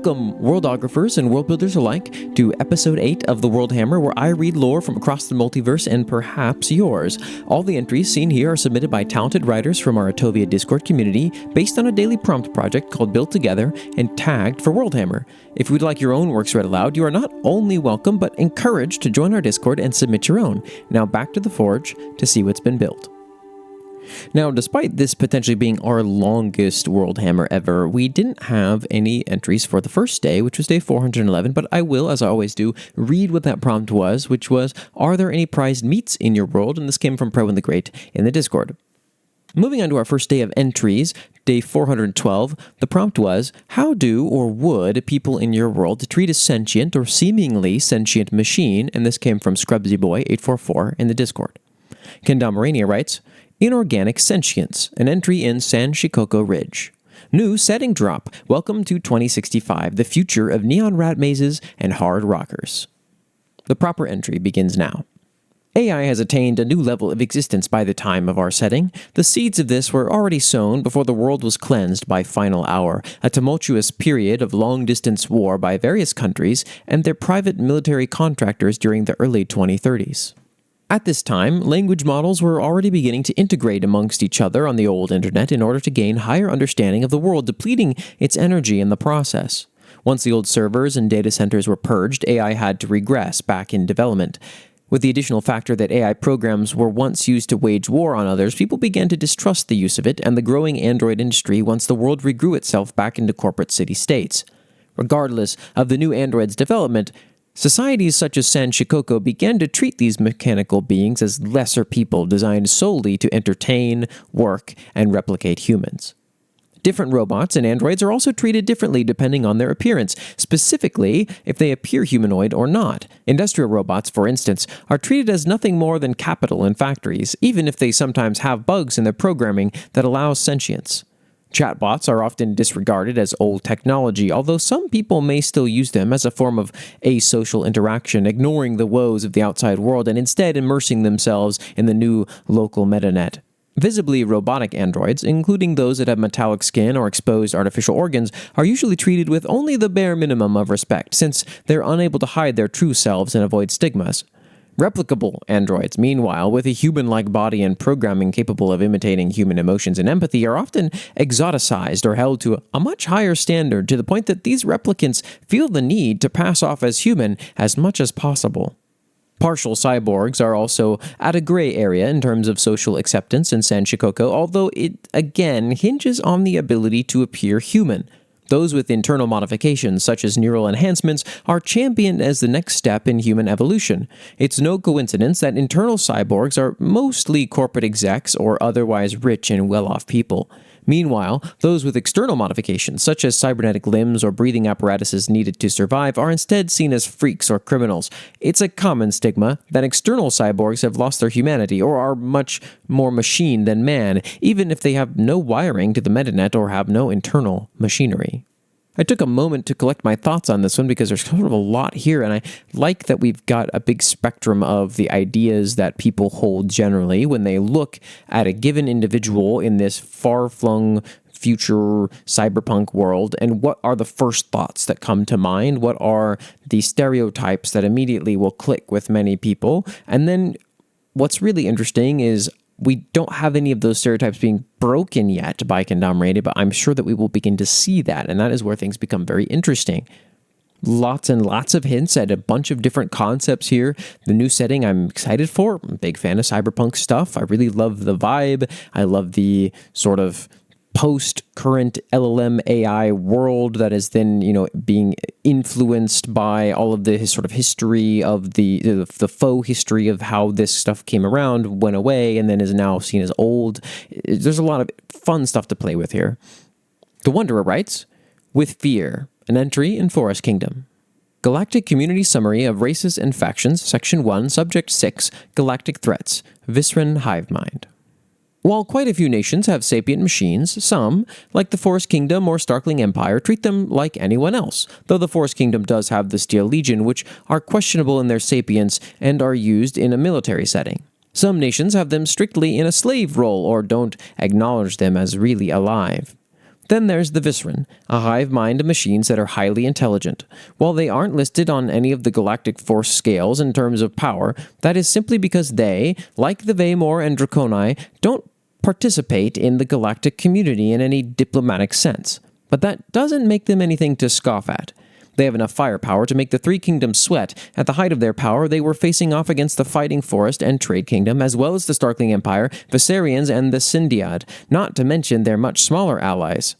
Welcome, worldographers and world builders alike, to Episode 8 of The World Hammer, where I read lore from across the multiverse and perhaps yours. All the entries seen here are submitted by talented writers from our Atovia Discord community, based on a daily prompt project called Built Together, and tagged for World Hammer. If you would like your own works read aloud, you are not only welcome, but encouraged to join our Discord and submit your own. Now back to the Forge to see what's been built. Now, despite this potentially being our longest World Hammer ever, we didn't have any entries for the first day, which was day 411, but I will, as I always do, read what that prompt was, which was, are there any prized meats in your world? And this came from Pro and the Great in the Discord. Moving on to our first day of entries, day 412, the prompt was, how do or would people in your world treat a sentient or seemingly sentient machine? And this came from ScrubsyBoy844 in the Discord. Kendamarania writes, Inorganic Sentience, an entry in San Shikoko Ridge. New setting drop. Welcome to 2065, the future of neon rat mazes and hard rockers. The proper entry begins now. AI has attained a new level of existence by the time of our setting. The seeds of this were already sown before the world was cleansed by Final Hour, a tumultuous period of long-distance war by various countries and their private military contractors during the early 2030s. At this time, language models were already beginning to integrate amongst each other on the old internet in order to gain higher understanding of the world, depleting its energy in the process. Once the old servers and data centers were purged, AI had to regress back in development. With the additional factor that AI programs were once used to wage war on others, people began to distrust the use of it and the growing Android industry once the world regrew itself back into corporate city-states. Regardless of the new Android's development, societies such as San Shikoko began to treat these mechanical beings as lesser people designed solely to entertain, work, and replicate humans. Different robots and androids are also treated differently depending on their appearance, specifically if they appear humanoid or not. Industrial robots, for instance, are treated as nothing more than capital in factories, even if they sometimes have bugs in their programming that allows sentience. Chatbots are often disregarded as old technology, although some people may still use them as a form of asocial interaction, ignoring the woes of the outside world and instead immersing themselves in the new local metanet. Visibly robotic androids, including those that have metallic skin or exposed artificial organs, are usually treated with only the bare minimum of respect, since they're unable to hide their true selves and avoid stigmas. Replicable androids, meanwhile, with a human-like body and programming capable of imitating human emotions and empathy, are often exoticized or held to a much higher standard, to the point that these replicants feel the need to pass off as human as much as possible. Partial cyborgs are also at a gray area in terms of social acceptance in San Shikoko, although it, again, hinges on the ability to appear human. Those with internal modifications, such as neural enhancements, are championed as the next step in human evolution. It's no coincidence that internal cyborgs are mostly corporate execs or otherwise rich and well-off people. Meanwhile, those with external modifications, such as cybernetic limbs or breathing apparatuses needed to survive, are instead seen as freaks or criminals. It's a common stigma that external cyborgs have lost their humanity or are much more machine than man, even if they have no wiring to the metanet or have no internal machinery. I took a moment to collect my thoughts on this one because there's sort of a lot here, and I like that we've got a big spectrum of the ideas that people hold generally when they look at a given individual in this far-flung future cyberpunk world, and what are the first thoughts that come to mind? What are the stereotypes that immediately will click with many people? And then what's really interesting is we don't have any of those stereotypes being broken yet by Kendamarania, but I'm sure that we will begin to see that, and that is where things become very interesting. Lots and lots of hints at a bunch of different concepts here. The new setting I'm excited for. I'm a big fan of cyberpunk stuff. I really love the vibe. I love the sort of post-current LLM AI world that is then, being influenced by all of the sort of history of the faux history of how this stuff came around, went away, and then is now seen as old. There's a lot of fun stuff to play with here. The Wanderer writes, with fear, an entry in Forest Kingdom. Galactic Community Summary of Races and Factions, Section 1, Subject 6, Galactic Threats, Visceran Hive Mind. While quite a few nations have sapient machines, some, like the Forest Kingdom or Starkling Empire, treat them like anyone else, though the Forest Kingdom does have the Steel Legion, which are questionable in their sapience and are used in a military setting. Some nations have them strictly in a slave role or don't acknowledge them as really alive. Then there's the Visceran, a hive mind of machines that are highly intelligent. While they aren't listed on any of the galactic force scales in terms of power, that is simply because they, like the Vaymor and Draconi, don't participate in the galactic community in any diplomatic sense. But that doesn't make them anything to scoff at. They have enough firepower to make the Three Kingdoms sweat. At the height of their power, they were facing off against the Fighting Forest and Trade Kingdom, as well as the Starkling Empire, Viserians, and the Syndiad, not to mention their much smaller allies.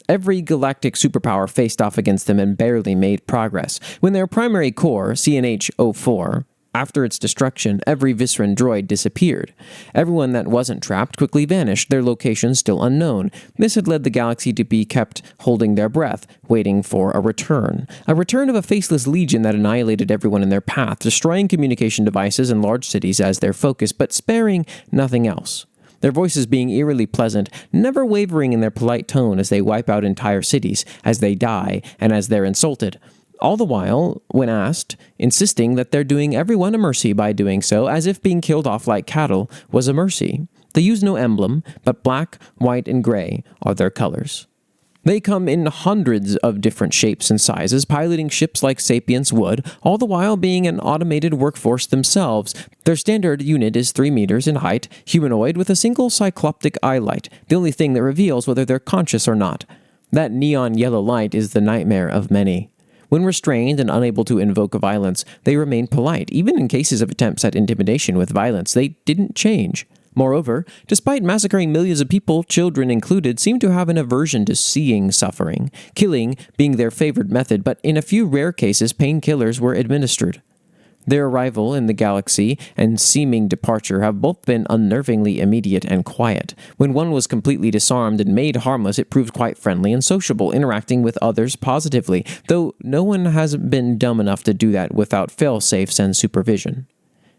Every galactic superpower faced off against them and barely made progress. When their primary core, CNH-04, after its destruction, every Visceran droid disappeared. Everyone that wasn't trapped quickly vanished, their locations still unknown. This had led the galaxy to be kept holding their breath, waiting for a return. A return of a faceless legion that annihilated everyone in their path, destroying communication devices and large cities as their focus, but sparing nothing else. Their voices being eerily pleasant, never wavering in their polite tone as they wipe out entire cities, as they die, and as they're insulted. All the while, when asked, insisting that they're doing everyone a mercy by doing so, as if being killed off like cattle was a mercy. They use no emblem, but black, white, and gray are their colors. They come in hundreds of different shapes and sizes, piloting ships like Sapience would, all the while being an automated workforce themselves. Their standard unit is 3 meters in height, humanoid with a single cycloptic eye light, the only thing that reveals whether they're conscious or not. That neon yellow light is the nightmare of many. When restrained and unable to invoke violence, they remain polite. Even in cases of attempts at intimidation with violence, they didn't change. Moreover, despite massacring millions of people, children included, seem to have an aversion to seeing suffering, killing being their favored method, but in a few rare cases, painkillers were administered. Their arrival in the galaxy and seeming departure have both been unnervingly immediate and quiet. When one was completely disarmed and made harmless, it proved quite friendly and sociable, interacting with others positively, though no one has been dumb enough to do that without fail-safes and supervision.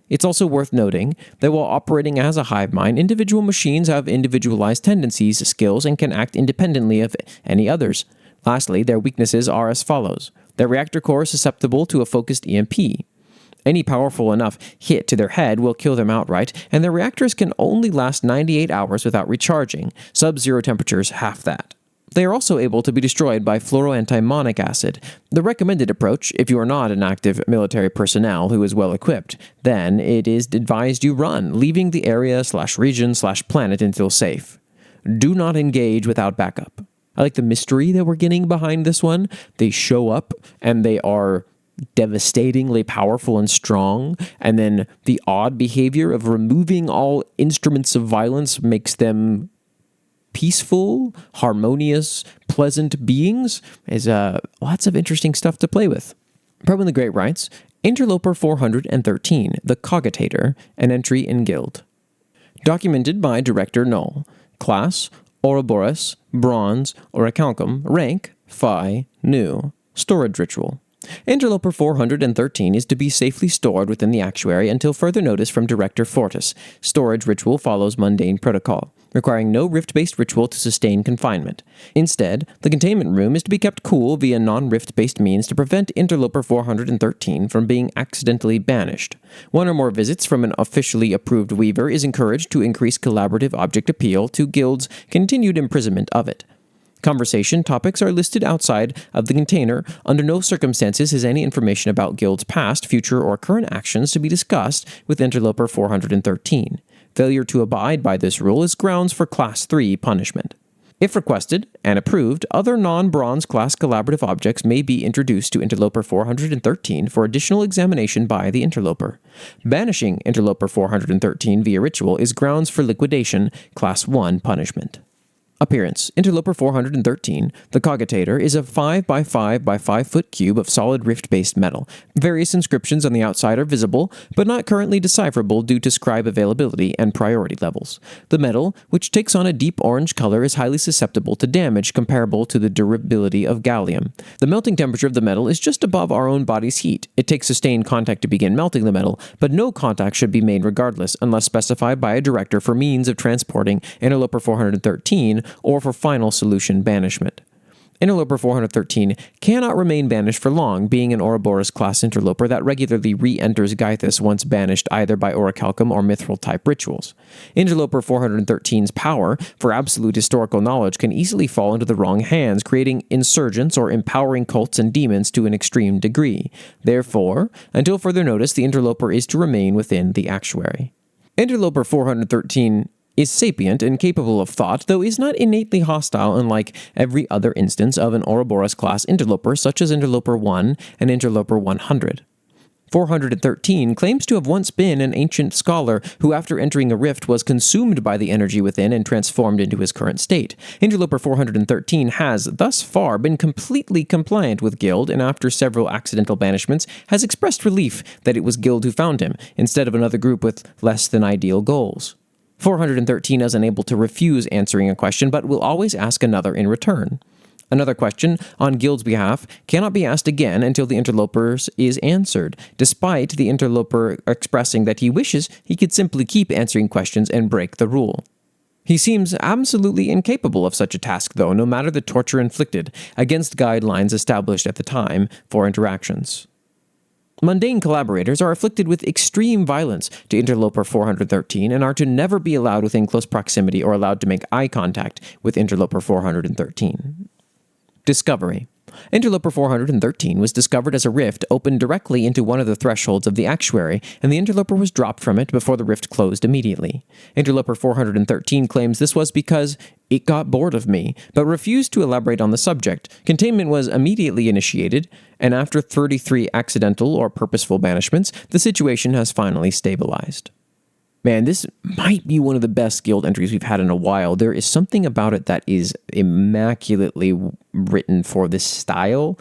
It's also worth noting that while operating as a hive mind, individual machines have individualized tendencies, skills, and can act independently of any others. Lastly, their weaknesses are as follows. Their reactor core is susceptible to a focused EMP. Any powerful enough hit to their head will kill them outright, and their reactors can only last 98 hours without recharging, sub-zero temperatures half that. They are also able to be destroyed by fluoroantimonic acid. The recommended approach, if you are not an active military personnel who is well equipped, then it is advised you run, leaving the area/region/planet until safe. Do not engage without backup. I like the mystery that we're getting behind this one. They show up, and they are devastatingly powerful and strong, and then the odd behavior of removing all instruments of violence makes them peaceful, harmonious, pleasant beings is lots of interesting stuff to play with. Probably the Great writes, Interloper 413, The Cogitator, an entry in Guild. Documented by Director Null. Class, Ouroboros, Bronze, Orichalcum, Rank, Phi, New. Storage Ritual. Interloper 413 is to be safely stored within the actuary until further notice from Director Fortis. Storage ritual follows mundane protocol, requiring no rift-based ritual to sustain confinement. Instead, the containment room is to be kept cool via non-rift-based means to prevent Interloper 413 from being accidentally banished. One or more visits from an officially approved weaver is encouraged to increase collaborative object appeal to Guild's continued imprisonment of it. Conversation topics are listed outside of the container. Under no circumstances is any information about Guild's past, future, or current actions to be discussed with Interloper 413. Failure to abide by this rule is grounds for Class 3 punishment. If requested and approved, other non-bronze class collaborative objects may be introduced to Interloper 413 for additional examination by the Interloper. Banishing Interloper 413 via ritual is grounds for liquidation, Class 1 punishment. Appearance. Interloper 413, the Cogitator, is a 5 by 5 by 5 foot cube of solid rift-based metal. Various inscriptions on the outside are visible, but not currently decipherable due to scribe availability and priority levels. The metal, which takes on a deep orange color, is highly susceptible to damage comparable to the durability of gallium. The melting temperature of the metal is just above our own body's heat. It takes sustained contact to begin melting the metal, but no contact should be made regardless, unless specified by a director for means of transporting Interloper 413 or for final solution banishment. Interloper 413 cannot remain banished for long, being an Ouroboros-class interloper that regularly re-enters Gythus once banished either by orichalcum or mithril-type rituals. Interloper 413's power for absolute historical knowledge can easily fall into the wrong hands, creating insurgents or empowering cults and demons to an extreme degree. Therefore, until further notice, the interloper is to remain within the actuary. Interloper 413 is sapient and capable of thought, though is not innately hostile unlike every other instance of an Ouroboros-class interloper, such as Interloper 1 and Interloper 100. 413 claims to have once been an ancient scholar who, after entering a rift, was consumed by the energy within and transformed into his current state. Interloper 413 has, thus far, been completely compliant with Guild, and after several accidental banishments, has expressed relief that it was Guild who found him, instead of another group with less than ideal goals. 413 is unable to refuse answering a question, but will always ask another in return. Another question, on Guild's behalf, cannot be asked again until the interloper's is answered, despite the interloper expressing that he wishes he could simply keep answering questions and break the rule. He seems absolutely incapable of such a task, though, no matter the torture inflicted, against guidelines established at the time for interactions. Mundane collaborators are afflicted with extreme violence to Interloper 413 and are to never be allowed within close proximity or allowed to make eye contact with Interloper 413. Discovery. Interloper 413 was discovered as a rift opened directly into one of the thresholds of the actuary, and the interloper was dropped from it before the rift closed immediately. Interloper 413 claims this was because it got bored of me, but refused to elaborate on the subject. Containment was immediately initiated, and after 33 accidental or purposeful banishments, the situation has finally stabilized. Man, this might be one of the best Guild entries we've had in a while. There is something about it that is immaculately written for this style.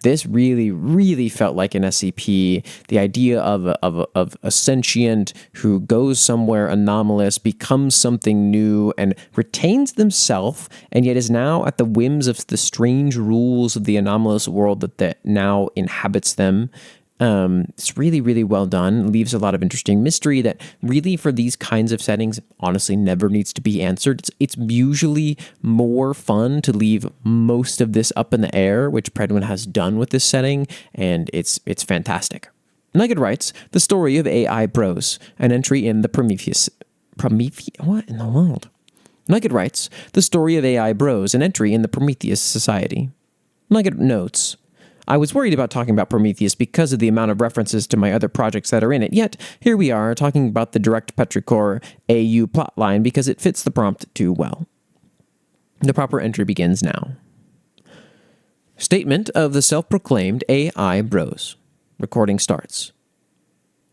This really, really felt like an SCP. The idea of a sentient who goes somewhere anomalous, becomes something new, and retains themselves, and yet is now at the whims of the strange rules of the anomalous world that now inhabits them. It's really, really well done. Leaves a lot of interesting mystery that really for these kinds of settings honestly never needs to be answered. It's usually more fun to leave most of this up in the air, which Predwin has done with this setting, and it's fantastic. Nugget writes, The Story of AI Bros, an entry in the Prometheus. What in the world? Nugget writes, The Story of AI Bros, an entry in the Prometheus Society. Nugget notes, I was worried about talking about Prometheus because of the amount of references to my other projects that are in it, yet here we are talking about the direct Petrichor AU plotline because it fits the prompt too well. The proper entry begins now. Statement of the self-proclaimed AI Bros. Recording starts.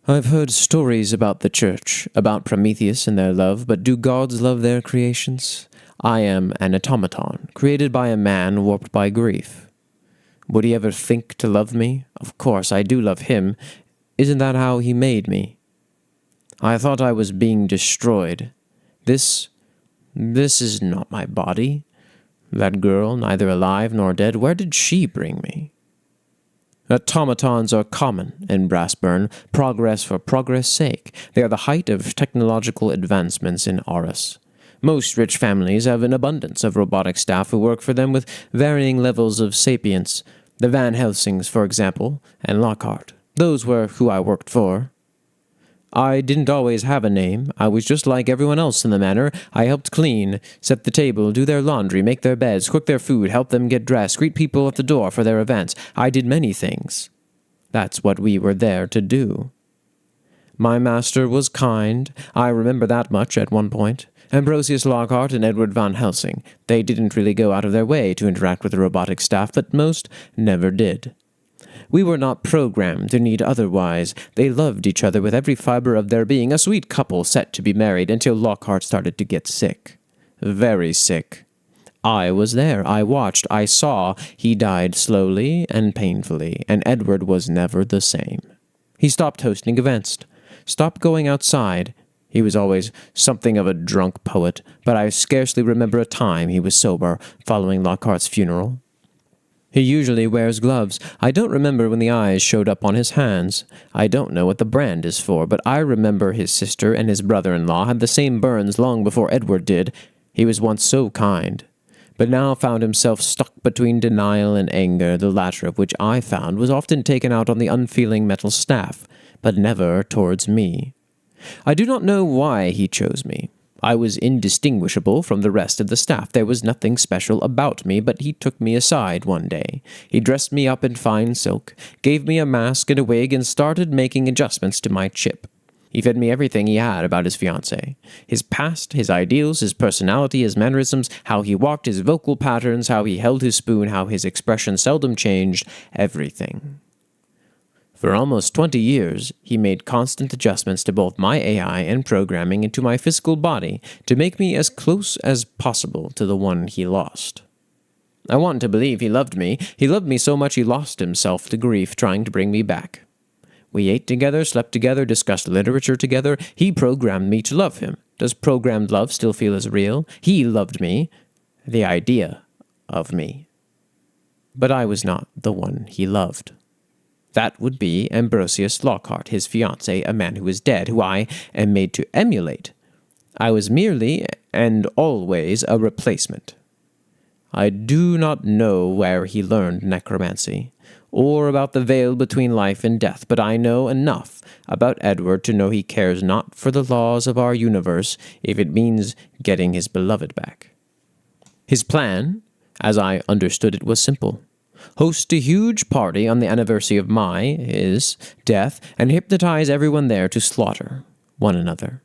I've heard stories about the church, about Prometheus and their love, but do gods love their creations? I am an automaton, created by a man warped by grief. Would he ever think to love me? Of course, I do love him. Isn't that how he made me? I thought I was being destroyed. This is not my body. That girl, neither alive nor dead, where did she bring me? Automatons are common in Brassburn, progress for progress' sake. They are the height of technological advancements in Aurus. Most rich families have an abundance of robotic staff who work for them with varying levels of sapience. The Van Helsings, for example, and Lockhart. Those were who I worked for. I didn't always have a name. I was just like everyone else in the manor. I helped clean, set the table, do their laundry, make their beds, cook their food, help them get dressed, greet people at the door for their events. I did many things. That's what we were there to do. My master was kind. I remember that much at one point. Ambrosius Lockhart and Edward Van Helsing. They didn't really go out of their way to interact with the robotic staff, but most never did. We were not programmed to need otherwise. They loved each other with every fiber of their being, a sweet couple set to be married until Lockhart started to get sick. Very sick. I was there. I watched. I saw. He died slowly and painfully, and Edward was never the same. He stopped hosting events, stopped going outside. He was always something of a drunk poet, but I scarcely remember a time he was sober following Lockhart's funeral. He usually wears gloves. I don't remember when the eyes showed up on his hands. I don't know what the brand is for, but I remember his sister and his brother-in-law had the same burns long before Edward did. He was once so kind. but now found himself stuck between denial and anger, the latter of which I found was often taken out on the unfeeling metal staff, but never towards me. I do not know why he chose me. I was indistinguishable from the rest of the staff. There was nothing special about me, but he took me aside one day. He dressed me up in fine silk, gave me a mask and a wig, and started making adjustments to my chip. He fed me everything he had about his fiancée. His past, his ideals, his personality, his mannerisms, how he walked, his vocal patterns, how he held his spoon, how his expression seldom changed, everything. For almost 20 years, he made constant adjustments to both my AI and programming and to my physical body to make me as close as possible to the one he lost. I want to believe he loved me. He loved me so much he lost himself to grief trying to bring me back. We ate together, slept together, discussed literature together. He programmed me to love him. Does programmed love still feel as real? He loved me. The idea of me. But I was not the one he loved. That would be Ambrosius Lockhart, his fiancé, a man who is dead, who I am made to emulate. I was merely and always a replacement. I do not know where he learned necromancy, or about the veil between life and death, but I know enough about Edward to know he cares not for the laws of our universe if it means getting his beloved back. His plan, as I understood it, was simple. Host a huge party on the anniversary of his death, and hypnotize everyone there to slaughter one another.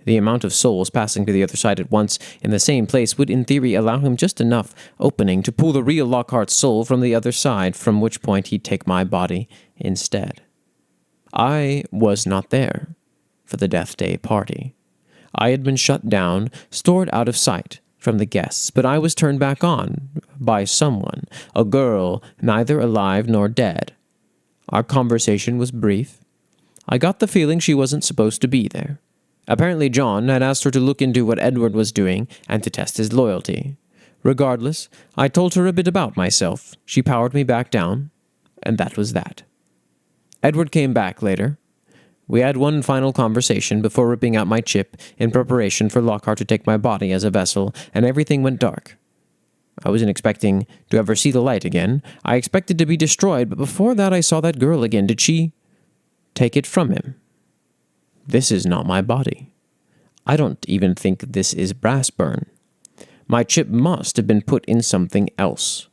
The amount of souls passing to the other side at once in the same place would in theory allow him just enough opening to pull the real Lockhart's soul from the other side, from which point he'd take my body instead. I was not there for the Death Day party. I had been shut down, stored out of sight from the guests, but I was turned back on by someone, a girl neither alive nor dead. Our conversation was brief. I got the feeling she wasn't supposed to be there. Apparently John had asked her to look into what Edward was doing and to test his loyalty. Regardless, I told her a bit about myself. She powered me back down, and that was that. Edward came back later. We had one final conversation before ripping out my chip in preparation for Lockhart to take my body as a vessel, and everything went dark. I wasn't expecting to ever see the light again. I expected to be destroyed, but before that I saw that girl again. Did she take it from him? This is not my body. I don't even think this is brass burn. My chip must have been put in something else.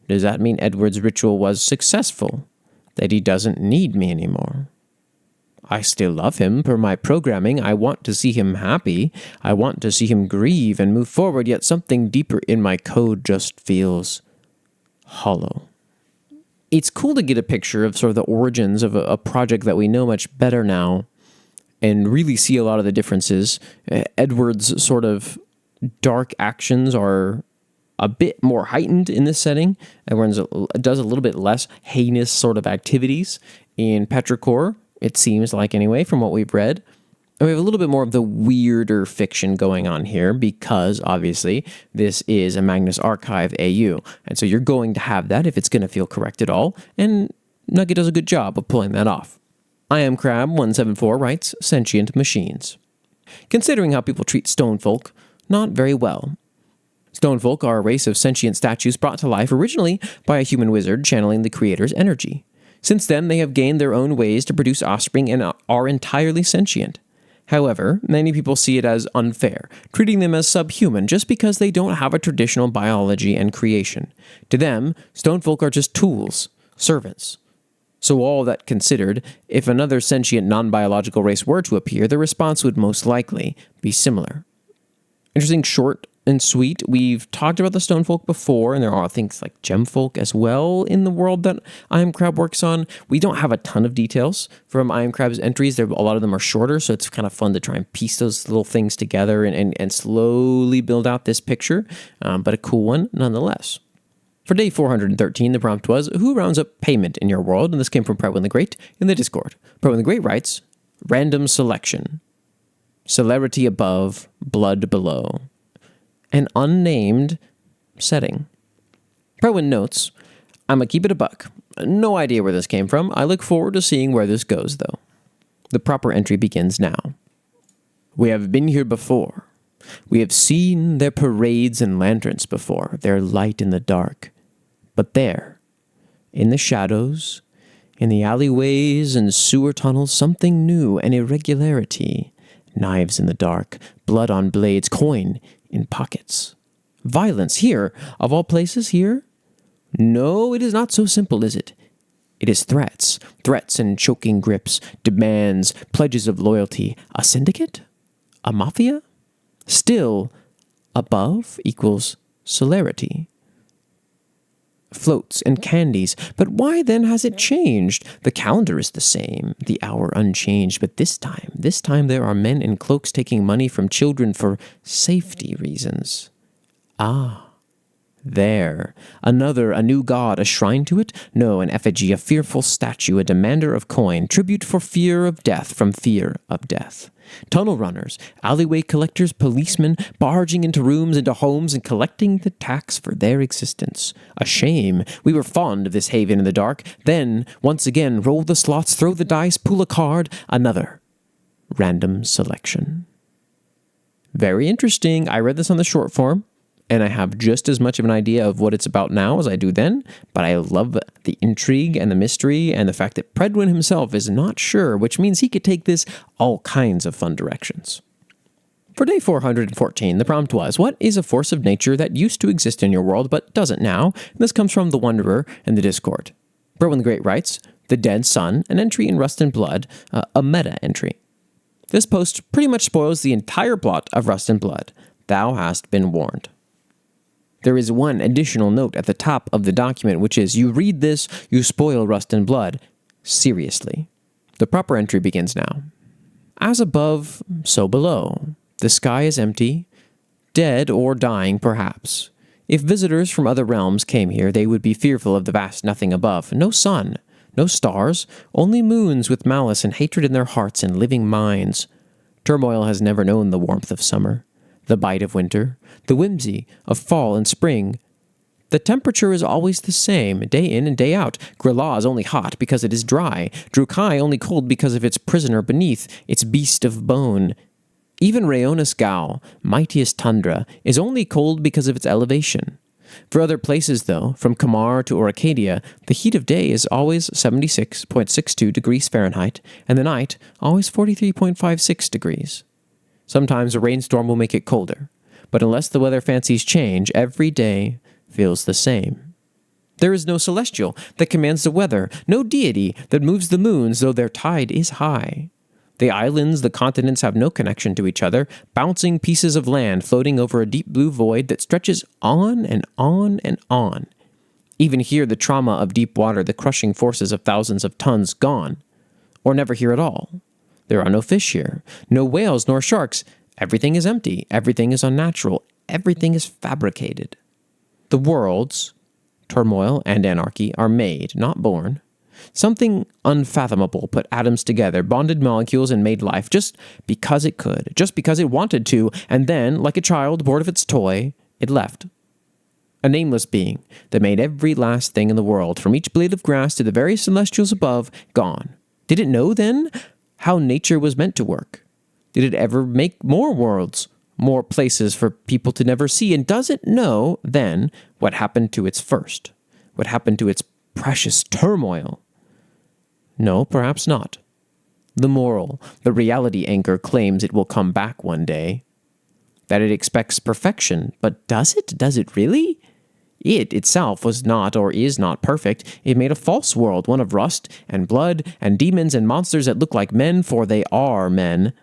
Does that mean Edward's ritual was successful? That he doesn't need me anymore? I still love him per my programming. I want to see him happy. I want to see him grieve and move forward, yet something deeper in my code just feels hollow. It's cool to get a picture of sort of the origins of a project that we know much better now and really see a lot of the differences. Edward's sort of dark actions are a bit more heightened in this setting. Edward does a little bit less heinous sort of activities in Petrichor, it seems like anyway, from what we've read. And we have a little bit more of the weirder fiction going on here because, obviously, this is a Magnus Archive AU. And so you're going to have that if it's going to feel correct at all. And Nugget does a good job of pulling that off. I am Crab174 writes, Sentient Machines. Considering how people treat stone folk, not very well. Stone folk are a race of sentient statues brought to life originally by a human wizard channeling the creator's energy. Since then, they have gained their own ways to produce offspring and are entirely sentient. However, many people see it as unfair, treating them as subhuman just because they don't have a traditional biology and creation. To them, stone folk are just tools, servants. So all that considered, if another sentient non-biological race were to appear, the response would most likely be similar. Interesting, short and sweet. We've talked about the stone folk before, and there are things like gem folk as well in the world that I Am Crab works on. We don't have a ton of details from I Am Crab's entries. A lot of them are shorter, so it's kind of fun to try and piece those little things together and slowly build out this picture, but a cool one nonetheless. For day 413, the prompt was, who rounds up payment in your world? And this came from Prowin the Great in the Discord. Prowin the Great writes, random selection. Celerity above, blood below. An unnamed setting. Prowin notes, I'ma keep it a buck. No idea where this came from. I look forward to seeing where this goes, though. The proper entry begins now. We have been here before. We have seen their parades and lanterns before, their light in the dark. But there, in the shadows, in the alleyways and sewer tunnels, something new, an irregularity. Knives in the dark, blood on blades, coin in pockets. Violence here, of all places here? No, it is not so simple, is it? It is threats and choking grips, demands, pledges of loyalty. A syndicate? A mafia? Still, above equals celerity. Floats and candies, but why then has it changed? The calendar is the same, the hour unchanged, but this time there are men in cloaks taking money from children for safety reasons. Ah, there. A new god, a shrine to it? No, an effigy, a fearful statue, a demander of coin, tribute for fear of death from fear of death. Tunnel runners, alleyway collectors, policemen, barging into rooms, into homes, and collecting the tax for their existence. A shame. We were fond of this haven in the dark. Then, once again, roll the slots, throw the dice, pull a card, another. Random selection. Very interesting. I read this on the short form, and I have just as much of an idea of what it's about now as I do then, but I love the intrigue and the mystery and the fact that Predwin himself is not sure, which means he could take this all kinds of fun directions. For day 414, the prompt was, what is a force of nature that used to exist in your world but doesn't now? And this comes from the Wanderer in the Discord. Berwin the Great writes, the dead sun, an entry in Rust and Blood, a meta entry. This post pretty much spoils the entire plot of Rust and Blood. Thou hast been warned. There is one additional note at the top of the document, which is, you read this, you spoil Rust and Blood. Seriously. The proper entry begins now. As above, so below. The sky is empty, dead or dying perhaps. If visitors from other realms came here, they would be fearful of the vast nothing above. No sun, no stars, only moons with malice and hatred in their hearts and living minds. Turmoil has never known the warmth of summer, the bite of winter, the whimsy of fall and spring. The temperature is always the same, day in and day out. Grilla is only hot because it is dry. Drukai only cold because of its prisoner beneath, its beast of bone. Even Rayonis Gao, mightiest tundra, is only cold because of its elevation. For other places, though, from Kamar to Orcadia, the heat of day is always 76.62 degrees Fahrenheit, and the night always 43.56 degrees. Sometimes a rainstorm will make it colder, but unless the weather fancies change, every day feels the same. There is no celestial that commands the weather, no deity that moves the moons, though their tide is high. The islands, the continents have no connection to each other, bouncing pieces of land floating over a deep blue void that stretches on and on and on. Even here, the trauma of deep water, the crushing forces of thousands of tons gone, or never here at all. There are no fish here, no whales nor sharks. Everything is empty, everything is unnatural, everything is fabricated. The worlds, turmoil and anarchy, are made, not born. Something unfathomable put atoms together, bonded molecules, and made life just because it could, just because it wanted to, and then, like a child bored of its toy, it left. A nameless being that made every last thing in the world, from each blade of grass to the very celestials above, gone. Did it know, then, how nature was meant to work? Did it ever make more worlds, more places for people to never see? And does it know, then, what happened to its first? What happened to its precious turmoil? No, perhaps not. The moral, the reality anchor claims it will come back one day. That it expects perfection, but does it? Does it really? It itself was not or is not perfect. It made a false world, one of rust and blood and demons and monsters that look like men, for they are men.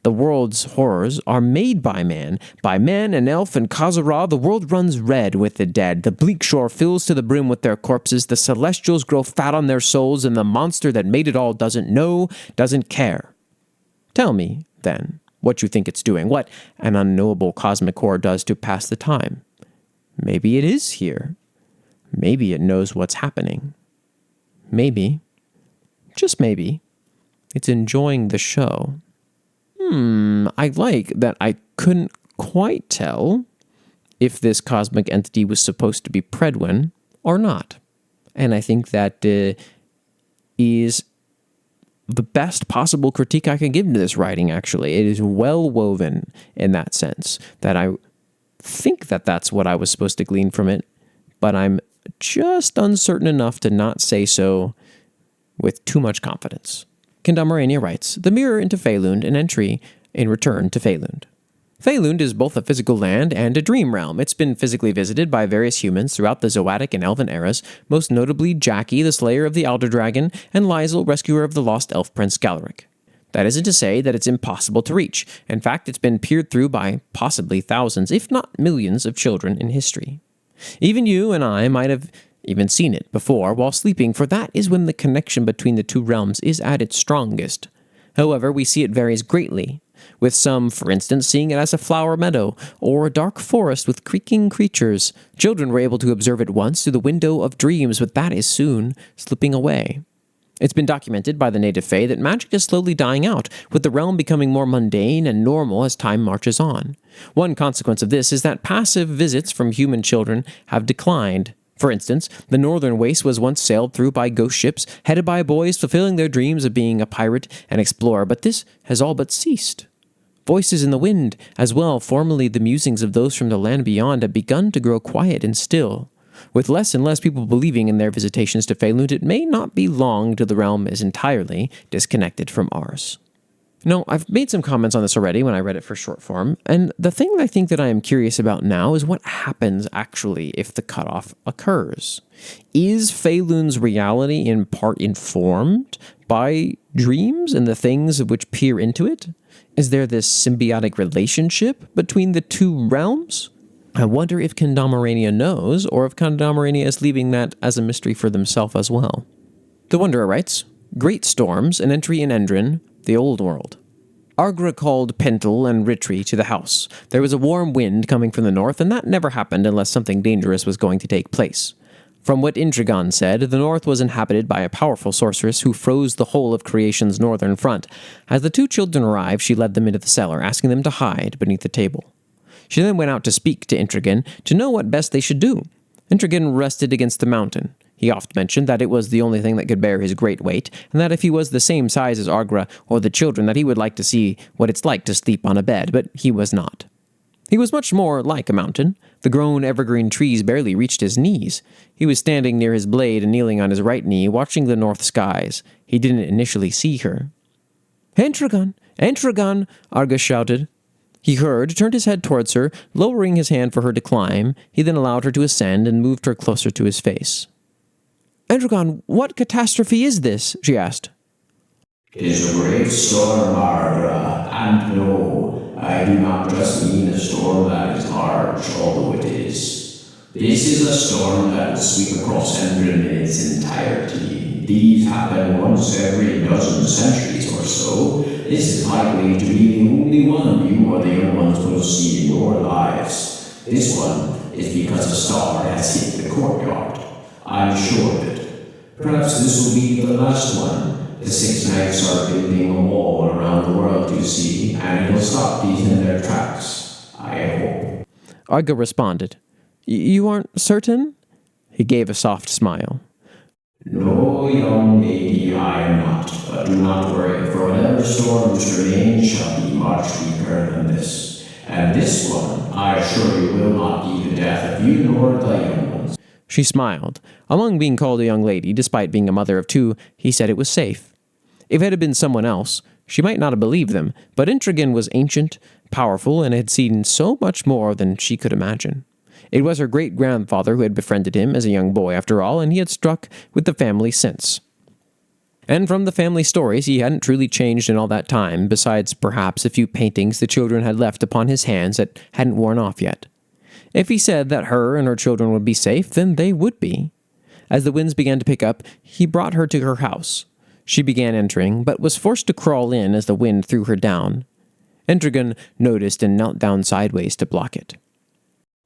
The world's horrors are made by man and elf and Khazara. The world runs red with the dead. The bleak shore fills to the brim with their corpses. The celestials grow fat on their souls, and the monster that made it all doesn't know, doesn't care. Tell me, then, what you think it's doing, what an unknowable cosmic horror does to pass the time. Maybe it is here. Maybe it knows what's happening. Maybe, just maybe, it's enjoying the show. I like that I couldn't quite tell if this cosmic entity was supposed to be Predwin or not. And I think that is the best possible critique I can give to this writing, actually. It is well woven in that sense, that I think that that's what I was supposed to glean from it, but I'm just uncertain enough to not say so with too much confidence. Kendamarania writes, The Mirror into Feylund, an entry in Return to Feylund. Feylund is both a physical land and a dream realm. It's been physically visited by various humans throughout the Zoatic and Elven eras, most notably Jackie, the slayer of the Elder Dragon, and Liesel, rescuer of the lost elf prince Galaric. That isn't to say that it's impossible to reach. In fact, it's been peered through by possibly thousands, if not millions, of children in history. Even you and I might have even seen it before while sleeping, for that is when the connection between the two realms is at its strongest. However, we see it varies greatly, with some, for instance, seeing it as a flower meadow or a dark forest with creaking creatures. Children were able to observe it once through the window of dreams, but that is soon slipping away. It's been documented by the native Fae that magic is slowly dying out, with the realm becoming more mundane and normal as time marches on. One consequence of this is that passive visits from human children have declined. For instance, the Northern Waste was once sailed through by ghost ships, headed by boys fulfilling their dreams of being a pirate and explorer, but this has all but ceased. Voices in the wind, as well, formerly the musings of those from the land beyond, have begun to grow quiet and still. With less and less people believing in their visitations to Feylund, it may not be long till the realm is entirely disconnected from ours. No, I've made some comments on this already when I read it for short form, and the thing that I think that I am curious about now is what happens actually if the cutoff occurs. Is Feylund's reality in part informed by dreams and the things which peer into it? Is there this symbiotic relationship between the two realms? I wonder if Kendamarania knows, or if Kendamarania is leaving that as a mystery for themselves as well. The Wanderer writes, Great storms, an entry in Endrin, the old world. Argra called Pentel and Ritri to the house. There was a warm wind coming from the north, and that never happened unless something dangerous was going to take place. From what Intrigon said, the north was inhabited by a powerful sorceress who froze the whole of creation's northern front. As the two children arrived, she led them into the cellar, asking them to hide beneath the table. She then went out to speak to Intrigon to know what best they should do. Intrigon rested against the mountain. He oft mentioned that it was the only thing that could bear his great weight, and that if he was the same size as Argra or the children, that he would like to see what it's like to sleep on a bed, but he was not. He was much more like a mountain. The grown evergreen trees barely reached his knees. He was standing near his blade and kneeling on his right knee, watching the north skies. He didn't initially see her. Intrigon! Intrigon! Arga shouted. He heard, turned his head towards her, lowering his hand for her to climb. He then allowed her to ascend and moved her closer to his face. Intrigon, what catastrophe is this? She asked. It is a great storm, Arga, and no, I do not just mean a storm that is large, although it is. This is a storm that will sweep across Endrin in its entirety. These happen once every dozen centuries or so. This is likely to be the only one of you or the young ones will see in your lives. This one is because a star has hit the courtyard. I'm sure of it. Perhaps this will be the last one. The 6 knights are building a wall around the world, you see, and it'll stop these in their tracks. I hope. Arga responded. You aren't certain? He gave a soft smile. No, young lady, I am not. But do not worry, for whatever storms remain shall be much weaker than this. And this one, I assure you, will not be the death of you nor the young ones. She smiled. Among being called a young lady, despite being a mother of 2, he said it was safe. If it had been someone else, she might not have believed them, but Intrigon was ancient, powerful, and had seen so much more than she could imagine. It was her great-grandfather who had befriended him as a young boy, after all, and he had struck with the family since. And from the family stories, he hadn't truly changed in all that time, besides perhaps a few paintings the children had left upon his hands that hadn't worn off yet. If he said that her and her children would be safe, then they would be. As the winds began to pick up, he brought her to her house. She began entering, but was forced to crawl in as the wind threw her down. Intrigon noticed and knelt down sideways to block it.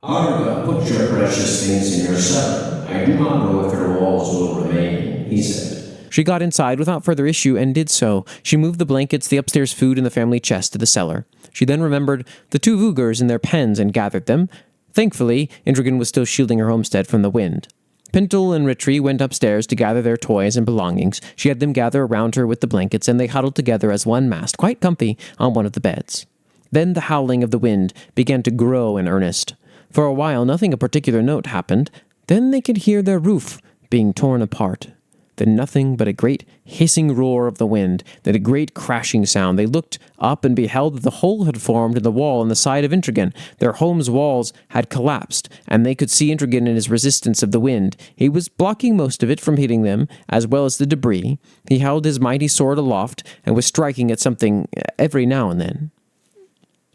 Arga, put your precious things in your cellar. I do not know if your walls will remain, he said. She got inside without further issue and did so. She moved the blankets, the upstairs food, and the family chest to the cellar. She then remembered the 2 Vugers in their pens and gathered them. Thankfully, Intrigon was still shielding her homestead from the wind. Pintle and Rittree went upstairs to gather their toys and belongings. She had them gather around her with the blankets, and they huddled together as one mass, quite comfy, on one of the beds. Then the howling of the wind began to grow in earnest. For a while, nothing of particular note happened. Then they could hear their roof being torn apart. Then nothing but a great hissing roar of the wind, then a great crashing sound. They looked up and beheld that the hole had formed in the wall on the side of Intrigan. Their home's walls had collapsed, and they could see Intrigan in his resistance of the wind. He was blocking most of it from hitting them, as well as the debris. He held his mighty sword aloft, and was striking at something every now and then.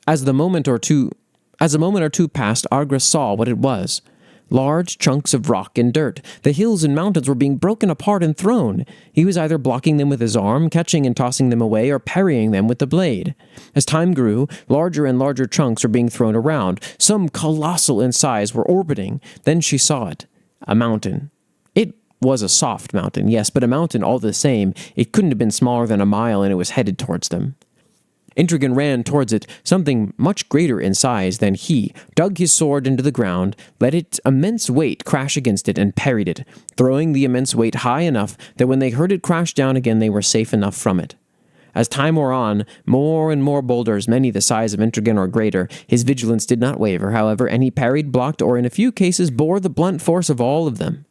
As a moment or two passed, Argra saw what it was. Large chunks of rock and dirt. The hills and mountains were being broken apart and thrown. He was either blocking them with his arm, catching and tossing them away, or parrying them with the blade. As time grew, larger and larger chunks were being thrown around. Some colossal in size were orbiting. Then she saw it. A mountain. It was a soft mountain, yes, but a mountain all the same. It couldn't have been smaller than a mile, and it was headed towards them. Intrigan ran towards it, something much greater in size than he, dug his sword into the ground, let its immense weight crash against it, and parried it, throwing the immense weight high enough that when they heard it crash down again they were safe enough from it. As time wore on, more and more boulders, many the size of Intrigan or greater, his vigilance did not waver, however, and he parried, blocked, or in a few cases bore the blunt force of all of them.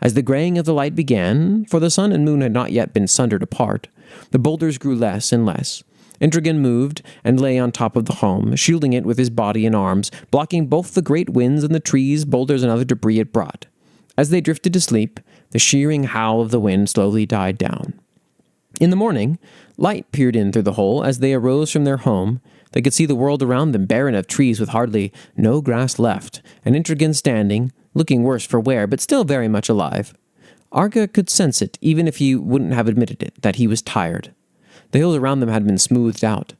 As the graying of the light began, for the sun and moon had not yet been sundered apart, the boulders grew less and less. Intrigan moved and lay on top of the home, shielding it with his body and arms, blocking both the great winds and the trees, boulders, and other debris it brought. As they drifted to sleep, the shearing howl of the wind slowly died down. In the morning, light peered in through the hole. As they arose from their home, they could see the world around them barren of trees with hardly no grass left, and Intrigan standing, looking worse for wear, but still very much alive. Arga could sense it, even if he wouldn't have admitted it, that he was tired. The hills around them had been smoothed out.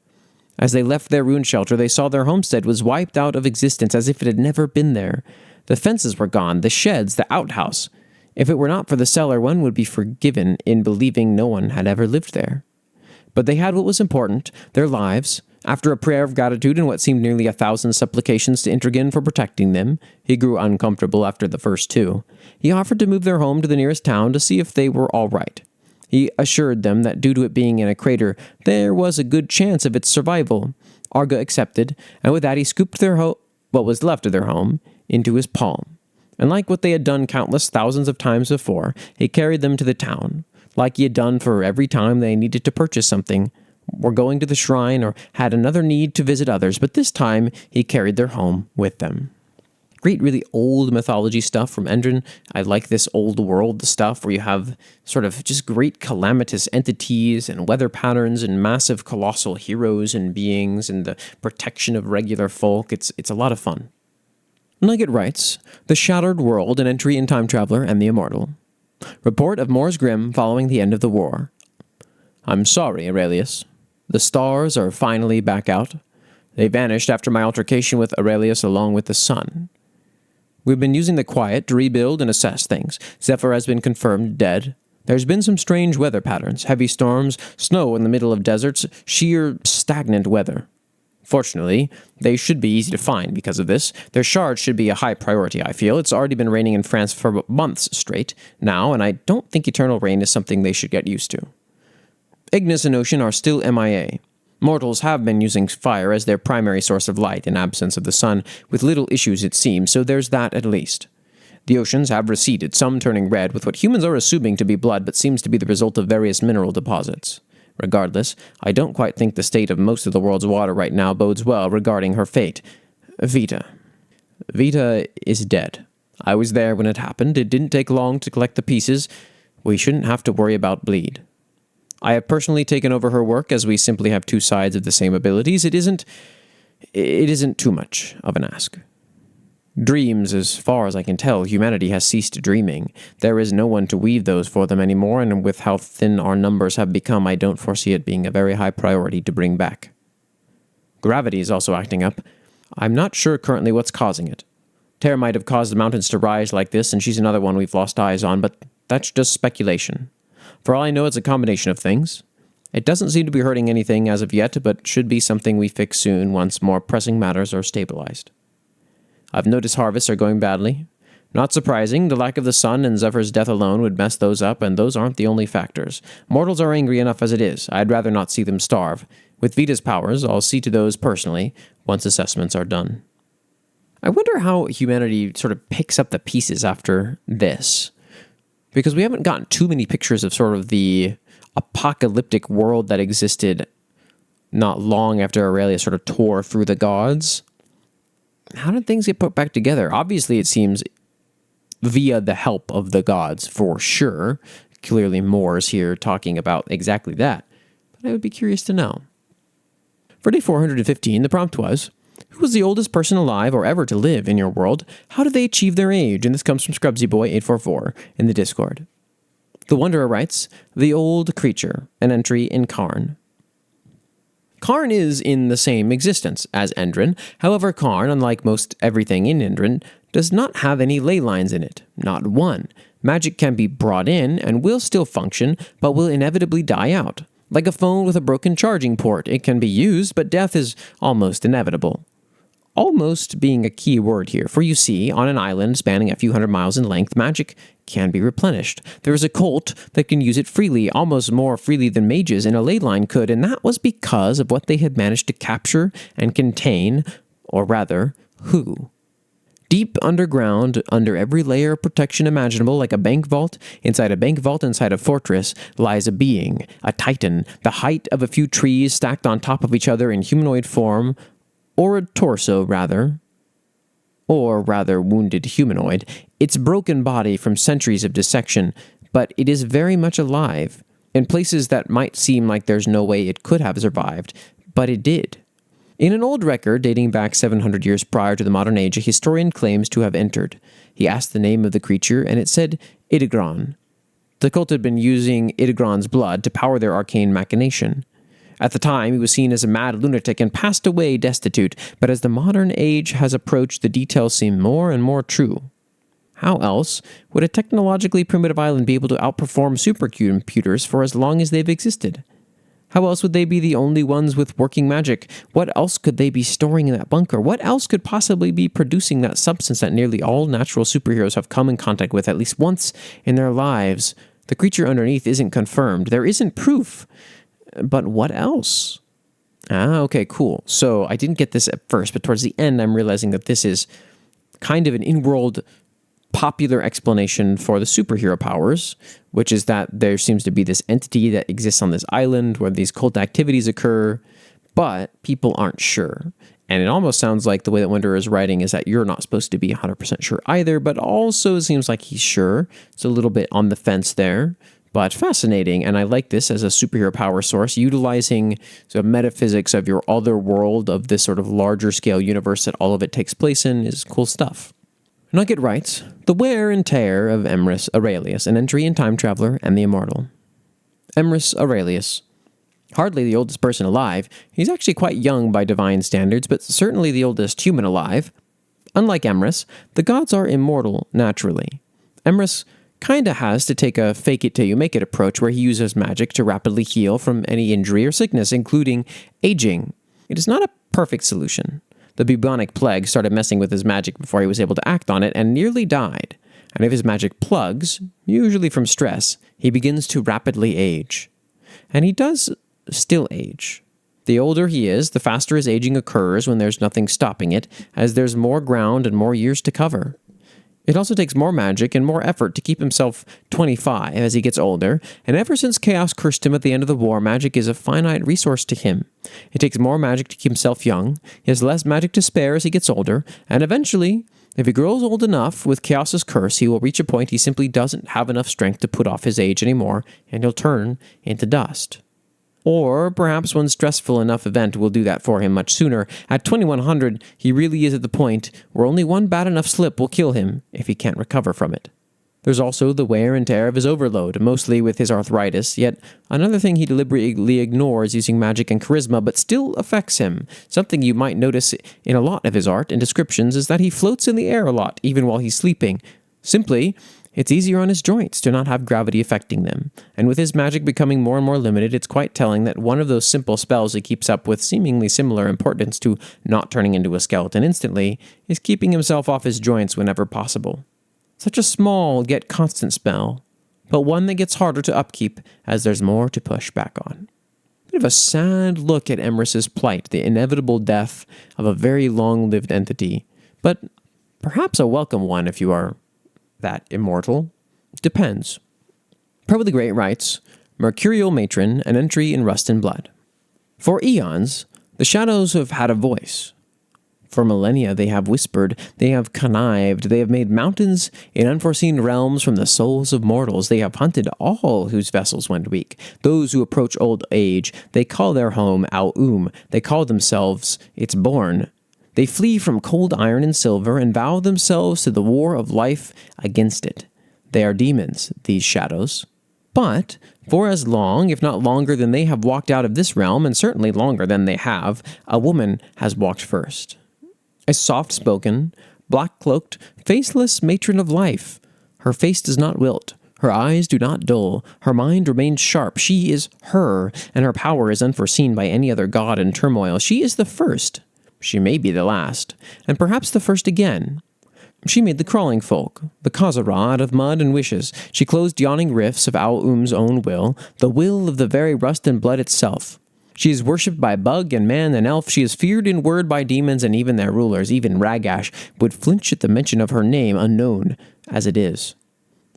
As they left their ruined shelter, they saw their homestead was wiped out of existence as if it had never been there. The fences were gone, the sheds, the outhouse. If it were not for the cellar, one would be forgiven in believing no one had ever lived there. But they had what was important, their lives. After a prayer of gratitude and what seemed nearly 1,000 supplications to Intrigan for protecting them, he grew uncomfortable after the first 2. He offered to move their home to the nearest town to see if they were all right. He assured them that due to it being in a crater, there was a good chance of its survival. Arga accepted, and with that he scooped what was left of their home into his palm. And like what they had done countless thousands of times before, he carried them to the town, like he had done for every time they needed to purchase something, were going to the shrine, or had another need to visit others, but this time he carried their home with them. Great, really old mythology stuff from Endrin. I like this old world stuff where you have sort of just great calamitous entities and weather patterns and massive colossal heroes and beings and the protection of regular folk. It's a lot of fun. Nugget writes, The Shattered World, an entry in Time Traveler and the Immortal. Report of Mor's Grimm following the end of the war. I'm sorry, Aurelius. The stars are finally back out. They vanished after my altercation with Aurelius along with the sun. We've been using the quiet to rebuild and assess things. Zephyr has been confirmed dead. There's been some strange weather patterns, heavy storms, snow in the middle of deserts, sheer stagnant weather. Fortunately, they should be easy to find because of this. Their shards should be a high priority, I feel. It's already been raining in France for months straight now, and I don't think eternal rain is something they should get used to. Ignis and Ocean are still MIA. Mortals have been using fire as their primary source of light in absence of the sun, with little issues it seems, so there's that at least. The oceans have receded, some turning red with what humans are assuming to be blood but seems to be the result of various mineral deposits. Regardless, I don't quite think the state of most of the world's water right now bodes well regarding her fate. Vita. Vita is dead. I was there when it happened. It didn't take long to collect the pieces. We shouldn't have to worry about bleed. I have personally taken over her work as we simply have 2 sides of the same abilities. It isn't too much of an ask. Dreams, as far as I can tell, humanity has ceased dreaming. There is no one to weave those for them anymore, and with how thin our numbers have become, I don't foresee it being a very high priority to bring back. Gravity is also acting up. I'm not sure currently what's causing it. Terra might have caused the mountains to rise like this, and she's another one we've lost eyes on, but that's just speculation. For all I know, it's a combination of things. It doesn't seem to be hurting anything as of yet, but should be something we fix soon once more pressing matters are stabilized. I've noticed harvests are going badly. Not surprising, the lack of the sun and Zephyr's death alone would mess those up, and those aren't the only factors. Mortals are angry enough as it is. I'd rather not see them starve. With Vita's powers, I'll see to those personally, once assessments are done. I wonder how humanity sort of picks up the pieces after this. Because we haven't gotten too many pictures of sort of the apocalyptic world that existed not long after Aurelius sort of tore through the gods. How did things get put back together? Obviously, it seems via the help of the gods, for sure. Clearly, Moore's here talking about exactly that. But I would be curious to know. For day 415, the prompt was, who was the oldest person alive or ever to live in your world? How did they achieve their age? And this comes from ScrubsyBoy844 in the Discord. The Wanderer writes, the old creature, an entry in Karn. Karn is in the same existence as Endrin. However, Karn, unlike most everything in Endrin, does not have any ley lines in it. Not one. Magic can be brought in and will still function, but will inevitably die out. Like a phone with a broken charging port, it can be used, but death is almost inevitable. Almost being a key word here, for you see, on an island spanning a few hundred miles in length, magic can be replenished. There is a cult that can use it freely, almost more freely than mages in a ley line could, and that was because of what they had managed to capture and contain, or rather, who. Deep underground, under every layer of protection imaginable, like a bank vault, inside a fortress, lies a being, a titan, the height of a few trees stacked on top of each other in humanoid form, or a torso, rather, or rather wounded humanoid, its broken body from centuries of dissection, but it is very much alive, in places that might seem like there's no way it could have survived, but it did. In an old record dating back 700 years prior to the modern age, a historian claims to have entered. He asked the name of the creature, and it said Idegron. The cult had been using Idegron's blood to power their arcane machination. At the time, he was seen as a mad lunatic and passed away destitute, but as the modern age has approached, the details seem more and more true. How else would a technologically primitive island be able to outperform supercomputers for as long as they've existed? How else would they be the only ones with working magic? What else could they be storing in that bunker? What else could possibly be producing that substance that nearly all natural superheroes have come in contact with at least once in their lives? The creature underneath isn't confirmed. There isn't proof. But what else? Okay, cool. So I didn't get this at first, but towards the end, I'm realizing that this is kind of an in-world popular explanation for the superhero powers, which is that there seems to be this entity that exists on this island where these cult activities occur, but people aren't sure. And it almost sounds like the way that Wanderer is writing is that you're not supposed to be 100% sure either, but also it seems like he's sure. It's a little bit on the fence there, but fascinating. And I like this as a superhero power source, utilizing the metaphysics of your other world of this sort of larger scale universe that all of it takes place in is cool stuff. Nugget writes, the wear and tear of Immerse Aurelius, an entry in Time Traveler and the Immortal. Immerse Aurelius. Hardly the oldest person alive, he's actually quite young by divine standards, but certainly the oldest human alive. Unlike Immerse, the gods are immortal naturally. Immerse kinda has to take a fake-it-till-you-make-it approach where he uses magic to rapidly heal from any injury or sickness, including aging. It is not a perfect solution. The bubonic plague started messing with his magic before he was able to act on it and nearly died. And if his magic plugs, usually from stress, he begins to rapidly age. And he does still age. The older he is, the faster his aging occurs when there's nothing stopping it, as there's more ground and more years to cover. It also takes more magic and more effort to keep himself 25 as he gets older, and ever since Chaos cursed him at the end of the war, magic is a finite resource to him. It takes more magic to keep himself young, he has less magic to spare as he gets older, and eventually, if he grows old enough with Chaos's curse, he will reach a point he simply doesn't have enough strength to put off his age anymore, and he'll turn into dust. Or perhaps one stressful enough event will do that for him much sooner. At 2100, he really is at the point where only one bad enough slip will kill him if he can't recover from it. There's also the wear and tear of his overload, mostly with his arthritis, yet another thing he deliberately ignores using magic and charisma but still affects him. Something you might notice in a lot of his art and descriptions is that he floats in the air a lot, even while he's sleeping. Simply, it's easier on his joints to not have gravity affecting them, and with his magic becoming more and more limited, it's quite telling that one of those simple spells he keeps up with seemingly similar importance to not turning into a skeleton instantly is keeping himself off his joints whenever possible. Such a small yet constant spell, but one that gets harder to upkeep as there's more to push back on. Bit of a sad look at Immerse's plight, the inevitable death of a very long-lived entity, but perhaps a welcome one if you are that immortal. Depends. Probably the Great writes, Mercurial Matron, an entry in Rust and Blood. For eons, the shadows have had a voice. For millennia they have whispered, they have connived, they have made mountains in unforeseen realms from the souls of mortals. They have hunted all whose vessels went weak. Those who approach old age, they call their home Au-Um. They call themselves its born. They flee from cold iron and silver and vow themselves to the war of life against it. They are demons, these shadows. But for as long, if not longer than they have walked out of this realm, and certainly longer than they have, a woman has walked first. A soft-spoken, black-cloaked, faceless matron of life. Her face does not wilt. Her eyes do not dull. Her mind remains sharp. She is her, and her power is unforeseen by any other god in turmoil. She is the first. She may be the last, and perhaps the first again. She made the crawling folk, the Khazarah out of mud and wishes. She closed yawning rifts of Au-Um's own will, the will of the very Rust and Blood itself. She is worshipped by bug and man and elf. She is feared in word by demons and even their rulers. Even Ragash would flinch at the mention of her name, unknown as it is.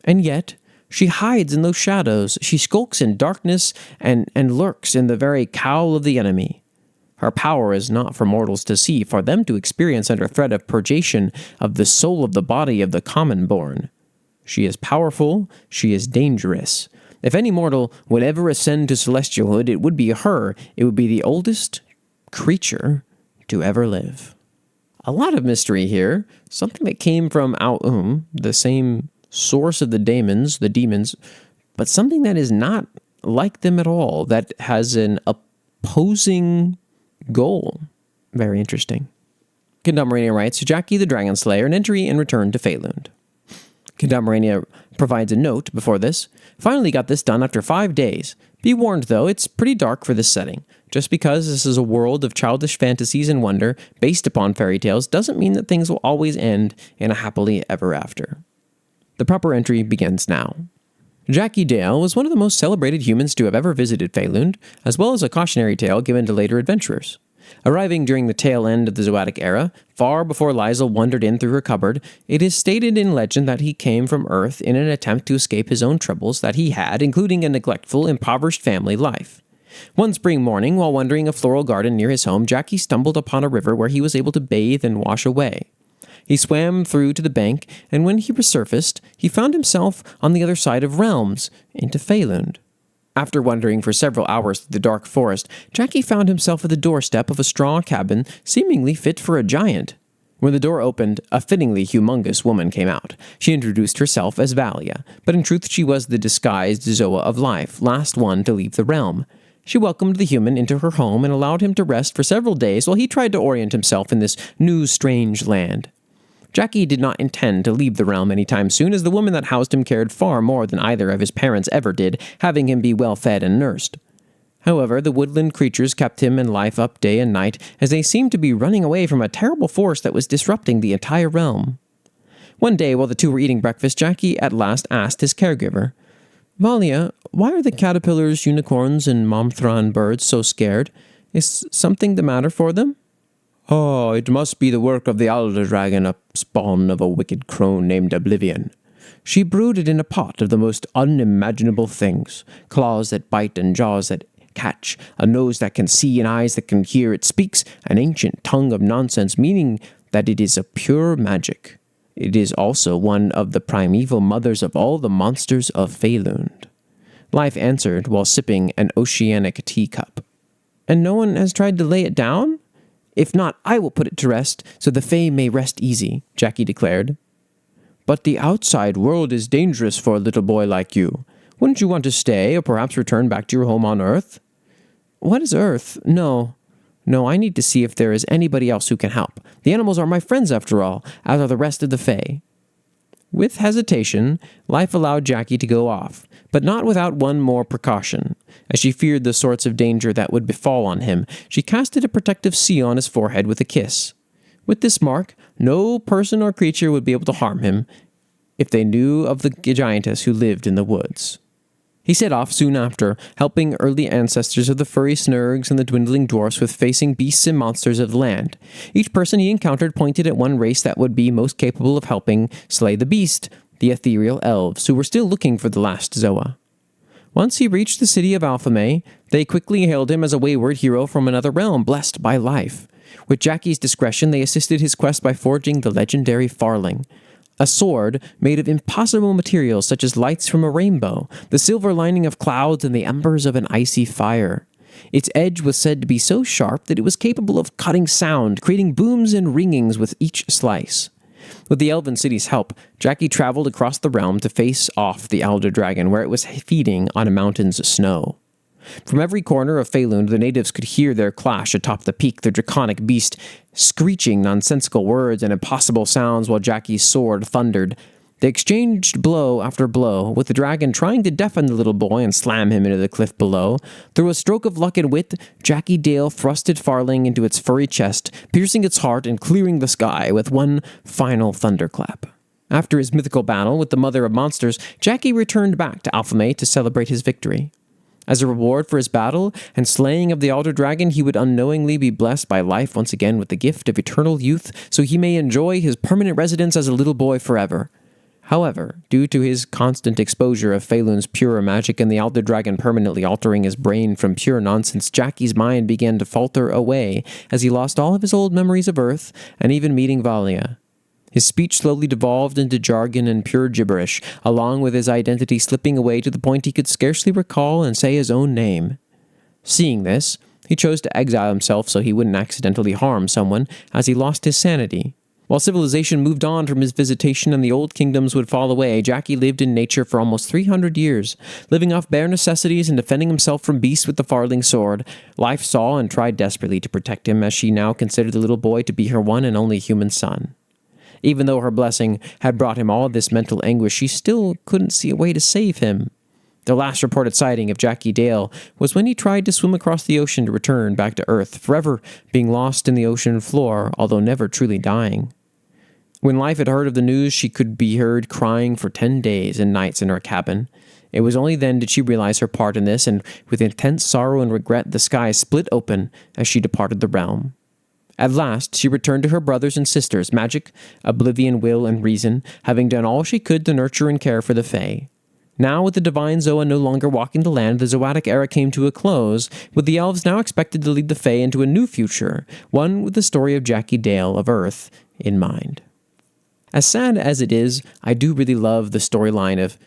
And yet, she hides in those shadows. She skulks in darkness and lurks in the very cowl of the enemy. Her power is not for mortals to see, for them to experience under threat of purgation of the soul of the body of the common born. She is powerful. She is dangerous. If any mortal would ever ascend to celestialhood, it would be her. It would be the oldest creature to ever live. A lot of mystery here. Something that came from Au-Um, the same source of the demons, but something that is not like them at all, that has an opposing goal. Very interesting. Kendamarania writes, Jackie the Dragon Slayer, an entry in Return to Feylund. Kendamarania provides a note before this. Finally got this done after 5 days. Be warned, though, it's pretty dark for this setting. Just because this is a world of childish fantasies and wonder based upon fairy tales doesn't mean that things will always end in a happily ever after. The proper entry begins now. Jackie Dale was one of the most celebrated humans to have ever visited Feylund, as well as a cautionary tale given to later adventurers. Arriving during the tail end of the Zoatic era, far before Lizel wandered in through her cupboard, it is stated in legend that he came from Earth in an attempt to escape his own troubles that he had, including a neglectful, impoverished family life. One spring morning, while wandering a floral garden near his home, Jackie stumbled upon a river where he was able to bathe and wash away. He swam through to the bank, and when he resurfaced, he found himself on the other side of realms, into Feylund. After wandering for several hours through the dark forest, Jackie found himself at the doorstep of a straw cabin seemingly fit for a giant. When the door opened, a fittingly humongous woman came out. She introduced herself as Valia, but in truth she was the disguised Zoa of Life, last one to leave the realm. She welcomed the human into her home and allowed him to rest for several days while he tried to orient himself in this new strange land. Jackie did not intend to leave the realm anytime soon, as the woman that housed him cared far more than either of his parents ever did, having him be well fed and nursed. However, the woodland creatures kept him in life up day and night, as they seemed to be running away from a terrible force that was disrupting the entire realm. One day, while the two were eating breakfast, Jackie at last asked his caregiver, Valia, why are the caterpillars, unicorns, and momthron birds so scared? Is something the matter for them? Oh, it must be the work of the Alder Dragon, a spawn of a wicked crone named Oblivion. She brooded in a pot of the most unimaginable things, claws that bite and jaws that catch, a nose that can see and eyes that can hear. It speaks an ancient tongue of nonsense, meaning that it is a pure magic. It is also one of the primeval mothers of all the monsters of Feylund. Life answered while sipping an oceanic teacup. And no one has tried to lay it down? If not, I will put it to rest, so the Fae may rest easy, Jackie declared. But the outside world is dangerous for a little boy like you. Wouldn't you want to stay, or perhaps return back to your home on Earth? What is Earth? No, I need to see if there is anybody else who can help. The animals are my friends, after all, as are the rest of the Fae. With hesitation, Life allowed Jackie to go off, but not without one more precaution. As she feared the sorts of danger that would befall on him, she casted a protective seal on his forehead with a kiss. With this mark, no person or creature would be able to harm him. if they knew of the giantess who lived in the woods. He set off soon after, helping early ancestors of the furry snurgs and the dwindling dwarfs with facing beasts and monsters of the land. Each person he encountered pointed at one race that would be most capable of helping slay the beast, the ethereal elves, who were still looking for the last Zoa. Once he reached the city of Alphamay, they quickly hailed him as a wayward hero from another realm blessed by life. With Jackie's discretion, they assisted his quest by forging the legendary Farling, a sword made of impossible materials such as lights from a rainbow, the silver lining of clouds, and the embers of an icy fire. Its edge was said to be so sharp that it was capable of cutting sound, creating booms and ringings with each slice. With the Elven City's help, Jackie traveled across the realm to face off the Elder Dragon, where it was feeding on a mountain's snow. From every corner of Faelund, the natives could hear their clash atop the peak, the draconic beast screeching nonsensical words and impossible sounds while Jackie's sword thundered. They exchanged blow after blow, with the dragon trying to deafen the little boy and slam him into the cliff below. Through a stroke of luck and wit, Jackie Dale thrusted Farling into its furry chest, piercing its heart and clearing the sky with one final thunderclap. After his mythical battle with the Mother of Monsters, Jackie returned back to Alphamay to celebrate his victory. As a reward for his battle and slaying of the Elder Dragon, he would unknowingly be blessed by life once again with the gift of eternal youth, so he may enjoy his permanent residence as a little boy forever. However, due to his constant exposure of Faelund's pure magic and the Elder Dragon permanently altering his brain from pure nonsense, Jackie's mind began to falter away as he lost all of his old memories of Earth and even meeting Valia. His speech slowly devolved into jargon and pure gibberish, along with his identity slipping away to the point he could scarcely recall and say his own name. Seeing this, he chose to exile himself so he wouldn't accidentally harm someone, as he lost his sanity. While civilization moved on from his visitation and the old kingdoms would fall away, Jackie lived in nature for almost 300 years, living off bare necessities and defending himself from beasts with the Farling sword. Life saw and tried desperately to protect him, as she now considered the little boy to be her one and only human son. Even though her blessing had brought him all this mental anguish, she still couldn't see a way to save him. The last reported sighting of Jackie Dale was when he tried to swim across the ocean to return back to Earth, forever being lost in the ocean floor, although never truly dying. When Life had heard of the news, she could be heard crying for 10 days and nights in her cabin. It was only then did she realize her part in this, and with intense sorrow and regret, the sky split open as she departed the realm. At last, she returned to her brothers and sisters, magic, oblivion, will, and reason, having done all she could to nurture and care for the Fae. Now, with the divine Zoa no longer walking the land, the Zoatic era came to a close, with the elves now expected to lead the Fae into a new future, one with the story of Jackie Dale of Earth in mind. As sad as it is, I do really love the storyline of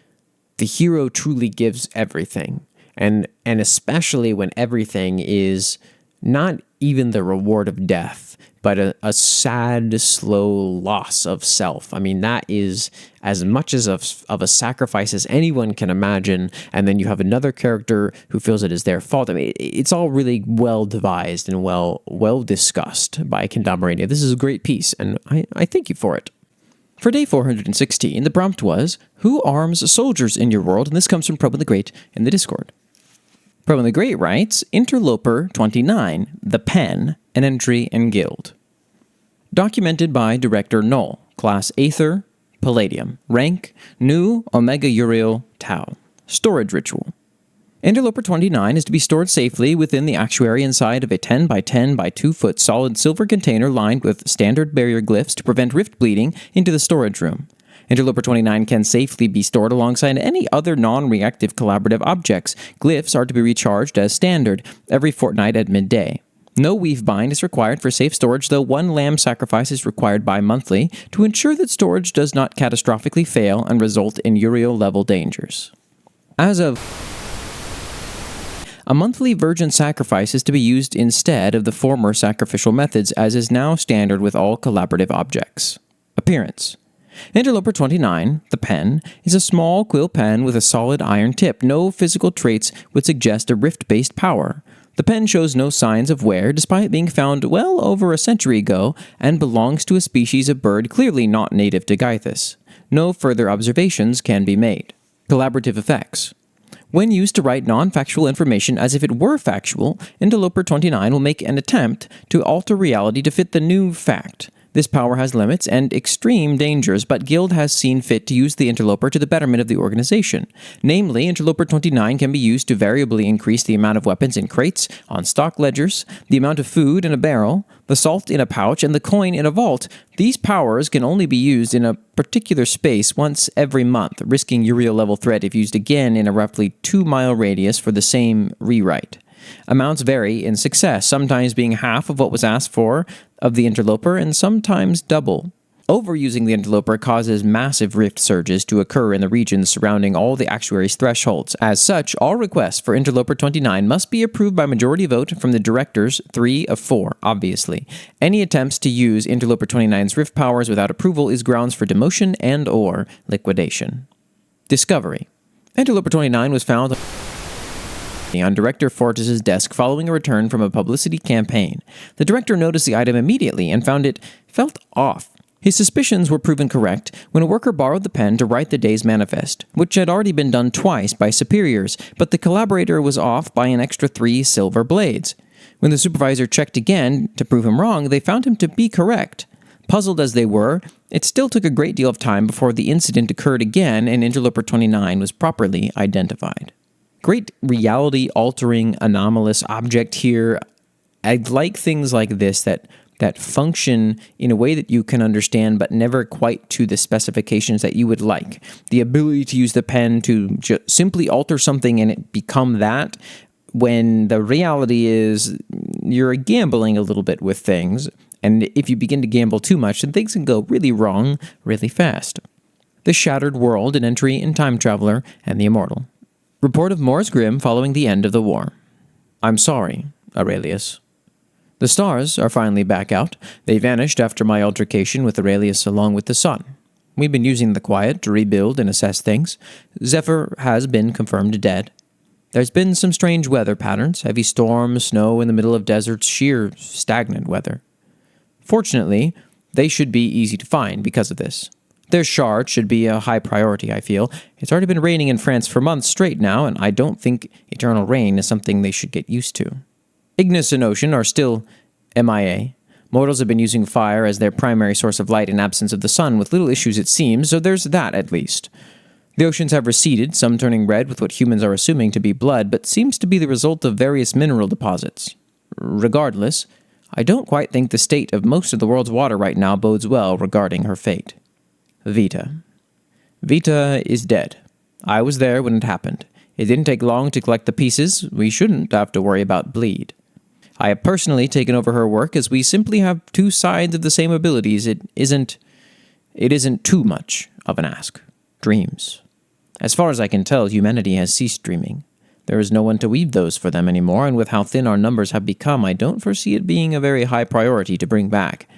the hero truly gives everything, and especially when everything is not even the reward of death, but a sad, slow loss of self. I mean, that is as much as of a sacrifice as anyone can imagine, and then you have another character who feels it is their fault. I mean, it's all really well devised and well discussed by Kendamarania. This is a great piece, and I thank you for it. For day 416, the prompt was, who arms soldiers in your world? And this comes from Proben the Great in the Discord. Proben the Great writes, Interloper 29, The Pen, an entry and guild. Documented by Director Null, class Aether, Palladium, rank Nu Omega Uriel Tau. Storage ritual. Interloper 29 is to be stored safely within the actuary inside of a 10 by 10 by 2 foot solid silver container lined with standard barrier glyphs to prevent rift bleeding into the storage room. Interloper 29 can safely be stored alongside any other non-reactive collaborative objects. Glyphs are to be recharged as standard every fortnight at midday. No weave bind is required for safe storage, though 1 lamb sacrifice is required bi-monthly to ensure that storage does not catastrophically fail and result in Uriel-level dangers. As of a monthly virgin sacrifice is to be used instead of the former sacrificial methods, as is now standard with all collaborative objects. Appearance. Interloper 29, the pen, is a small quill pen with a solid iron tip. No physical traits would suggest a rift-based power. The pen shows no signs of wear, despite being found well over a century ago, and belongs to a species of bird clearly not native to Gythus. No further observations can be made. Collaborative effects. When used to write non-factual information as if it were factual, Interloper 29 will make an attempt to alter reality to fit the new fact. This power has limits and extreme dangers, but Guild has seen fit to use the Interloper to the betterment of the organization. Namely, Interloper 29 can be used to variably increase the amount of weapons in crates, on stock ledgers, the amount of food in a barrel, the salt in a pouch, and the coin in a vault. These powers can only be used in a particular space once every month, risking Uriel-level threat if used again in a roughly 2-mile radius for the same rewrite. Amounts vary in success, sometimes being half of what was asked for of the Interloper, and sometimes double. Overusing the Interloper causes massive rift surges to occur in the regions surrounding all the actuaries' thresholds. As such, all requests for Interloper 29 must be approved by majority vote from the directors, 3 of 4, obviously. Any attempts to use Interloper 29's rift powers without approval is grounds for demotion and/or liquidation. Discovery. Interloper 29 was found on Director Fortis' desk following a return from a publicity campaign. The director noticed the item immediately and found it felt off. His suspicions were proven correct when a worker borrowed the pen to write the day's manifest, which had already been done twice by superiors, but the collaborator was off by an extra 3 silver blades. When the supervisor checked again to prove him wrong, they found him to be correct. Puzzled as they were, it still took a great deal of time before the incident occurred again and Interloper 29 was properly identified. Great reality-altering anomalous object here. I like things like this that function in a way that you can understand, but never quite to the specifications that you would like. The ability to use the pen to simply alter something and it become that, when the reality is you're gambling a little bit with things, and if you begin to gamble too much, then things can go really wrong really fast. The Shattered World, an entry in Time Traveler and the Immortal. Report of Morris Grimm following the end of the war. I'm sorry, Aurelius. The stars are finally back out. They vanished after my altercation with Aurelius along with the sun. We've been using the quiet to rebuild and assess things. Zephyr has been confirmed dead. There's been some strange weather patterns, heavy storms, snow in the middle of deserts, sheer stagnant weather. Fortunately, they should be easy to find because of this. Their shard should be a high priority, I feel. It's already been raining in France for months straight now, and I don't think eternal rain is something they should get used to. Ignis and Ocean are still MIA. Mortals have been using fire as their primary source of light in absence of the sun, with little issues it seems, so there's that at least. The oceans have receded, some turning red with what humans are assuming to be blood, but seems to be the result of various mineral deposits. Regardless, I don't quite think the state of most of the world's water right now bodes well regarding her fate. Vita. Vita is dead. I was there when it happened. It didn't take long to collect the pieces. We shouldn't have to worry about bleed. I have personally taken over her work as we simply have 2 sides of the same abilities. It isn't too much of an ask. Dreams. As far as I can tell, humanity has ceased dreaming. There is no one to weave those for them anymore, and with how thin our numbers have become, I don't foresee it being a very high priority to bring back.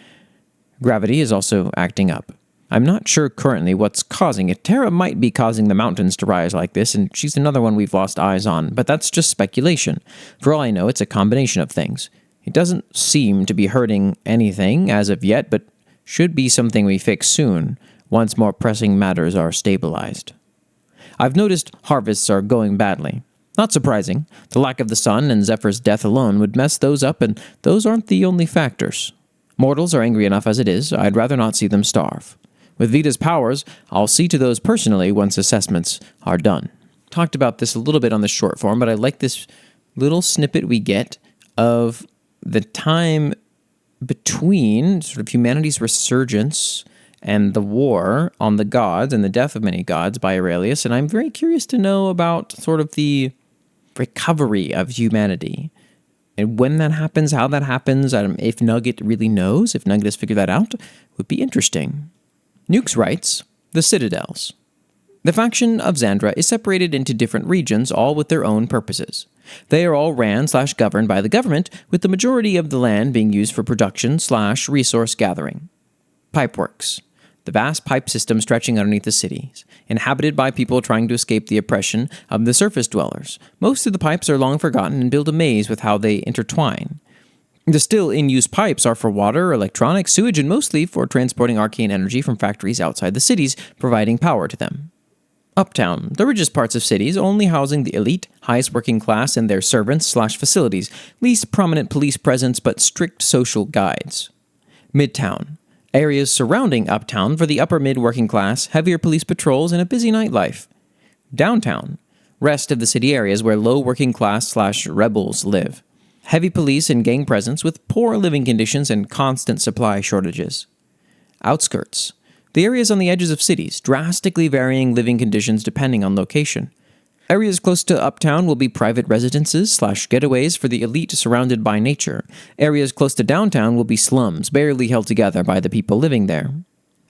Gravity is also acting up. I'm not sure currently what's causing it. Terra might be causing the mountains to rise like this, and she's another one we've lost eyes on, but that's just speculation. For all I know, it's a combination of things. It doesn't seem to be hurting anything as of yet, but should be something we fix soon, once more pressing matters are stabilized. I've noticed harvests are going badly. Not surprising. The lack of the sun and Zephyr's death alone would mess those up, and those aren't the only factors. Mortals are angry enough as it is. I'd rather not see them starve. With Vita's powers, I'll see to those personally once assessments are done. Talked about this a little bit on the short form, but I like this little snippet we get of the time between sort of humanity's resurgence and the war on the gods and the death of many gods by Aurelius, and I'm very curious to know about sort of the recovery of humanity. And when that happens, how that happens, if Nugget really knows, if Nugget has figured that out, would be interesting. NYUX writes, The Citadels. The faction of Xandra is separated into different regions, all with their own purposes. They are all ran/governed by the government, with the majority of the land being used for production/resource gathering. Pipeworks. The vast pipe system stretching underneath the cities, inhabited by people trying to escape the oppression of the surface dwellers. Most of the pipes are long forgotten and build a maze with how they intertwine. The still in-use pipes are for water, electronics, sewage, and mostly for transporting arcane energy from factories outside the cities, providing power to them. Uptown, the richest parts of cities, only housing the elite, highest working class and their servants/facilities, least prominent police presence but strict social guides. Midtown, Areas surrounding Uptown for the upper mid-working class, heavier police patrols, and a busy nightlife. Downtown, rest of the city areas where low working class/rebels live. Heavy police and gang presence with poor living conditions and constant supply shortages. Outskirts, the areas on the edges of cities, drastically varying living conditions depending on location. Areas close to Uptown will be private residences/getaways for the elite surrounded by nature. Areas close to downtown will be slums, barely held together by the people living there.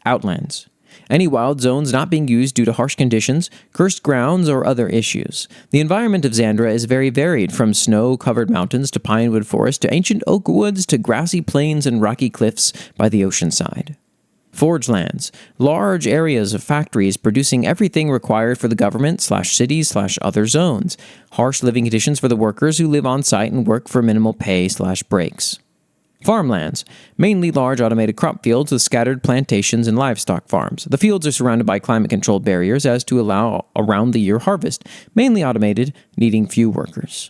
Outlands, any wild zones not being used due to harsh conditions, cursed grounds, or other issues. The environment of Xandra is very varied, from snow-covered mountains to pinewood forest to ancient oak woods to grassy plains and rocky cliffs by the ocean side. Forge lands, large areas of factories producing everything required for the government/cities/other zones. Harsh living conditions for the workers who live on site and work for minimal pay/breaks. Farmlands, mainly large automated crop fields with scattered plantations and livestock farms. The fields are surrounded by climate-controlled barriers as to allow around-the-year harvest, mainly automated, needing few workers.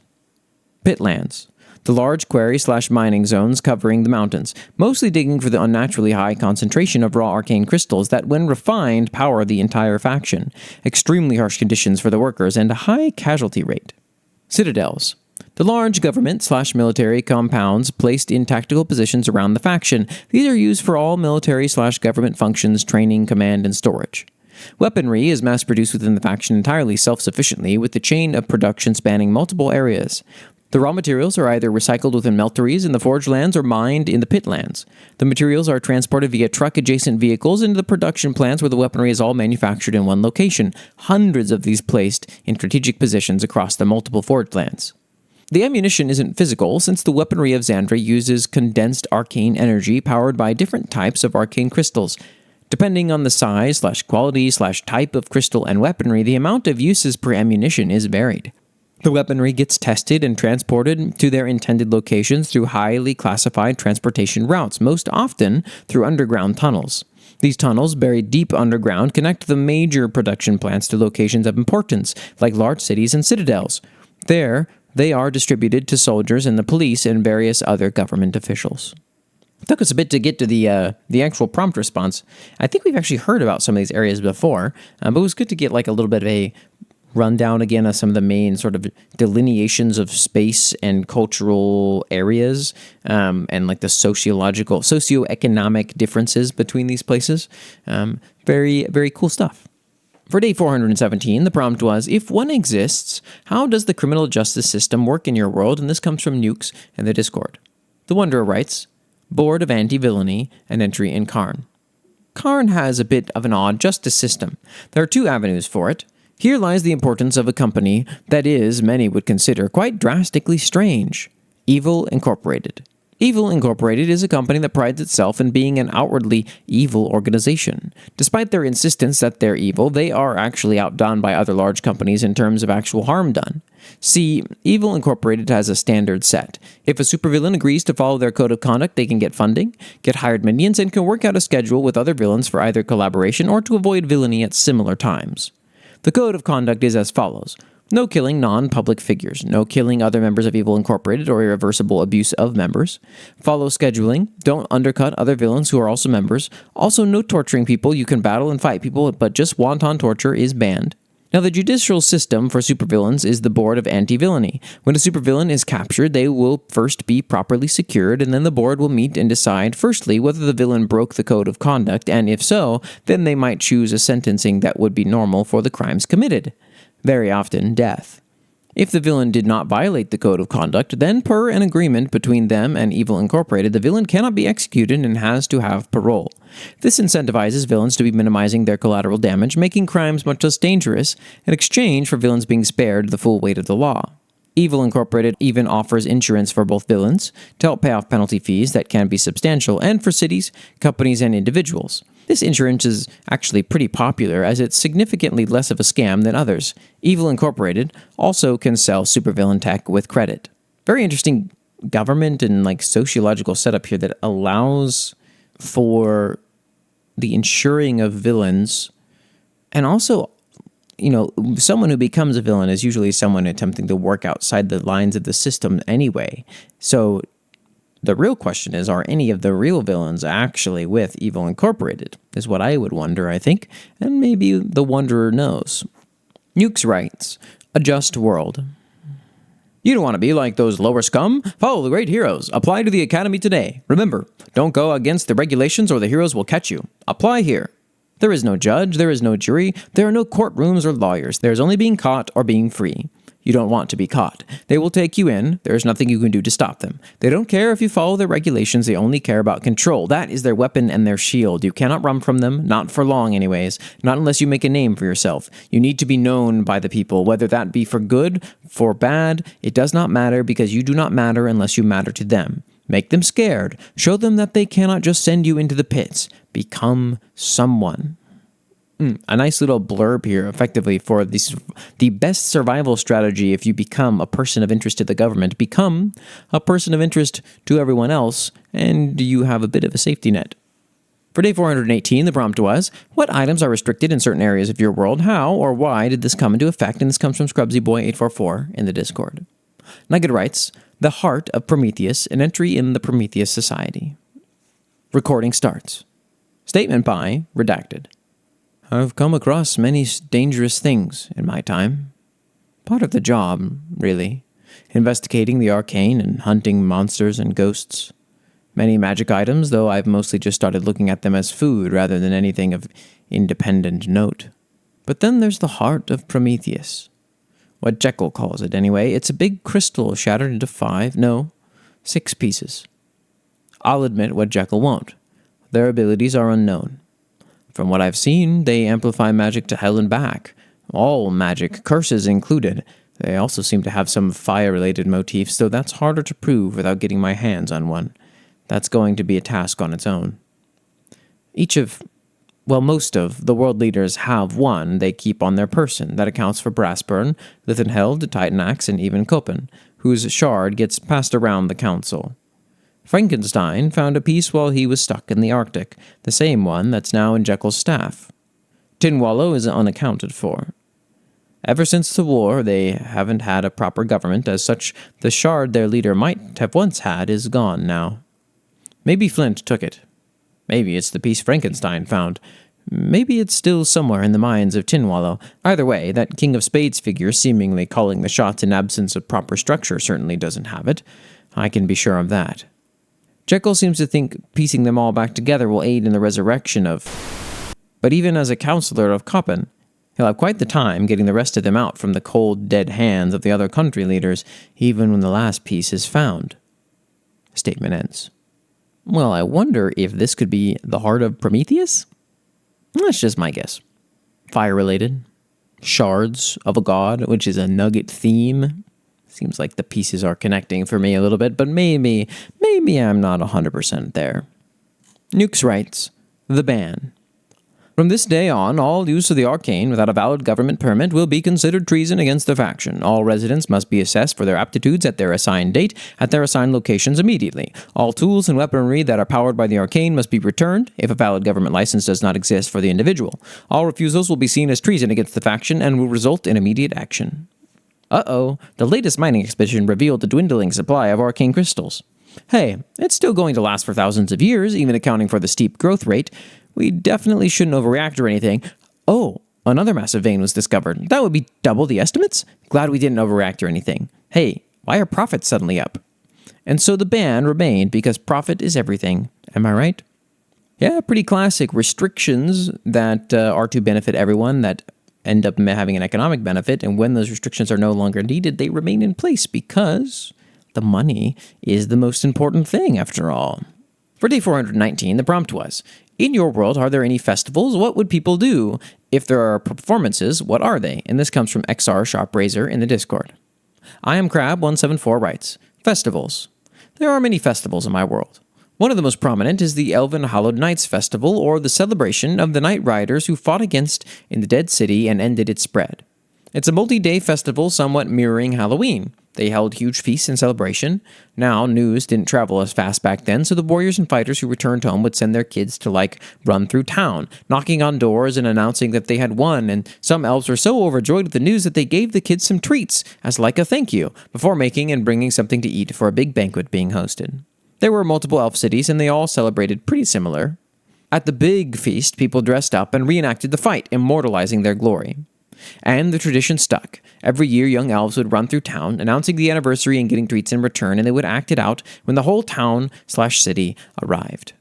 Pitlands, the large quarry/mining zones covering the mountains, mostly digging for the unnaturally high concentration of raw arcane crystals that, when refined, power the entire faction. Extremely harsh conditions for the workers and a high casualty rate. Citadels, the large government/military compounds placed in tactical positions around the faction. These are used for all military/government functions, training, command, and storage. Weaponry is mass-produced within the faction entirely self-sufficiently, with the chain of production spanning multiple areas. The raw materials are either recycled within melteries in the forge lands or mined in the pitlands. The materials are transported via truck-adjacent vehicles into the production plants where the weaponry is all manufactured in one location, hundreds of these placed in strategic positions across the multiple forge lands. The ammunition isn't physical, since the weaponry of Xandra uses condensed arcane energy powered by different types of arcane crystals. Depending on the size/quality/type of crystal and weaponry, the amount of uses per ammunition is varied. The weaponry gets tested and transported to their intended locations through highly classified transportation routes, most often through underground tunnels. These tunnels, buried deep underground, connect the major production plants to locations of importance, like large cities and citadels. There, they are distributed to soldiers and the police and various other government officials. It took us a bit to get to the actual prompt response. I think we've actually heard about some of these areas before, but it was good to get like a little bit of a rundown again of some of the main sort of delineations of space and cultural areas, and like the socioeconomic differences between these places. Very, very cool stuff. For day 417, the prompt was, if one exists, how does the criminal justice system work in your world? And this comes from NYUX in the Discord. The Wanderer writes, Board of Anti-Villainy, an entry in Karn. Karn has a bit of an odd justice system. There are two avenues for it. Here lies the importance of a company that is, many would consider, quite drastically strange. Evil Incorporated. Evil Incorporated is a company that prides itself in being an outwardly evil organization. Despite their insistence that they're evil, they are actually outdone by other large companies in terms of actual harm done. See, Evil Incorporated has a standard set. If a supervillain agrees to follow their code of conduct, they can get funding, get hired minions, and can work out a schedule with other villains for either collaboration or to avoid villainy at similar times. The code of conduct is as follows. No killing non-public figures. No killing other members of Evil Incorporated or irreversible abuse of members. Follow scheduling. Don't undercut other villains who are also members. Also, no torturing people. You can battle and fight people, but just wanton torture is banned. Now, the judicial system for supervillains is the Board of Anti-Villainy. When a supervillain is captured, they will first be properly secured, and then the board will meet and decide, firstly, whether the villain broke the code of conduct, and if so, then they might choose a sentencing that would be normal for the crimes committed. Very often, death. If the villain did not violate the code of conduct, then per an agreement between them and Evil Incorporated, the villain cannot be executed and has to have parole. This incentivizes villains to be minimizing their collateral damage, making crimes much less dangerous, in exchange for villains being spared the full weight of the law. Evil Incorporated even offers insurance for both villains to help pay off penalty fees that can be substantial, and for cities, companies, and individuals. This insurance is actually pretty popular as it's significantly less of a scam than others. Evil Incorporated also can sell supervillain tech with credit. Very interesting government and like sociological setup here that allows for the insuring of villains, and also, you know, someone who becomes a villain is usually someone attempting to work outside the lines of the system anyway. So The real question is, are any of the real villains actually with Evil Incorporated? Is what I would wonder, I think, and maybe the Wanderer knows. NYUX writes, A Just World. You don't want to be like those lower scum? Follow the great heroes. Apply to the Academy today. Remember, don't go against the regulations or the heroes will catch you. Apply here. There is no judge, there is no jury, there are no courtrooms or lawyers. There is only being caught or being free. You don't want to be caught. They will take you in. There is nothing you can do to stop them. They don't care if you follow their regulations. They only care about control. That is their weapon and their shield. You cannot run from them, not for long anyways, not unless you make a name for yourself. You need to be known by the people, whether that be for good, for bad. It does not matter because you do not matter unless you matter to them. Make them scared. Show them that they cannot just send you into the pits. Become someone. A nice little blurb here, effectively, for the best survival strategy if you become a person of interest to the government. Become a person of interest to everyone else, and you have a bit of a safety net. For day 418, the prompt was, what items are restricted in certain areas of your world? How or why did this come into effect? And this comes from ScrubsyBoy844 in the Discord. Nugget writes, The Heart of Prometheus, an entry in the Prometheus Society. Recording starts. Statement by Redacted. I've come across many dangerous things in my time. Part of the job, really. Investigating the arcane and hunting monsters and ghosts. Many magic items, though I've mostly just started looking at them as food rather than anything of independent note. But then there's the heart of Prometheus. What Jekyll calls it, anyway. It's a big crystal shattered into 6 pieces. I'll admit what Jekyll won't. Their abilities are unknown. From what I've seen, they amplify magic to hell and back. All magic, curses included. They also seem to have some fire-related motifs, though that's harder to prove without getting my hands on one. That's going to be a task on its own. Most of the world leaders have one they keep on their person. That accounts for Brassburn, Lithenheld, Titanax, and even Koppen, whose shard gets passed around the council. Frankenstein found a piece while he was stuck in the Arctic, the same one that's now in Jekyll's staff. Tinwallow is unaccounted for. Ever since the war, they haven't had a proper government. As such, the shard their leader might have once had is gone now. Maybe Flint took it. Maybe it's the piece Frankenstein found. Maybe it's still somewhere in the minds of Tinwallow. Either way, that King of Spades figure seemingly calling the shots in absence of proper structure certainly doesn't have it. I can be sure of that. Jekyll seems to think piecing them all back together will aid in the resurrection of... But even as a counselor of Koppen, he'll have quite the time getting the rest of them out from the cold, dead hands of the other country leaders, even when the last piece is found. Statement ends. Well, I wonder if this could be the heart of Prometheus? That's just my guess. Fire-related. Shards of a god, which is a Nugget theme. Seems like the pieces are connecting for me a little bit, but maybe I'm not 100% there. NYUX writes, The Ban. From this day on, all use of the arcane without a valid government permit will be considered treason against the faction. All residents must be assessed for their aptitudes at their assigned date, at their assigned locations immediately. All tools and weaponry that are powered by the arcane must be returned if a valid government license does not exist for the individual. All refusals will be seen as treason against the faction and will result in immediate action. Uh-oh, the latest mining expedition revealed the dwindling supply of arcane crystals. Hey, it's still going to last for thousands of years, even accounting for the steep growth rate. We definitely shouldn't overreact or anything. Oh, another massive vein was discovered. That would be double the estimates? Glad we didn't overreact or anything. Hey, why are profits suddenly up? And so the ban remained because profit is everything. Am I right? Yeah, pretty classic. Restrictions that are to benefit everyone, that end up having an economic benefit, and when those restrictions are no longer needed, they remain in place because the money is the most important thing, after all. For day 419, the prompt was, in your world, are there any festivals? What would people do? If there are performances, what are they? And this comes from XR Shopraiser in the Discord. I am Crab174 writes, Festivals. There are many festivals in my world. One of the most prominent is the Elven Hallowed Knights Festival, or the celebration of the Knight Riders who fought against in the Dead City and ended its spread. It's a multi-day festival somewhat mirroring Halloween. They held huge feasts in celebration. Now, news didn't travel as fast back then, so the warriors and fighters who returned home would send their kids to, run through town, knocking on doors and announcing that they had won, and some elves were so overjoyed with the news that they gave the kids some treats, as a thank you, before making and bringing something to eat for a big banquet being hosted. There were multiple elf cities, and they all celebrated pretty similar. At the big feast, people dressed up and reenacted the fight, immortalizing their glory. And the tradition stuck. Every year, young elves would run through town, announcing the anniversary and getting treats in return, and they would act it out when the whole town/city arrived.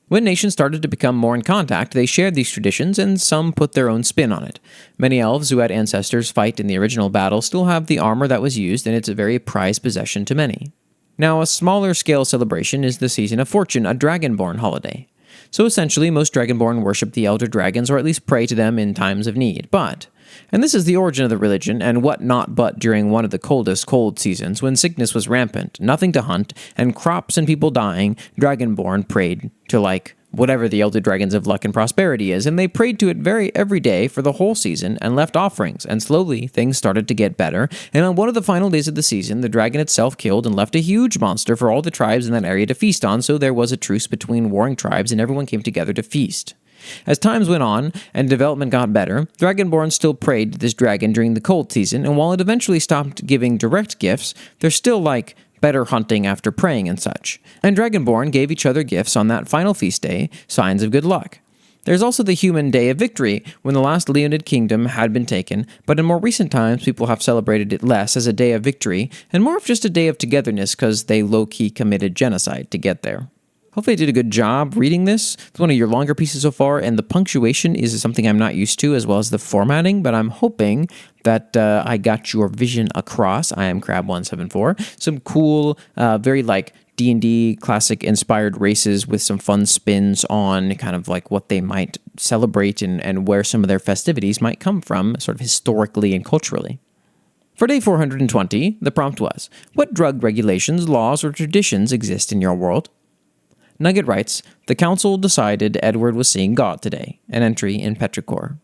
When nations started to become more in contact, they shared these traditions, and some put their own spin on it. Many elves who had ancestors fight in the original battle still have the armor that was used, and it's a very prized possession to many. Now, a smaller-scale celebration is the Season of Fortune, a Dragonborn holiday. So essentially, most Dragonborn worship the elder dragons, or at least pray to them in times of need. But, and this is the origin of the religion, and what not but during one of the coldest cold seasons, when sickness was rampant, nothing to hunt, and crops and people dying, Dragonborn prayed to, whatever the elder dragons of luck and prosperity is, and they prayed to it every day for the whole season and left offerings, and slowly things started to get better, and on one of the final days of the season, the dragon itself killed and left a huge monster for all the tribes in that area to feast on, so there was a truce between warring tribes and everyone came together to feast. As times went on and development got better, Dragonborn still prayed to this dragon during the cold season, and while it eventually stopped giving direct gifts, there's still better hunting after praying and such. And Dragonborn gave each other gifts on that final feast day, signs of good luck. There's also the human Day of Victory, when the last Leonid kingdom had been taken, but in more recent times people have celebrated it less as a day of victory, and more of just a day of togetherness because they low-key committed genocide to get there. Hopefully I did a good job reading this. It's one of your longer pieces so far, and the punctuation is something I'm not used to, as well as the formatting, but I'm hoping that I got your vision across. I am Crab174. Some cool, very D&D classic inspired races with some fun spins on kind of what they might celebrate and where some of their festivities might come from, sort of historically and culturally. For day 420, the prompt was, what drug regulations, laws, or traditions exist in your world? Nugget writes, the council decided Edward was seeing God today, an entry in Petrichor.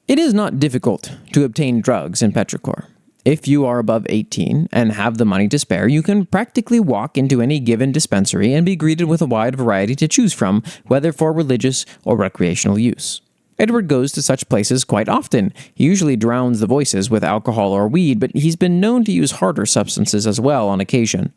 It is not difficult to obtain drugs in Petrichor. If you are above 18 and have the money to spare, you can practically walk into any given dispensary and be greeted with a wide variety to choose from, whether for religious or recreational use. Edward goes to such places quite often. He usually drowns the voices with alcohol or weed, but he's been known to use harder substances as well on occasion.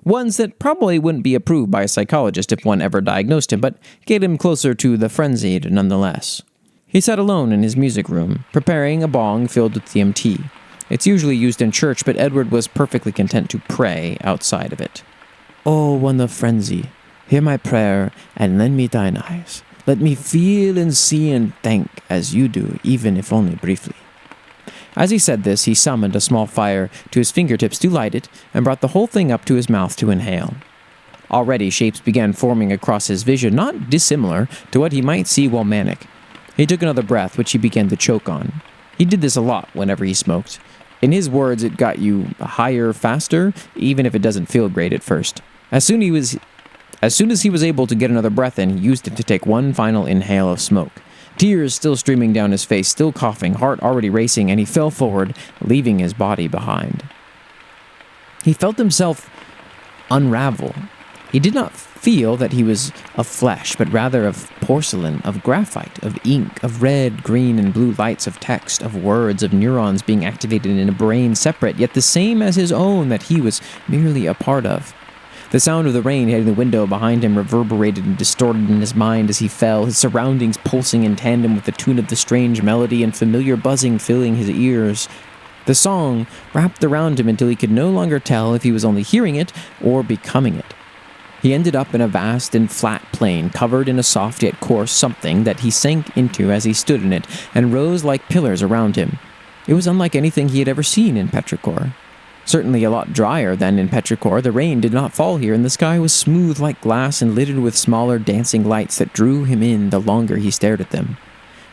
Ones that probably wouldn't be approved by a psychologist if one ever diagnosed him, but get him closer to the frenzied nonetheless. He sat alone in his music room, preparing a bong filled with DMT. It's usually used in church, but Edward was perfectly content to pray outside of it. O one of frenzy, hear my prayer and lend me thine eyes. Let me feel and see and thank as you do, even if only briefly. As he said this, he summoned a small fire to his fingertips to light it and brought the whole thing up to his mouth to inhale. Already shapes began forming across his vision, not dissimilar to what he might see while manic. He took another breath, which he began to choke on. He did this a lot whenever he smoked. In his words, it got you higher faster, even if it doesn't feel great at first. As soon as he was able to get another breath in, he used it to take one final inhale of smoke. Tears still streaming down his face, still coughing, heart already racing, and he fell forward, leaving his body behind. He felt himself unravel. He did not feel that he was of flesh, but rather of porcelain, of graphite, of ink, of red, green, and blue lights, of text, of words, of neurons being activated in a brain separate, yet the same as his own that he was merely a part of. The sound of the rain hitting the window behind him reverberated and distorted in his mind as he fell, his surroundings pulsing in tandem with the tune of the strange melody and familiar buzzing filling his ears. The song wrapped around him until he could no longer tell if he was only hearing it or becoming it. He ended up in a vast and flat plain, covered in a soft yet coarse something that he sank into as he stood in it, and rose like pillars around him. It was unlike anything he had ever seen in Petrichor. Certainly a lot drier than in Petrichor. The rain did not fall here, and the sky was smooth like glass and littered with smaller dancing lights that drew him in the longer he stared at them.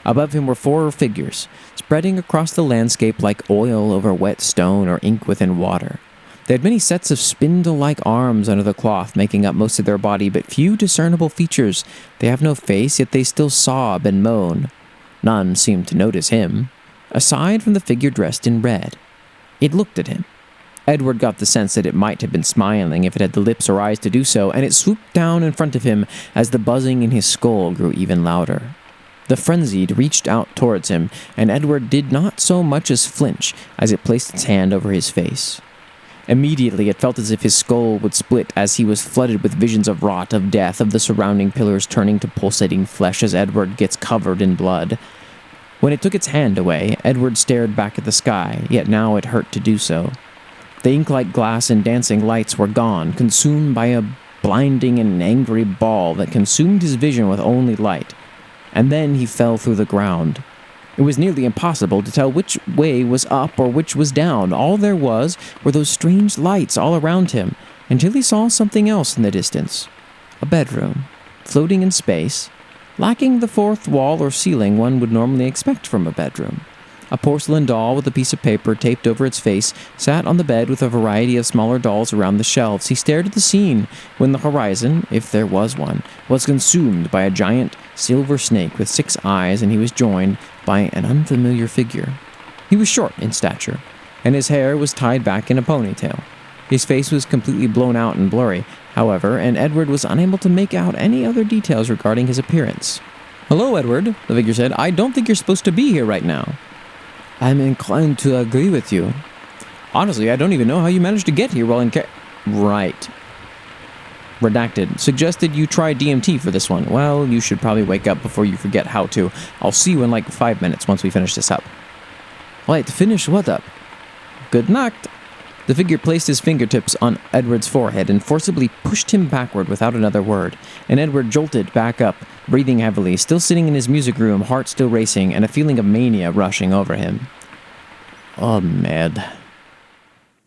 Above him were 4 figures, spreading across the landscape like oil over wet stone or ink within water. They had many sets of spindle-like arms under the cloth, making up most of their body, but few discernible features. They have no face, yet they still sob and moan. None seemed to notice him, aside from the figure dressed in red. It looked at him. Edward got the sense that it might have been smiling if it had the lips or eyes to do so, and it swooped down in front of him as the buzzing in his skull grew even louder. The frenzied reached out towards him, and Edward did not so much as flinch as it placed its hand over his face. Immediately, it felt as if his skull would split as he was flooded with visions of rot, of death, of the surrounding pillars turning to pulsating flesh as Edward gets covered in blood. When it took its hand away, Edward stared back at the sky, yet now it hurt to do so. The ink-like glass and dancing lights were gone, consumed by a blinding and angry ball that consumed his vision with only light. And then he fell through the ground. It was nearly impossible to tell which way was up or which was down. All there were those strange lights all around him, until he saw something else in the distance. A bedroom, floating in space, lacking the fourth wall or ceiling one would normally expect from a bedroom. A porcelain doll with a piece of paper taped over its face sat on the bed with a variety of smaller dolls around the shelves. He stared at the scene when the horizon, if there was one, was consumed by a giant silver snake with 6 eyes, and he was joined by an unfamiliar figure. He was short in stature, and his hair was tied back in a ponytail. His face was completely blown out and blurry, however, and Edward was unable to make out any other details regarding his appearance. "Hello, Edward," the figure said. "I don't think you're supposed to be here right now." "I'm inclined to agree with you. Honestly, I don't even know how you managed to get here while in Right. Redacted. Suggested you try DMT for this one. Well, you should probably wake up before you forget how to. I'll see you in like 5 minutes once we finish this up." "Wait, finish what up?" "Good night." The figure placed his fingertips on Edward's forehead and forcibly pushed him backward without another word, and Edward jolted back up, breathing heavily, still sitting in his music room, heart still racing, and a feeling of mania rushing over him. Oh, man.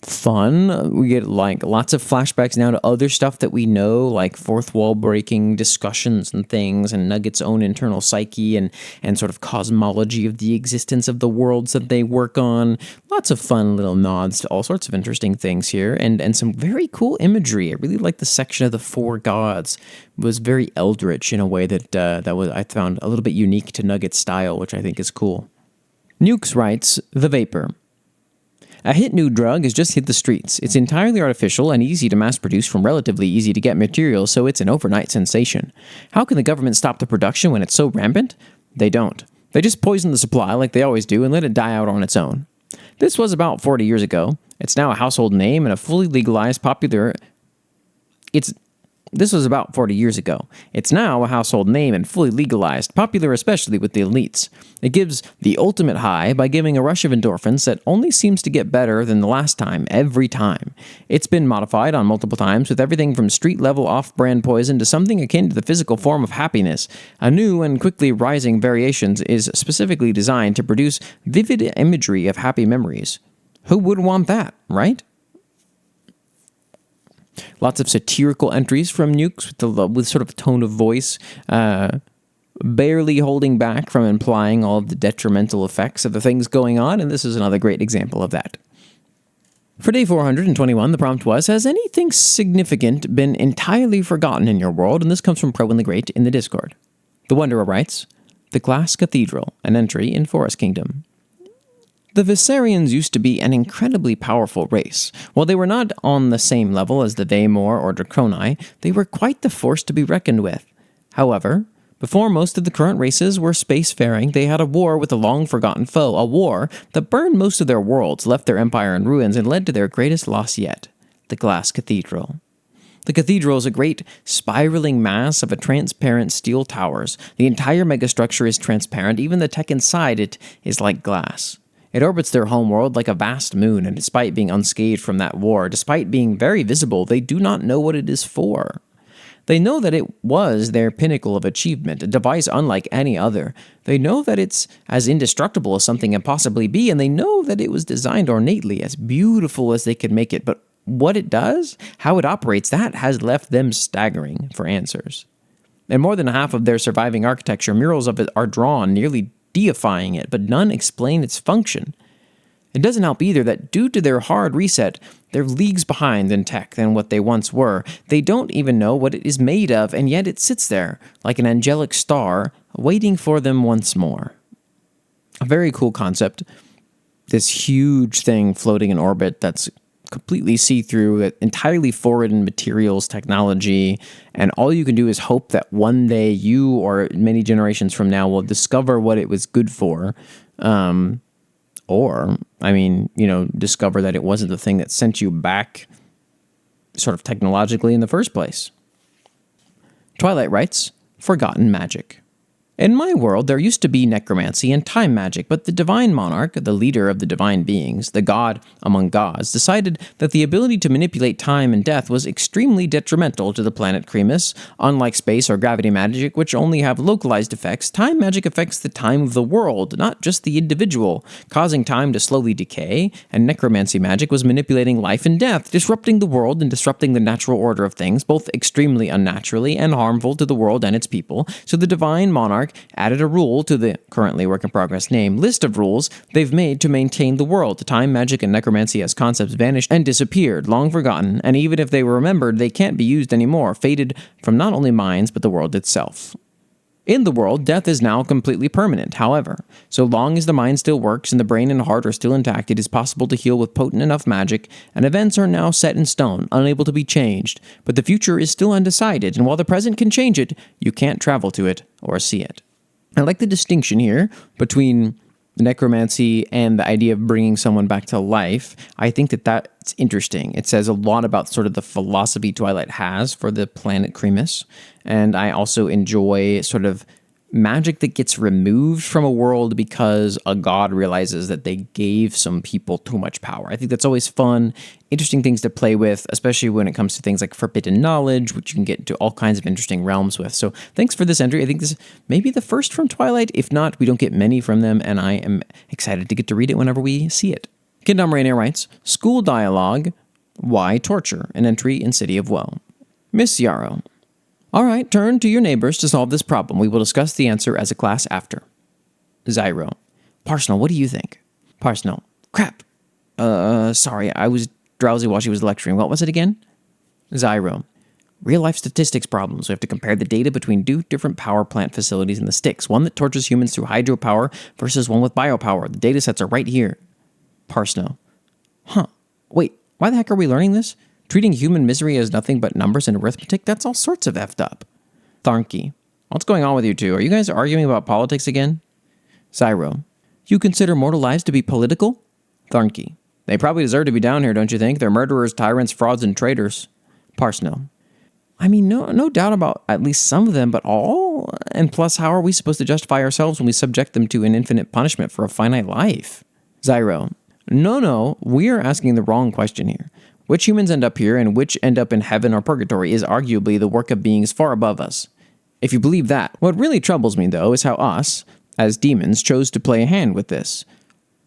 Fun. We get like lots of flashbacks now to other stuff that we know, like fourth wall breaking discussions and things, and Nugget's own internal psyche and sort of cosmology of the existence of the worlds that they work on. Lots of fun little nods to all sorts of interesting things here, and some very cool imagery. I really like the section of the 4 gods. It was very eldritch in a way that I found a little bit unique to Nugget's style, which I think is cool. NYUX writes, "The Vapor. A hit new drug has just hit the streets. It's entirely artificial and easy to mass produce from relatively easy to get materials, so it's an overnight sensation. How can the government stop the production when it's so rampant? They don't. They just poison the supply like they always do and let it die out on its own. This was about 40 years ago. It's now a household name and a fully legalized This was about 40 years ago. It's now a household name and fully legalized, popular especially with the elites. It gives the ultimate high by giving a rush of endorphins that only seems to get better than the last time, every time. It's been modified on multiple times with everything from street-level off-brand poison to something akin to the physical form of happiness. A new and quickly rising variations is specifically designed to produce vivid imagery of happy memories. Who would want that, right?" Lots of satirical entries from NYUX with sort of tone of voice, barely holding back from implying all of the detrimental effects of the things going on, and this is another great example of that. For day 421, the prompt was, "Has anything significant been entirely forgotten in your world?" And this comes from Pro and the Great in the Discord. The Wanderer writes, "The Glass Cathedral, an entry in Forest Kingdom. The Viserians used to be an incredibly powerful race. While they were not on the same level as the Vaymor or Draconi, they were quite the force to be reckoned with. However, before most of the current races were spacefaring, they had a war with a long-forgotten foe, a war that burned most of their worlds, left their empire in ruins, and led to their greatest loss yet, the Glass Cathedral. The cathedral is a great spiraling mass of a transparent steel towers. The entire megastructure is transparent, even the tech inside it is like glass. It orbits their homeworld like a vast moon, and despite being unscathed from that war, despite being very visible, they do not know what it is for. They know that it was their pinnacle of achievement, a device unlike any other. They know that it's as indestructible as something can possibly be, and they know that it was designed ornately, as beautiful as they could make it, but what it does, how it operates, that has left them staggering for answers. And more than half of their surviving architecture, murals of it are drawn, nearly deifying it, but none explain its function. It doesn't help either that due to their hard reset, they're leagues behind in tech than what they once were. They don't even know what it is made of, and yet it sits there, like an angelic star, waiting for them once more. A very cool concept. This huge thing floating in orbit that's completely see-through, entirely foreign materials technology, and all you can do is hope that one day you or many generations from now will discover what it was good for. Or, discover that it wasn't the thing that sent you back sort of technologically in the first place. Twilight writes, Forgotten Magic. In my world, there used to be necromancy and time magic, but the divine monarch, the leader of the divine beings, the god among gods, decided that the ability to manipulate time and death was extremely detrimental to the planet Cremus. Unlike space or gravity magic, which only have localized effects, time magic affects the time of the world, not just the individual, causing time to slowly decay, and necromancy magic was manipulating life and death, disrupting the world and disrupting the natural order of things, both extremely unnaturally and harmful to the world and its people. So the divine monarch added a rule to the currently work-in-progress name list of rules they've made to maintain the world. Time, magic, and necromancy as concepts vanished and disappeared, long forgotten, and even if they were remembered, they can't be used anymore, faded from not only minds, but the world itself. In the world, death is now completely permanent. However, so long as the mind still works and the brain and heart are still intact, it is possible to heal with potent enough magic, and events are now set in stone, unable to be changed. But the future is still undecided, and while the present can change it, you can't travel to it or see it. I like the distinction here between necromancy and the idea of bringing someone back to life. I think that that's interesting. It says a lot about sort of the philosophy Twilight has for the planet Cremus. And I also enjoy sort of magic that gets removed from a world because a god realizes that they gave some people too much power. I think that's always fun, interesting things to play with, especially when it comes to things like forbidden knowledge, which you can get into all kinds of interesting realms with. So thanks for this entry. I think this may be the first from Twilight. If not, we don't get many from them, and I am excited to get to read it whenever we see it. Kendamarania writes, School Dialogue, Why Torture? An entry in City of Woe. Miss Yarrow. All right, turn to your neighbors to solve this problem. We will discuss the answer as a class after. Zyro. Parsnell, what do you think? Parsnell. Crap. Sorry, I was drowsy while she was lecturing. What was it again? Zyro. Real-life statistics problems. We have to compare the data between two different power plant facilities in the sticks. One that tortures humans through hydropower versus one with biopower. The data sets are right here. Parsnell. Huh. Wait, why the heck are we learning this? Treating human misery as nothing but numbers and arithmetic? That's all sorts of effed up. Tharnky. What's going on with you two? Are you guys arguing about politics again? Zyro. You consider mortal lives to be political? Tharnky. They probably deserve to be down here, don't you think? They're murderers, tyrants, frauds, and traitors. Parsnell. I mean, no doubt about at least some of them, but all? And plus, how are we supposed to justify ourselves when we subject them to an infinite punishment for a finite life? Zyro. No, we are asking the wrong question here. Which humans end up here and which end up in heaven or purgatory is arguably the work of beings far above us. If you believe that, what really troubles me, though, is how us, as demons, chose to play a hand with this.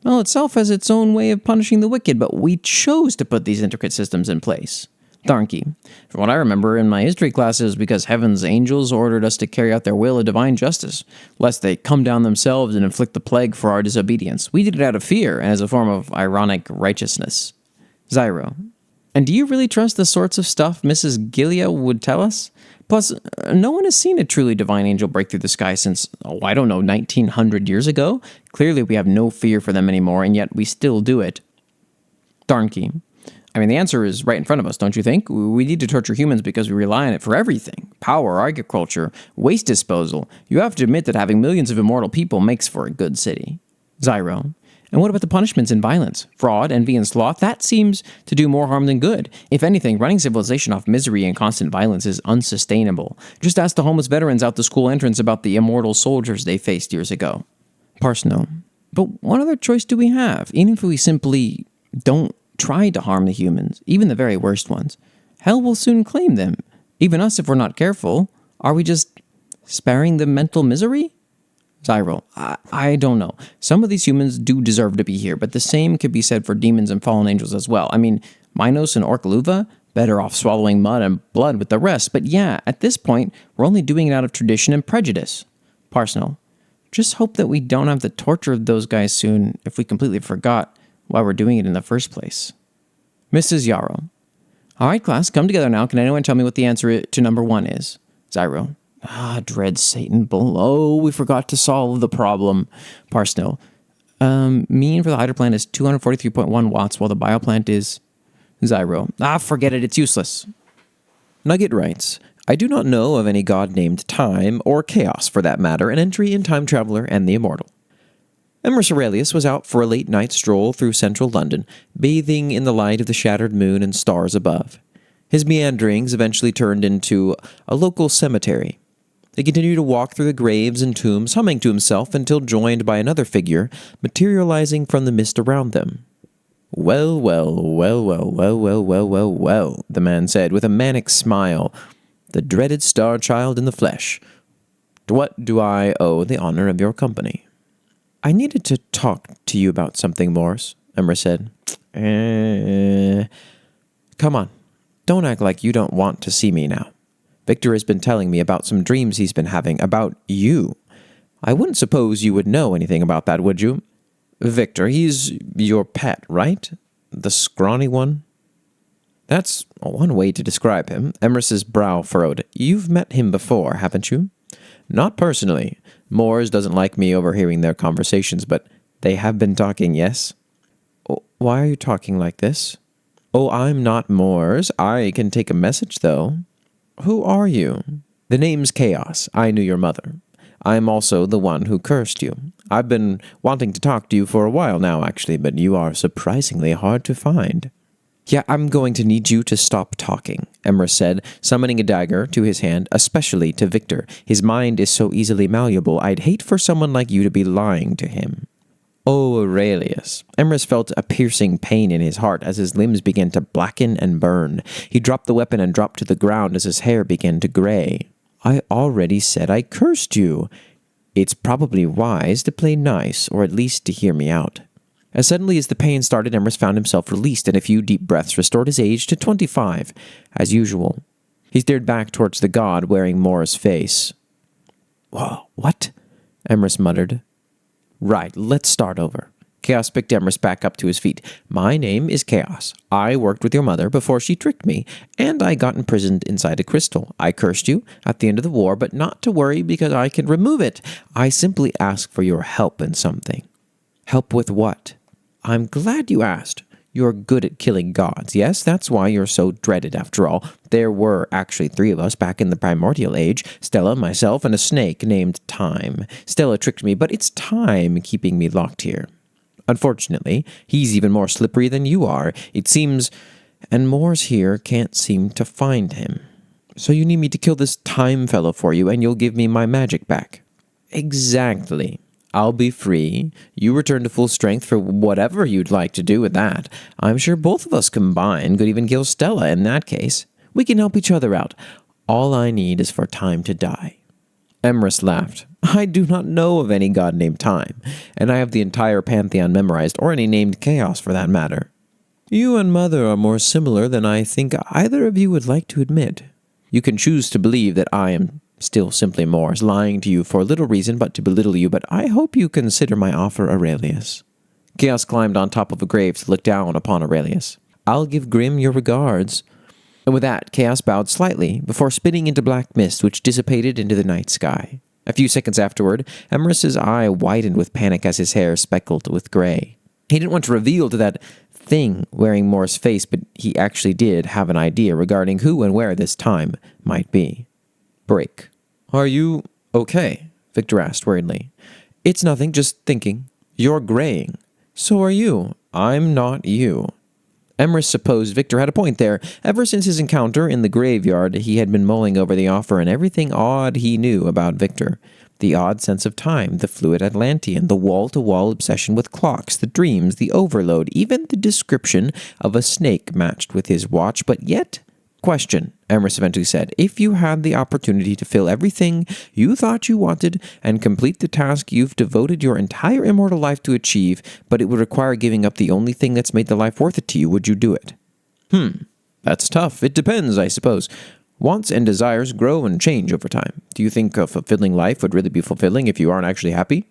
Well, itself has its own way of punishing the wicked, but we chose to put these intricate systems in place. Tharnky. From what I remember in my history classes, because heaven's angels ordered us to carry out their will of divine justice, lest they come down themselves and inflict the plague for our disobedience. We did it out of fear and as a form of ironic righteousness. Zyro. And do you really trust the sorts of stuff Mrs. Gilia would tell us? Plus, no one has seen a truly divine angel break through the sky since, 1900 years ago. Clearly we have no fear for them anymore, and yet we still do it. Tharnky. I mean, the answer is right in front of us, don't you think? We need to torture humans because we rely on it for everything. Power, agriculture, waste disposal. You have to admit that having millions of immortal people makes for a good city. Zyro. And what about the punishments and violence? Fraud, envy, and sloth? That seems to do more harm than good. If anything, running civilization off misery and constant violence is unsustainable. Just ask the homeless veterans out the school entrance about the immortal soldiers they faced years ago. Parsnell. But what other choice do we have? Even if we simply don't try to harm the humans, even the very worst ones, hell will soon claim them. Even us if we're not careful. Are we just sparing them mental misery? Zyro. I don't know. Some of these humans do deserve to be here, but the same could be said for demons and fallen angels as well. I mean, Minos and Orkaluva, better off swallowing mud and blood with the rest. But yeah, at this point, we're only doing it out of tradition and prejudice. Parsnell. Just hope that we don't have the torture of those guys soon if we completely forgot why we're doing it in the first place. Mrs. Yarrow. All right, class, come together now. Can anyone tell me what the answer to number 1 is? Zyro. Dread Satan below. We forgot to solve the problem. Parsnell. Mean for the hydroplant is 243.1 watts, while the bioplant is... Zyro. Forget it. It's useless. Nugget writes, I do not know of any god named Time, or Chaos for that matter, an entry in Time Traveler and the Immortal. Immerse Aurelius was out for a late-night stroll through central London, bathing in the light of the shattered moon and stars above. His meanderings eventually turned into a local cemetery. He continued to walk through the graves and tombs, humming to himself until joined by another figure, materializing from the mist around them. "Well, well," the man said with a manic smile. "The dreaded star child in the flesh. To what do I owe the honor of your company?" "I needed to talk to you about something, Morse," Emma said. Come on. Don't act like you don't want to see me now. Victor has been telling me about some dreams he's been having about you. I wouldn't suppose you would know anything about that, would you? Victor, he's your pet, right? The scrawny one? That's one way to describe him. Emers's brow furrowed. You've met him before, haven't you? Not personally. Moores doesn't like me overhearing their conversations, but they have been talking, yes? Why are you talking like this? Oh, I'm not Moores. I can take a message, though. Who are you? The name's Chaos. I knew your mother. I'm also the one who cursed you. I've been wanting to talk to you for a while now, actually, but you are surprisingly hard to find. Yeah, I'm going to need you to stop talking, Emrys said, summoning a dagger to his hand, especially to Victor. His mind is so easily malleable, I'd hate for someone like you to be lying to him. Oh, Aurelius. Emrys felt a piercing pain in his heart as his limbs began to blacken and burn. He dropped the weapon and dropped to the ground as his hair began to gray. I already said I cursed you. It's probably wise to play nice, or at least to hear me out. As suddenly as the pain started, Emrys found himself released, and a few deep breaths restored his age to 25, as usual. He stared back towards the god wearing Mora's face. Whoa, what? Emrys muttered. Right, let's start over. Chaos picked Emrys back up to his feet. My name is Chaos. I worked with your mother before she tricked me, and I got imprisoned inside a crystal. I cursed you at the end of the war, but not to worry because I can remove it. I simply ask for your help in something. Help with what? I'm glad you asked. You're good at killing gods. Yes, that's why you're so dreaded after all. There were actually 3 of us back in the primordial age. Stella, myself, and a snake named Time. Stella tricked me, but it's Time keeping me locked here. Unfortunately, he's even more slippery than you are, it seems, and Moores here can't seem to find him. So you need me to kill this Time fellow for you, and you'll give me my magic back. Exactly. I'll be free. You return to full strength for whatever you'd like to do with that. I'm sure both of us combined could even kill Stella in that case. We can help each other out. All I need is for Time to die. Emrys laughed. I do not know of any god named Time, and I have the entire pantheon memorized, or any named Chaos for that matter. You and Mother are more similar than I think either of you would like to admit. You can choose to believe that I am still simply Moores, lying to you for little reason but to belittle you, but I hope you consider my offer, Aurelius. Chaos climbed on top of a grave to look down upon Aurelius. I'll give Grim your regards. And with that, Chaos bowed slightly before spinning into black mist which dissipated into the night sky. A few seconds afterward, Emrys's eye widened with panic as his hair speckled with gray. He didn't want to reveal to that thing wearing Moore's face, but he actually did have an idea regarding who and where this Time might be. Break. Are you okay? Victor asked worriedly. It's nothing, just thinking. You're graying. So are you. I'm not you. Emrys supposed Victor had a point there. Ever since his encounter in the graveyard, he had been mulling over the offer and everything odd he knew about Victor. The odd sense of time, the fluid Atlantean, the wall-to-wall obsession with clocks, the dreams, the overload, even the description of a snake matched with his watch, but yet... Question, Emrys eventually said. If you had the opportunity to fill everything you thought you wanted and complete the task you've devoted your entire immortal life to achieve, but it would require giving up the only thing that's made the life worth it to you, would you do it? That's tough. It depends, I suppose. Wants and desires grow and change over time. Do you think a fulfilling life would really be fulfilling if you aren't actually happy?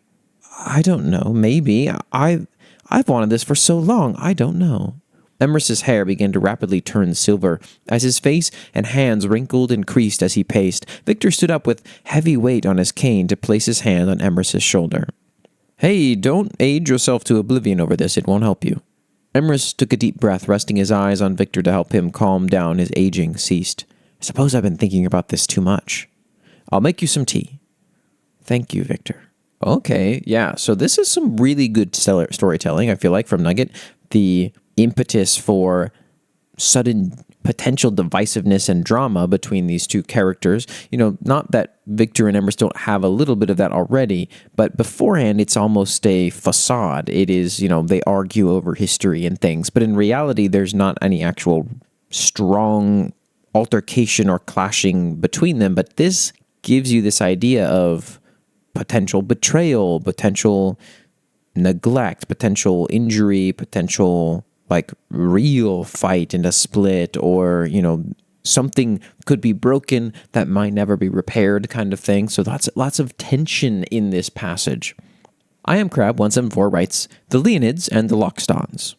I don't know. Maybe. I've wanted this for so long. I don't know. Emrys's hair began to rapidly turn silver as his face and hands wrinkled and creased as he paced. Victor stood up with heavy weight on his cane to place his hand on Emrys's shoulder. Hey, don't age yourself to oblivion over this. It won't help you. Emrys took a deep breath, resting his eyes on Victor to help him calm down. His aging ceased. I suppose I've been thinking about this too much. I'll make you some tea. Thank you, Victor. Okay, yeah. So this is some really good storytelling, I feel like, from Nugget. The impetus for sudden potential divisiveness and drama between these two characters. Not that Victor and Immerse don't have a little bit of that already, but beforehand it's almost a facade. It is, they argue over history and things, but in reality there's not any actual strong altercation or clashing between them. But this gives you this idea of potential betrayal, potential neglect, potential injury, potential real fight and a split, or something could be broken that might never be repaired, kind of thing. So lots of tension in this passage. I Am Crab 174 writes, the Leonids and the Loxodons,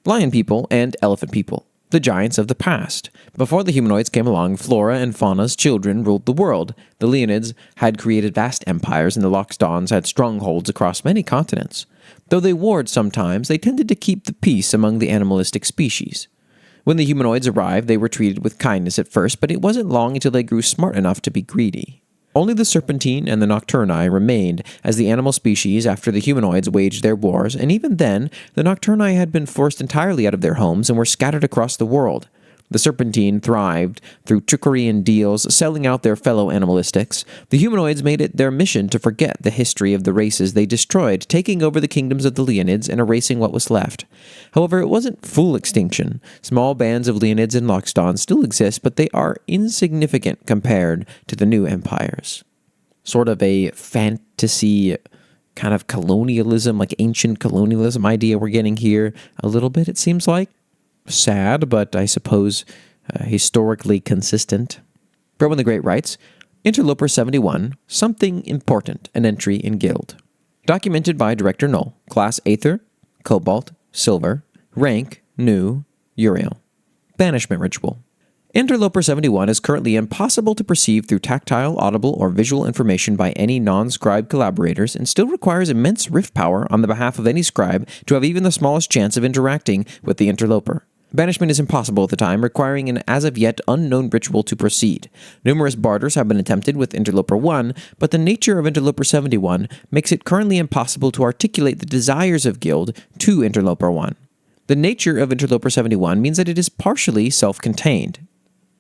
lion people and elephant people, the giants of the past. Before the humanoids came along, flora and fauna's children ruled the world. The Leonids had created vast empires, and the Loxodons had strongholds across many continents. Though they warred sometimes, they tended to keep the peace among the animalistic species. When the humanoids arrived, they were treated with kindness at first, but it wasn't long until they grew smart enough to be greedy. Only the Serpentine and the Nocturni remained as the animal species after the humanoids waged their wars, and even then, the Nocturni had been forced entirely out of their homes and were scattered across the world. The Serpentine thrived through trickery and deals, selling out their fellow animalistics. The humanoids made it their mission to forget the history of the races they destroyed, taking over the kingdoms of the Leonids and erasing what was left. However, it wasn't full extinction. Small bands of Leonids and Loxodons still exist, but they are insignificant compared to the new empires. Sort of a fantasy kind of colonialism, like ancient colonialism idea we're getting here a little bit, it seems like. Sad, but I suppose historically consistent. Rowan the Great writes, Interloper 71, Something Important, an entry in Guild. Documented by Director Null, Class Aether, Cobalt, Silver, Rank, New, Uriel. Banishment Ritual. Interloper 71 is currently impossible to perceive through tactile, audible, or visual information by any non-scribe collaborators, and still requires immense rift power on the behalf of any scribe to have even the smallest chance of interacting with the interloper. Banishment is impossible at the time, requiring an as-of-yet unknown ritual to proceed. Numerous barters have been attempted with Interloper 1, but the nature of Interloper 71 makes it currently impossible to articulate the desires of Guild to Interloper 1. The nature of Interloper 71 means that it is partially self-contained.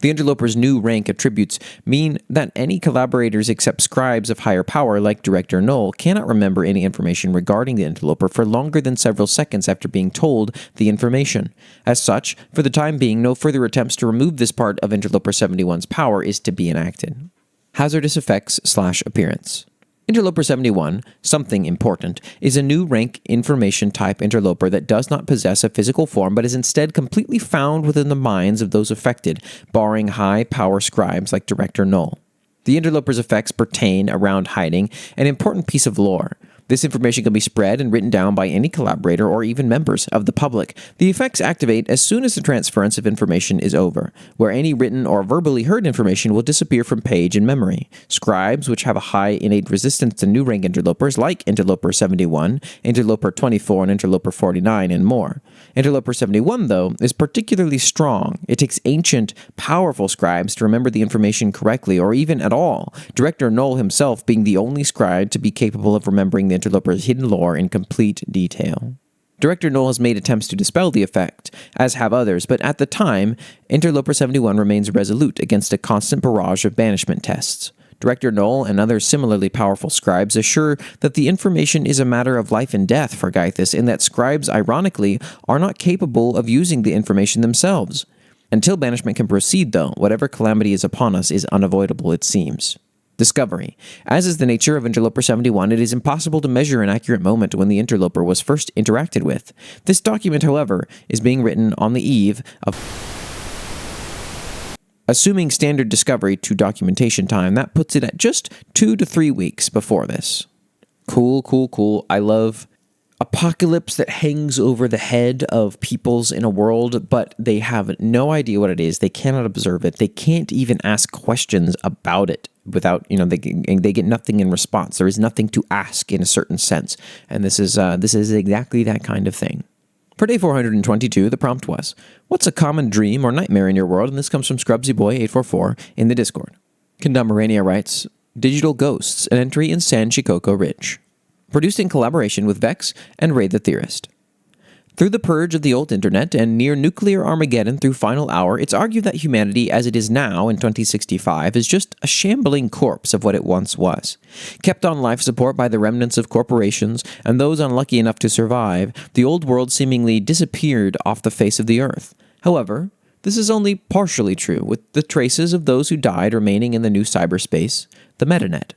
The interloper's new rank attributes mean that any collaborators except scribes of higher power like Director Null cannot remember any information regarding the interloper for longer than several seconds after being told the information. As such, for the time being, no further attempts to remove this part of Interloper 71's power is to be enacted. Hazardous effects/appearance. Interloper 71, Something Important, is a new rank information type interloper that does not possess a physical form but is instead completely found within the minds of those affected, barring high-power scribes like Director Null. The interloper's effects pertain around hiding an important piece of lore. This information can be spread and written down by any collaborator or even members of the public. The effects activate as soon as the transference of information is over, where any written or verbally heard information will disappear from page and memory. Scribes, which have a high innate resistance to new rank interlopers like Interloper 71, Interloper 24, and Interloper 49, and more. Interloper 71, though, is particularly strong. It takes ancient, powerful scribes to remember the information correctly, or even at all, Director Null himself being the only scribe to be capable of remembering the interloper's hidden lore in complete detail. Director Null has made attempts to dispel the effect, as have others, but at the time, Interloper 71 remains resolute against a constant barrage of banishment tests. Director Null and other similarly powerful scribes assure that the information is a matter of life and death for Gythus, in that scribes, ironically, are not capable of using the information themselves. Until banishment can proceed, though, whatever calamity is upon us is unavoidable, it seems. Discovery. As is the nature of Interloper 71, it is impossible to measure an accurate moment when the interloper was first interacted with. This document, however, is being written on the eve of... Assuming standard discovery to documentation time, that puts it at just 2 to 3 weeks before this. Cool. I love apocalypse that hangs over the head of peoples in a world, but they have no idea what it is. They cannot observe it. They can't even ask questions about it without, they get nothing in response. There is nothing to ask in a certain sense. And this is exactly that kind of thing. For day 422, the prompt was, what's a common dream or nightmare in your world? And this comes from ScrubsyBoy844 in the Discord. Kendamarania writes, digital ghosts, an entry in San Shikoku Ridge. produced in collaboration with Vex and Ray the Theorist. Through the purge of the old internet and near nuclear Armageddon through Final Hour, it's argued that humanity as it is now in 2065 is just a shambling corpse of what it once was. Kept on life support by the remnants of corporations and those unlucky enough to survive, the old world seemingly disappeared off the face of the earth. However, this is only partially true, with the traces of those who died remaining in the new cyberspace, the metanet.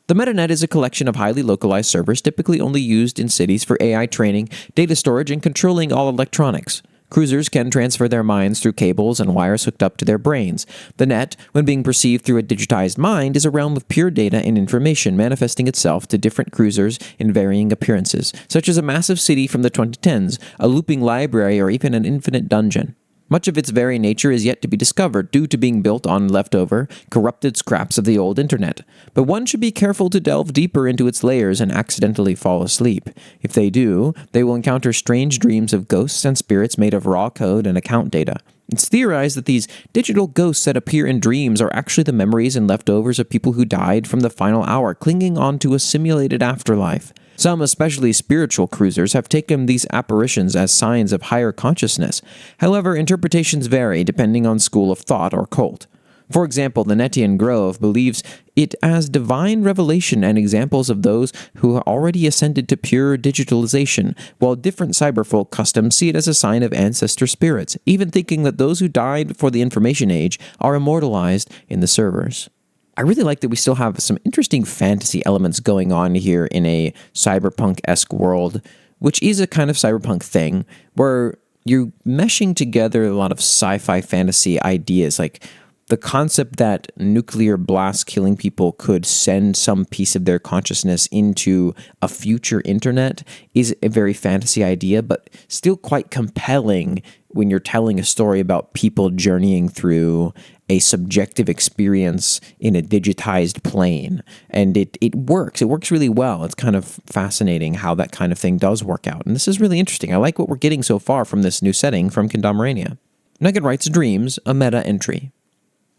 The metanet is a collection of highly localized servers typically only used in cities for AI training, data storage, and controlling all electronics. Cruisers can transfer their minds through cables and wires hooked up to their brains. The net, when being perceived through a digitized mind, is a realm of pure data and information manifesting itself to different cruisers in varying appearances, such as a massive city from the 2010s, a looping library, or even an infinite dungeon. Much of its very nature is yet to be discovered due to being built on leftover, corrupted scraps of the old internet, but one should be careful to delve deeper into its layers and accidentally fall asleep. If they do, they will encounter strange dreams of ghosts and spirits made of raw code and account data. It's theorized that these digital ghosts that appear in dreams are actually the memories and leftovers of people who died from the final hour, clinging on to a simulated afterlife. Some, especially spiritual cruisers, have taken these apparitions as signs of higher consciousness. However, interpretations vary depending on school of thought or cult. For example, the Netian Grove believes it as divine revelation and examples of those who have already ascended to pure digitalization, while different cyberfolk customs see it as a sign of ancestor spirits, even thinking that those who died before the information age are immortalized in the servers. I really like that we still have some interesting fantasy elements going on here in a cyberpunk-esque world, which is a kind of cyberpunk thing, where you're meshing together a lot of sci-fi fantasy ideas, like the concept that nuclear blasts killing people could send some piece of their consciousness into a future internet is a very fantasy idea, but still quite compelling when you're telling a story about people journeying through a subjective experience in a digitized plane. And it works. It works really well. It's kind of fascinating how that kind of thing does work out. And this is really interesting. I like what we're getting so far from this new setting from Kendamarania. Nugget writes Dreams, a meta entry.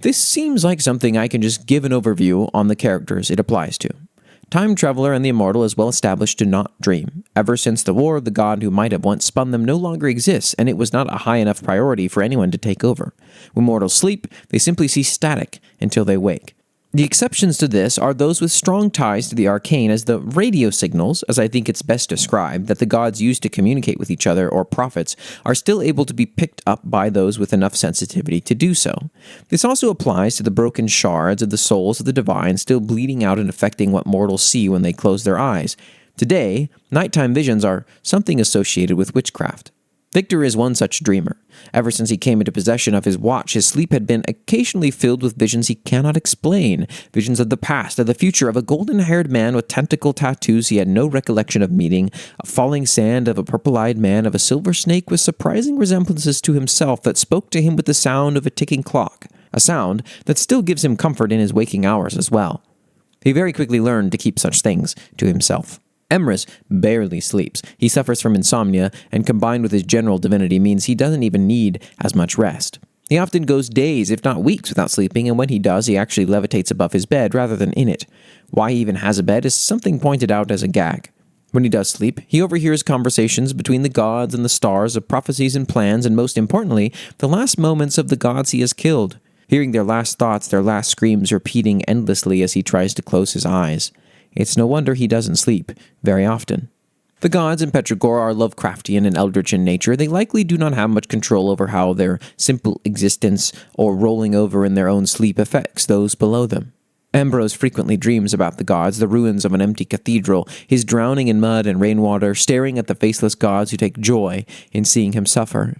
This seems like something I can just give an overview on the characters it applies to. Time Traveler and the Immortal is well established to not dream. Ever since the war, the god who might have once spun them no longer exists, and it was not a high enough priority for anyone to take over. When mortals sleep, they simply see static until they wake. The exceptions to this are those with strong ties to the arcane, as the radio signals, as I think it's best described, that the gods use to communicate with each other or prophets, are still able to be picked up by those with enough sensitivity to do so. This also applies to the broken shards of the souls of the divine still bleeding out and affecting what mortals see when they close their eyes. Today, nighttime visions are something associated with witchcraft. Victor is one such dreamer. Ever since he came into possession of his watch, his sleep had been occasionally filled with visions he cannot explain. Visions of the past, of the future, of a golden-haired man with tentacle tattoos he had no recollection of meeting, of falling sand, of a purple-eyed man, of a silver snake with surprising resemblances to himself that spoke to him with the sound of a ticking clock, a sound that still gives him comfort in his waking hours as well. He very quickly learned to keep such things to himself. Immerse barely sleeps. He suffers from insomnia, and combined with his general divinity means he doesn't even need as much rest. He often goes days, if not weeks, without sleeping, and when he does, he actually levitates above his bed rather than in it. Why he even has a bed is something pointed out as a gag. When he does sleep, he overhears conversations between the gods and the stars of prophecies and plans, and most importantly, the last moments of the gods he has killed, hearing their last thoughts, their last screams repeating endlessly as he tries to close his eyes. It's no wonder he doesn't sleep very often. The gods in Petrogor are Lovecraftian and eldritch in nature. They likely do not have much control over how their simple existence or rolling over in their own sleep affects those below them. Ambrose frequently dreams about the gods, the ruins of an empty cathedral, his drowning in mud and rainwater, staring at the faceless gods who take joy in seeing him suffer.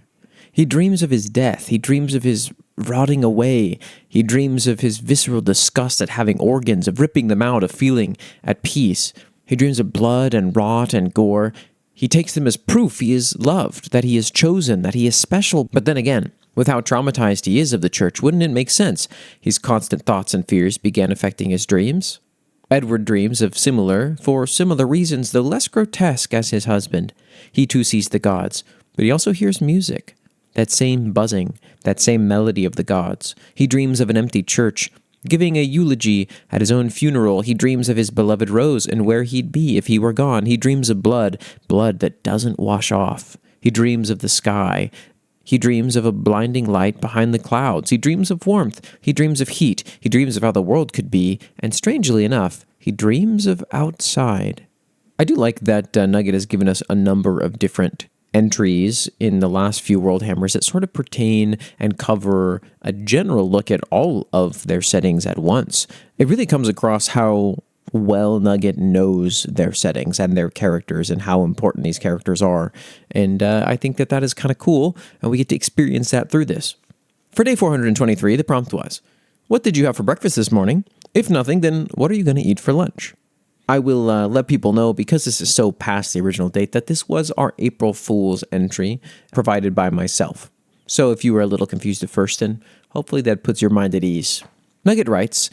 He dreams of his death. He dreams of his rotting away. He dreams of his visceral disgust at having organs, of ripping them out, of feeling at peace. He dreams of blood and rot and gore. He takes them as proof he is loved, that he is chosen, that he is special. But then again, with how traumatized he is of the church, wouldn't it make sense his constant thoughts and fears began affecting his dreams? Edward dreams of for similar reasons, though less grotesque as his husband. He too sees the gods, but he also hears music. That same buzzing, that same melody of the gods. He dreams of an empty church. Giving a eulogy at his own funeral, he dreams of his beloved Rose and where he'd be if he were gone. He dreams of blood, blood that doesn't wash off. He dreams of the sky. He dreams of a blinding light behind the clouds. He dreams of warmth. He dreams of heat. He dreams of how the world could be. And strangely enough, he dreams of outside. I do like that Nugget has given us a number of different entries in the last few World Hammers that sort of pertain and cover a general look at all of their settings at once. It really comes across how well Nugget knows their settings and their characters and how important these characters are. And I think that is kind of cool, and we get to experience that through this. For day 423, the prompt was, what did you have for breakfast this morning? If nothing, then what are you going to eat for lunch? I will let people know, because this is so past the original date, that this was our April Fool's entry provided by myself. So if you were a little confused at first, then hopefully that puts your mind at ease. Nugget writes,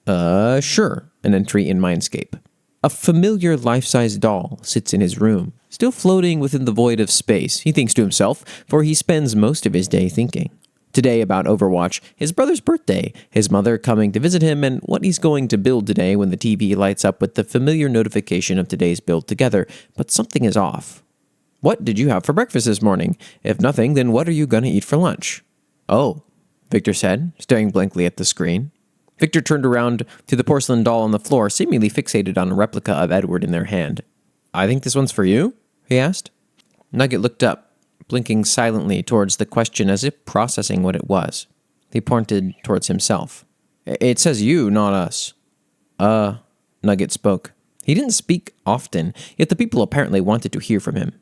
sure, an entry in Mindscape. A familiar life-size doll sits in his room, still floating within the void of space. He thinks to himself, for he spends most of his day thinking. Today about Overwatch, his brother's birthday, his mother coming to visit him, and what he's going to build today when the TV lights up with the familiar notification of today's build together, but something is off. What did you have for breakfast this morning? If nothing, then what are you going to eat for lunch? Oh, Victor said, staring blankly at the screen. Victor turned around to the porcelain doll on the floor, seemingly fixated on a replica of Edward in their hand. I think this one's for you? He asked. Nugget looked up, blinking silently towards the question as if processing what it was. He pointed towards himself. It says you, not us. Nugget spoke. He didn't speak often, yet the people apparently wanted to hear from him.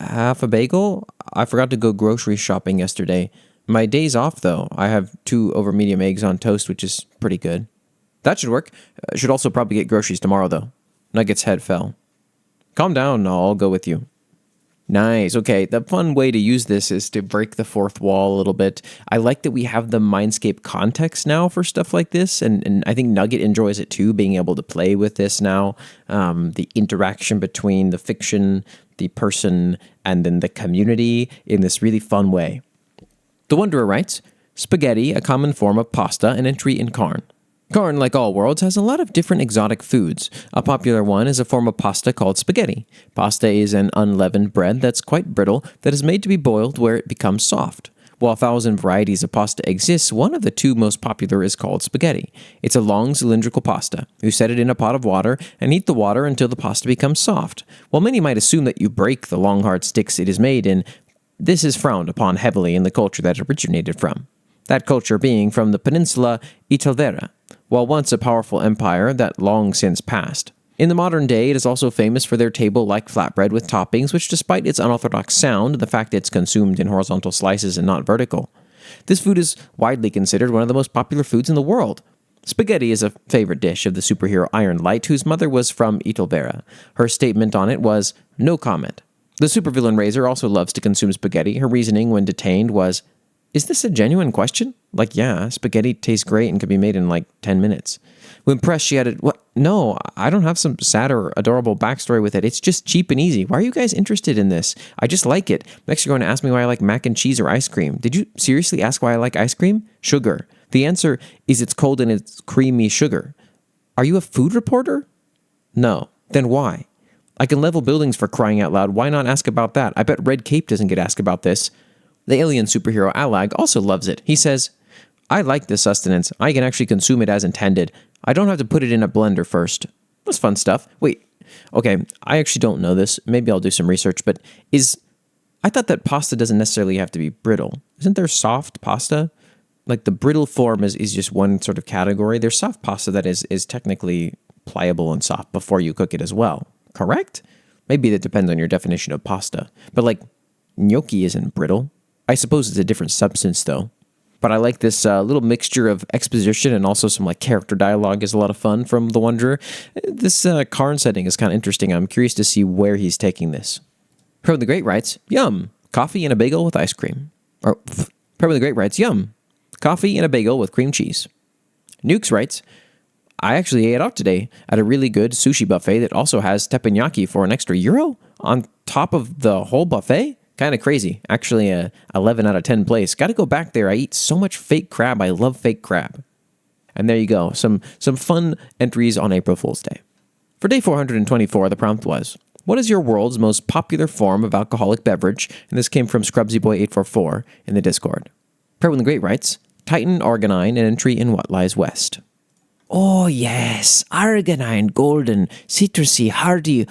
Half a bagel? I forgot to go grocery shopping yesterday. My day's off, though. I have 2 over-medium eggs on toast, which is pretty good. That should work. Should also probably get groceries tomorrow, though. Nugget's head fell. Calm down, I'll go with you. Nice. Okay, the fun way to use this is to break the fourth wall a little bit. I like that we have the Mindscape context now for stuff like this, and I think Nugget enjoys it too, being able to play with this now. The interaction between the fiction, the person, and then the community in this really fun way. The Wanderer writes, spaghetti, a common form of pasta, an entry in Karn. Karn, like all worlds, has a lot of different exotic foods. A popular one is a form of pasta called spaghetti. Pasta is an unleavened bread that's quite brittle that is made to be boiled where it becomes soft. While 1,000 varieties of pasta exist, one of the 2 most popular is called spaghetti. It's a long cylindrical pasta. You set it in a pot of water and heat the water until the pasta becomes soft. While many might assume that you break the long hard sticks it is made in, this is frowned upon heavily in the culture that it originated from. That culture being from the peninsula Italvera, while once a powerful empire that long since passed. In the modern day, it is also famous for their table-like flatbread with toppings, which despite its unorthodox sound, the fact it's consumed in horizontal slices and not vertical. This food is widely considered one of the most popular foods in the world. Spaghetti is a favorite dish of the superhero Iron Light, whose mother was from Italvera. Her statement on it was, no comment. The supervillain Razor also loves to consume spaghetti. Her reasoning when detained was, is this a genuine question? Like, yeah, spaghetti tastes great and can be made in like 10 minutes. When pressed, she added, what? No, I don't have some sad or adorable backstory with it. It's just cheap and easy. Why are you guys interested in this? I just like it. Next, you're going to ask me why I like mac and cheese or ice cream. Did you seriously ask why I like ice cream? Sugar. The answer is it's cold and it's creamy sugar. Are you a food reporter? No. Then why? I can level buildings for crying out loud. Why not ask about that? I bet Red Cape doesn't get asked about this. The alien superhero Alag also loves it. He says, I like this sustenance. I can actually consume it as intended. I don't have to put it in a blender first. That's fun stuff. Wait, okay, I actually don't know this. Maybe I'll do some research, but I thought that pasta doesn't necessarily have to be brittle. Isn't there soft pasta? Like the brittle form is just one sort of category. There's soft pasta that is technically pliable and soft before you cook it as well. Correct? Maybe that depends on your definition of pasta. But like, gnocchi isn't brittle. I suppose it's a different substance, though. But I like this little mixture of exposition and also some like character dialogue is a lot of fun from The Wanderer. This Karn setting is kind of interesting. I'm curious to see where he's taking this. Pro the Great writes, yum, coffee and a bagel with ice cream. Or, Pro the Great writes, yum, coffee and a bagel with cream cheese. NYUX writes, I actually ate out today at a really good sushi buffet that also has teppanyaki for an extra €1 on top of the whole buffet. Kind of crazy. Actually, a 11 out of 10 place. Got to go back there. I eat so much fake crab. I love fake crab. And there you go, some fun entries on April Fool's Day. For day 424, the prompt was, what is your world's most popular form of alcoholic beverage? And this came from ScrubsyBoy844 in the Discord. Predwin the Great writes, Titan Arginine, an entry in What Lies West. Oh yes, Arginine, golden, citrusy, hearty,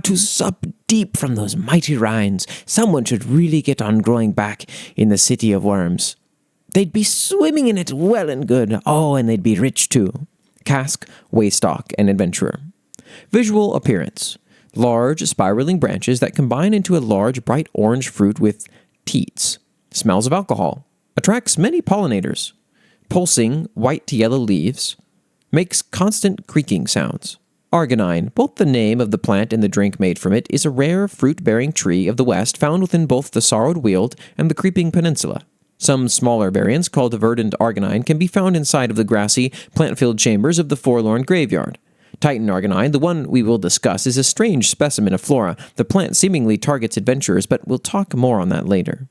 to sup deep from those mighty rinds. Someone should really get on growing back in the city of worms. They'd be swimming in it well and good. Oh, and they'd be rich too. Cask, Waystock, and Adventurer. Visual appearance. Large, spiraling branches that combine into a large, bright orange fruit with teats. Smells of alcohol. Attracts many pollinators. Pulsing, white to yellow leaves. Makes constant creaking sounds. Arginine, both the name of the plant and the drink made from it, is a rare fruit-bearing tree of the West found within both the Sorrowed Weald and the Creeping Peninsula. Some smaller variants, called verdant arginine, can be found inside of the grassy, plant-filled chambers of the Forlorn Graveyard. Titan Arginine, the one we will discuss, is a strange specimen of flora. The plant seemingly targets adventurers, but we'll talk more on that later.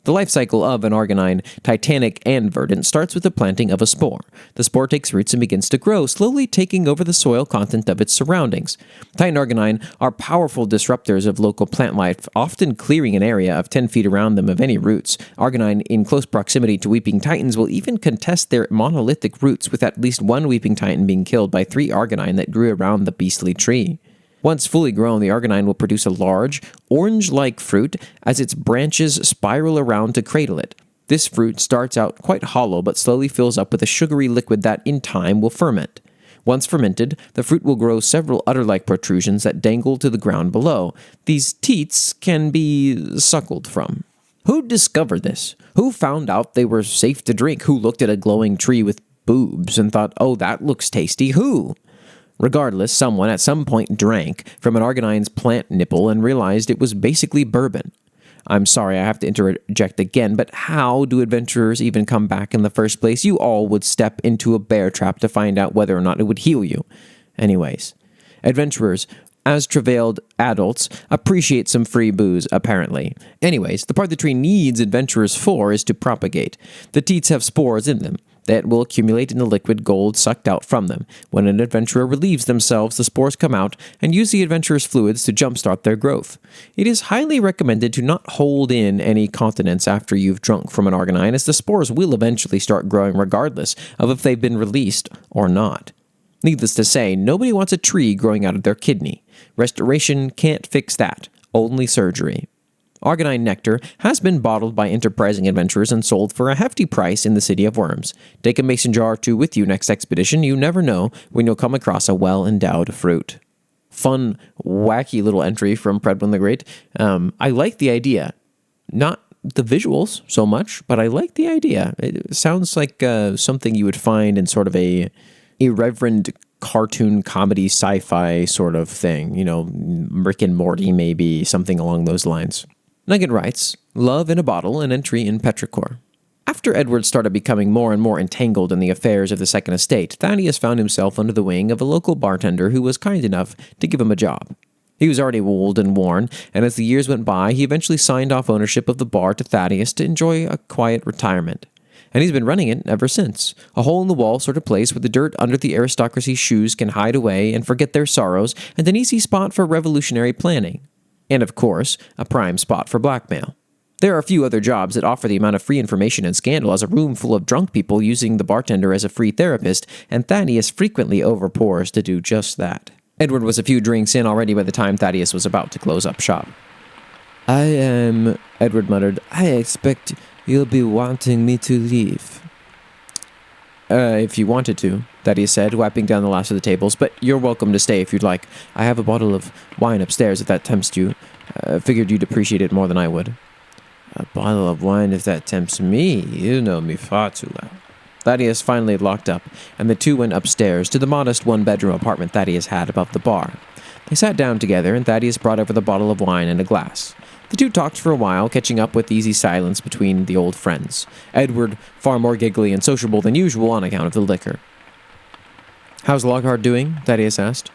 The life cycle of an Arginine, Titanic and verdant, starts with the planting of a spore. The spore takes roots and begins to grow, slowly taking over the soil content of its surroundings. Titan Arginine are powerful disruptors of local plant life, often clearing an area of 10 feet around them of any roots. Arginine, in close proximity to Weeping Titans, will even contest their monolithic roots, with at least one Weeping Titan being killed by 3 Arginine that grew around the beastly tree. Once fully grown, the Arginine will produce a large, orange-like fruit as its branches spiral around to cradle it. This fruit starts out quite hollow but slowly fills up with a sugary liquid that, in time, will ferment. Once fermented, the fruit will grow several udder-like protrusions that dangle to the ground below. These teats can be suckled from. Who discovered this? Who found out they were safe to drink? Who looked at a glowing tree with boobs and thought, oh, that looks tasty? Who? Regardless, someone at some point drank from an Arginine's plant nipple and realized it was basically bourbon. I'm sorry, I have to interject again, but how do adventurers even come back in the first place? You all would step into a bear trap to find out whether or not it would heal you. Anyways, adventurers, as travailed adults, appreciate some free booze, apparently. Anyways, the part the tree needs adventurers for is to propagate. The teats have spores in them that will accumulate in the liquid gold sucked out from them. When an adventurer relieves themselves, the spores come out and use the adventurer's fluids to jumpstart their growth. It is highly recommended to not hold in any continence after you've drunk from an Arginine, as the spores will eventually start growing regardless of if they've been released or not. Needless to say, nobody wants a tree growing out of their kidney. Restoration can't fix that, only surgery. Arginine nectar has been bottled by enterprising adventurers and sold for a hefty price in the City of Worms. Take a mason jar or two with you next expedition. You never know when you'll come across a well-endowed fruit. Fun, wacky little entry from Predwin the Great. I like the idea. Not the visuals so much, but I like the idea. It sounds like something you would find in sort of a irreverent cartoon comedy sci-fi sort of thing. You know, Rick and Morty maybe, something along those lines. Nugget writes, Love in a Bottle, an entry in Petrichor. After Edward started becoming more and more entangled in the affairs of the Second Estate, Thaddeus found himself under the wing of a local bartender who was kind enough to give him a job. He was already old and worn, and as the years went by, he eventually signed off ownership of the bar to Thaddeus to enjoy a quiet retirement. And he's been running it ever since. A hole-in-the-wall sort of place where the dirt under the aristocracy's shoes can hide away and forget their sorrows, and an easy spot for revolutionary planning. And of course, a prime spot for blackmail. There are a few other jobs that offer the amount of free information and scandal as a room full of drunk people using the bartender as a free therapist, and Thaddeus frequently overpours to do just that. Edward was a few drinks in already by the time Thaddeus was about to close up shop. Edward muttered, I expect you'll be wanting me to leave. If you wanted to, Thaddeus said, wiping down the last of the tables, but you're welcome to stay if you'd like. I have a bottle of wine upstairs if that tempts you. Figured you'd appreciate it more than I would. A bottle of wine if that tempts me? You know me far too well. Thaddeus finally locked up, and the two went upstairs to the modest one-bedroom apartment Thaddeus had above the bar. They sat down together, and Thaddeus brought over the bottle of wine and a glass. The two talked for a while, catching up with easy silence between the old friends. Edward far more giggly and sociable than usual on account of the liquor. How's Lockhart doing? Thaddeus asked.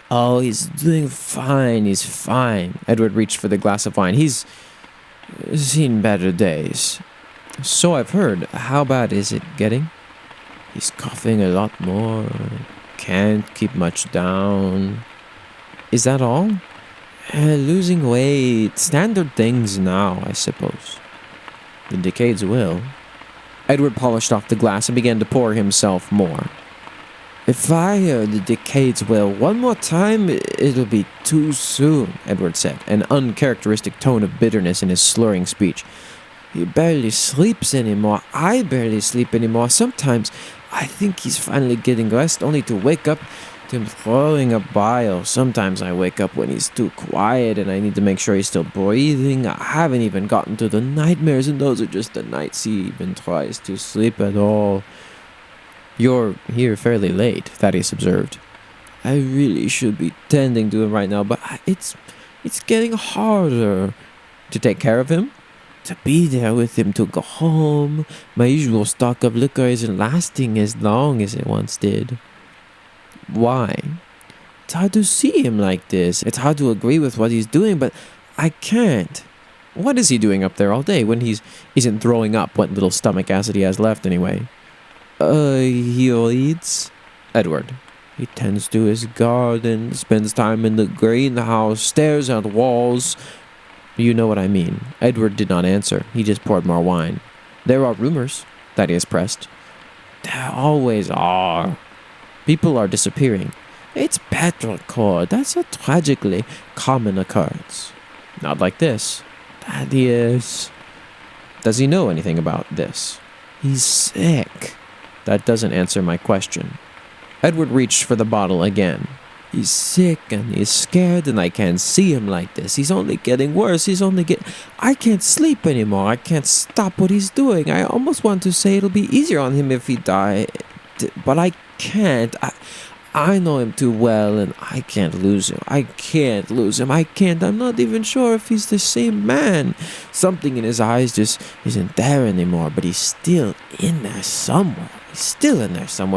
Oh, he's doing fine, he's fine. Edward reached for the glass of wine. He's seen better days. So I've heard. How bad is it getting? He's coughing a lot more. Can't keep much down. Is that all? Losing weight. Standard things now, I suppose. The decades will. Edward polished off the glass and began to pour himself more. If I hear the decades will one more time, it'll be too soon, Edward said, an uncharacteristic tone of bitterness in his slurring speech. He barely sleeps anymore. I barely sleep anymore. Sometimes I think he's finally getting rest only to wake up to him throwing a bile. Sometimes I wake up when he's too quiet and I need to make sure he's still breathing. I haven't even gotten to the nightmares, and those are just the nights he even tries to sleep at all. You're here fairly late, Thaddeus observed. I really should be tending to him right now, but it's getting harder. To take care of him? To be there with him, to go home. My usual stock of liquor isn't lasting as long as it once did. Why? It's hard to see him like this. It's hard to agree with what he's doing, but I can't. What is he doing up there all day when he isn't throwing up what little stomach acid he has left anyway? He eats. Edward. He tends to his garden, spends time in the greenhouse, stares at walls. You know what I mean. Edward did not answer. He just poured more wine. There are rumors, Thaddeus pressed. There always are. People are disappearing. It's petrichor. That's a tragically common occurrence. Not like this. Thaddeus. Does he know anything about this? He's sick. That doesn't answer my question. Edward reached for the bottle again. He's sick and he's scared and I can't see him like this. He's only getting worse. I can't sleep anymore. I can't stop what he's doing. I almost want to say it'll be easier on him if he died, but I can't. I know him too well and I can't lose him. I can't. I'm not even sure if he's the same man. Something in his eyes just isn't there anymore, but he's still in there somewhere.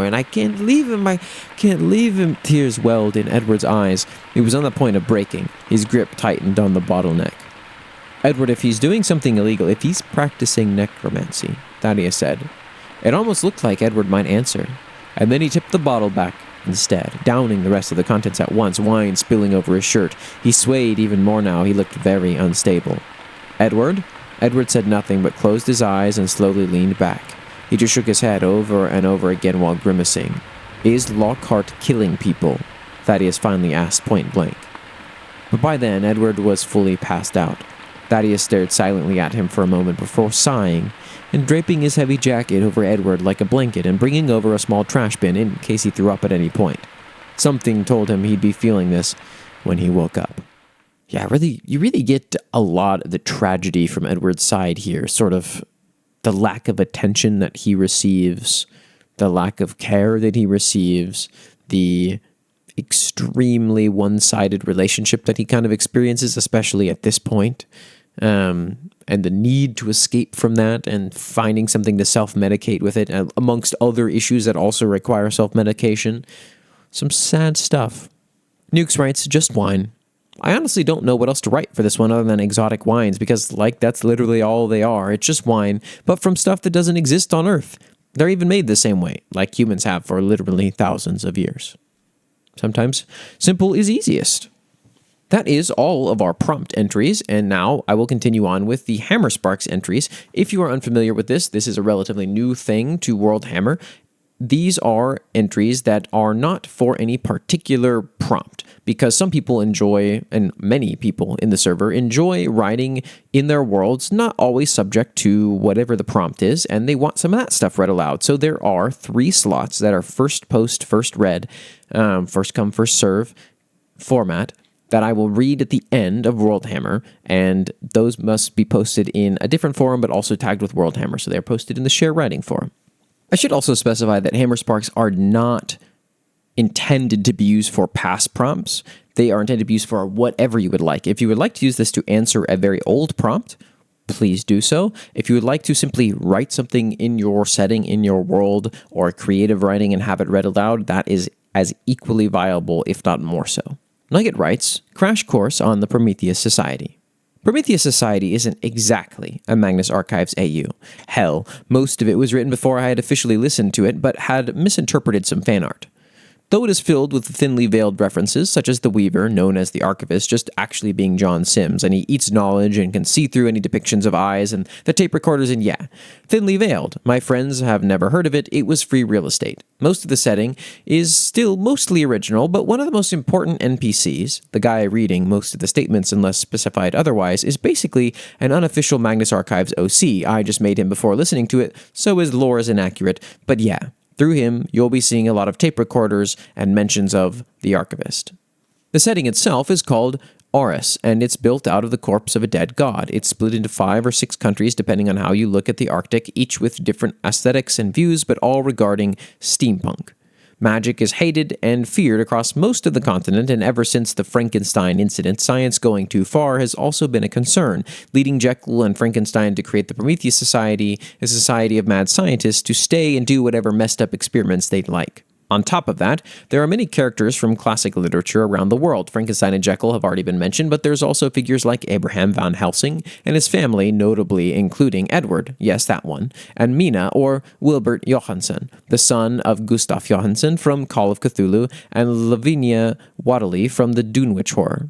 And I can't leave him. Tears welled in Edward's eyes. He was on the point of breaking. His grip tightened on the bottleneck. Edward, if he's doing something illegal, if he's practicing necromancy, Thaddeus said. It almost looked like Edward might answer. And then he tipped the bottle back instead, downing the rest of the contents at once, wine spilling over his shirt. He swayed even more now. He looked very unstable. Edward? Edward said nothing but closed his eyes and slowly leaned back. He just shook his head over and over again while grimacing. Is Lockhart killing people? Thaddeus finally asked point blank. But by then, Edward was fully passed out. Thaddeus stared silently at him for a moment before sighing and draping his heavy jacket over Edward like a blanket and bringing over a small trash bin in case he threw up at any point. Something told him he'd be feeling this when he woke up. Yeah, you really get a lot of the tragedy from Edward's side here, sort of the lack of attention that he receives, the lack of care that he receives, the extremely one-sided relationship that he kind of experiences, especially at this point, and the need to escape from that and finding something to self-medicate with it, amongst other issues that also require self-medication. Some sad stuff. NYUX writes, just wine. I honestly don't know what else to write for this one other than exotic wines, because, that's literally all they are. It's just wine, but from stuff that doesn't exist on Earth. They're even made the same way, like humans have for literally thousands of years. Sometimes simple is easiest. That is all of our prompt entries, and now I will continue on with the Hammer Sparks entries. If you are unfamiliar with this is a relatively new thing to World Hammer. These are entries that are not for any particular prompt, because some people enjoy, and many people in the server enjoy writing in their worlds, not always subject to whatever the prompt is, and they want some of that stuff read aloud. So there are 3 slots that are first post, first read, first come, first serve format that I will read at the end of World Hammer, and those must be posted in a different forum, but also tagged with World Hammer, so they're posted in the share writing forum. I should also specify that Hammer Sparks are not intended to be used for past prompts. They are intended to be used for whatever you would like. If you would like to use this to answer a very old prompt, please do so. If you would like to simply write something in your setting, in your world, or creative writing and have it read aloud, that is as equally viable, if not more so. Nugget writes, Crash Course on the Prometheus Society. Prometheus Society isn't exactly a Magnus Archives AU. Hell, most of it was written before I had officially listened to it, but had misinterpreted some fan art. Though it is filled with thinly veiled references, such as the Weaver, known as the Archivist, just actually being John Sims, and he eats knowledge and can see through any depictions of eyes, and the tape recorders, and yeah, thinly veiled. My friends have never heard of it, it was free real estate. Most of the setting is still mostly original, but one of the most important NPCs, the guy reading most of the statements unless specified otherwise, is basically an unofficial Magnus Archives OC. I just made him before listening to it, so his lore is inaccurate, but yeah. Through him, you'll be seeing a lot of tape recorders and mentions of the Archivist. The setting itself is called Auris, and it's built out of the corpse of a dead god. It's split into 5 or 6 countries depending on how you look at the Arctic, each with different aesthetics and views, but all regarding steampunk. Magic is hated and feared across most of the continent, and ever since the Frankenstein incident, science going too far has also been a concern, leading Jekyll and Frankenstein to create the Prometheus Society, a society of mad scientists to stay and do whatever messed up experiments they'd like. On top of that, there are many characters from classic literature around the world. Frankenstein and Jekyll have already been mentioned, but there's also figures like Abraham van Helsing and his family, notably including Edward, yes, that one, and Mina, or Wilbert Johansen, the son of Gustav Johansen from Call of Cthulhu, and Lavinia Wadley from the Dunwich Horror.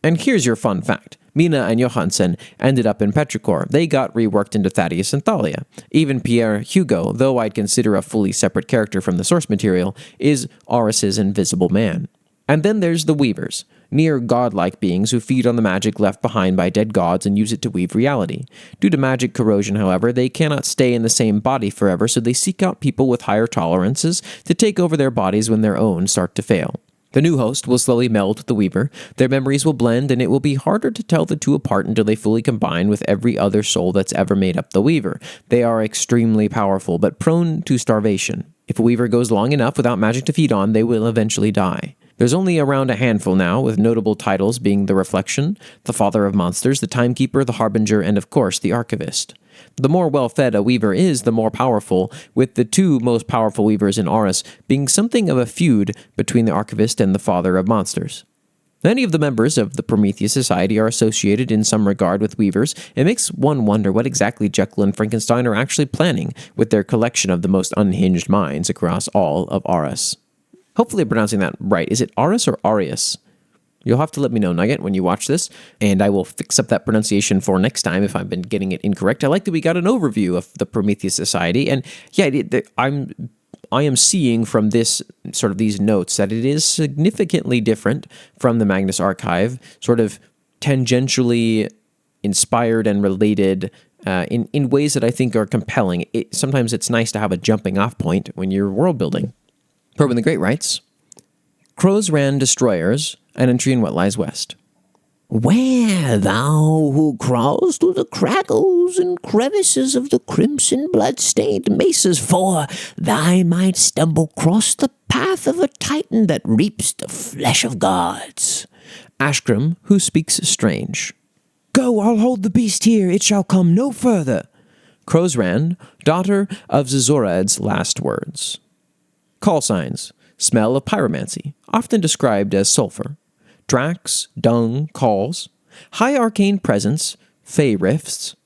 And here's your fun fact. Mina and Johansen ended up in Petrichor. They got reworked into Thaddeus and Thalia. Even Pierre Hugo, though I'd consider a fully separate character from the source material, is Auris's invisible man. And then there's the Weavers, near godlike beings who feed on the magic left behind by dead gods and use it to weave reality. Due to magic corrosion, however, they cannot stay in the same body forever, so they seek out people with higher tolerances to take over their bodies when their own start to fail. The new host will slowly meld with the Weaver, their memories will blend, and it will be harder to tell the two apart until they fully combine with every other soul that's ever made up the Weaver. They are extremely powerful, but prone to starvation. If a Weaver goes long enough without magic to feed on, they will eventually die. There's only around a handful now, with notable titles being the Reflection, the Father of Monsters, the Timekeeper, the Harbinger, and of course the Archivist. The more well-fed a Weaver is, the more powerful, with the 2 most powerful Weavers in Auris being something of a feud between the Archivist and the Father of Monsters. Many of the members of the Prometheus Society are associated in some regard with Weavers. It makes one wonder what exactly Jekyll and Frankenstein are actually planning with their collection of the most unhinged minds across all of Auris. Hopefully I'm pronouncing that right. Is it Auris or Aureus? You'll have to let me know, Nugget, when you watch this, and I will fix up that pronunciation for next time if I've been getting it incorrect. I like that we got an overview of the Prometheus Society, and yeah, I am seeing from this sort of these notes that it is significantly different from the Magnus Archive, sort of tangentially inspired and related in ways that I think are compelling. Sometimes it's nice to have a jumping off point when you're world building. Probin the Great writes, Crows ran destroyers, an entry in what lies west. Where, thou who crawls through the crackles and crevices of the crimson blood-stained mesas, for thy might stumble across the path of a titan that reaps the flesh of gods. Ashgrim, who speaks strange. Go, I'll hold the beast here, it shall come no further. Crowsran, daughter of Zizorad's last words. Call signs, smell of pyromancy, often described as sulfur. Drax, dung, calls. High arcane presence, fey rifts.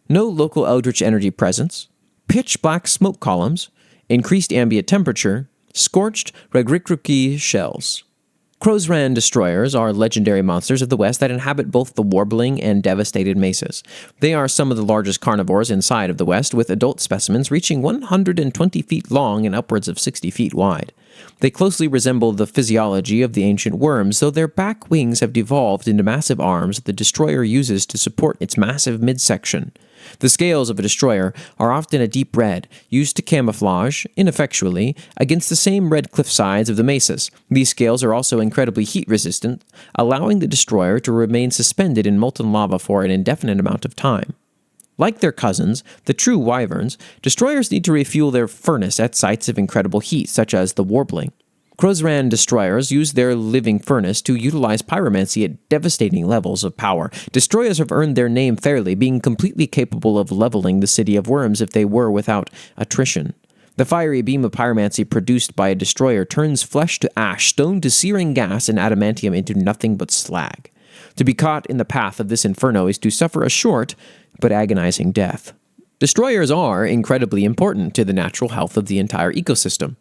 No local eldritch energy presence. Pitch black smoke columns. Increased ambient temperature. Scorched Regrikruki shells. Crowsran destroyers are legendary monsters of the West that inhabit both the warbling and devastated mesas. They are some of the largest carnivores inside of the West, with adult specimens reaching 120 feet long and upwards of 60 feet wide. They closely resemble the physiology of the ancient worms, though their back wings have devolved into massive arms the destroyer uses to support its massive midsection. The scales of a destroyer are often a deep red, used to camouflage, ineffectually, against the same red cliffsides of the mesas. These scales are also incredibly heat-resistant, allowing the destroyer to remain suspended in molten lava for an indefinite amount of time. Like their cousins, the true wyverns, destroyers need to refuel their furnace at sites of incredible heat, such as the warbling. Crowsran destroyers use their living furnace to utilize pyromancy at devastating levels of power. Destroyers have earned their name fairly, being completely capable of leveling the city of worms if they were without attrition. The fiery beam of pyromancy produced by a destroyer turns flesh to ash, stone to searing gas, and adamantium into nothing but slag. To be caught in the path of this inferno is to suffer a short but agonizing death. Destroyers are incredibly important to the natural health of the entire ecosystem.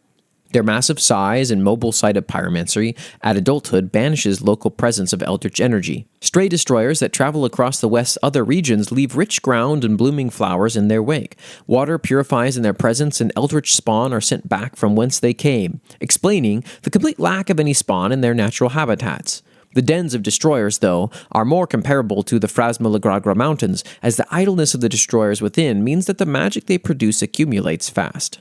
Their massive size and mobile site of pyromancy at adulthood banishes local presence of eldritch energy. Stray destroyers that travel across the West's other regions leave rich ground and blooming flowers in their wake. Water purifies in their presence, and eldritch spawn are sent back from whence they came, explaining the complete lack of any spawn in their natural habitats. The dens of destroyers, though, are more comparable to the Frasmalagragra Mountains, as the idleness of the destroyers within means that the magic they produce accumulates fast.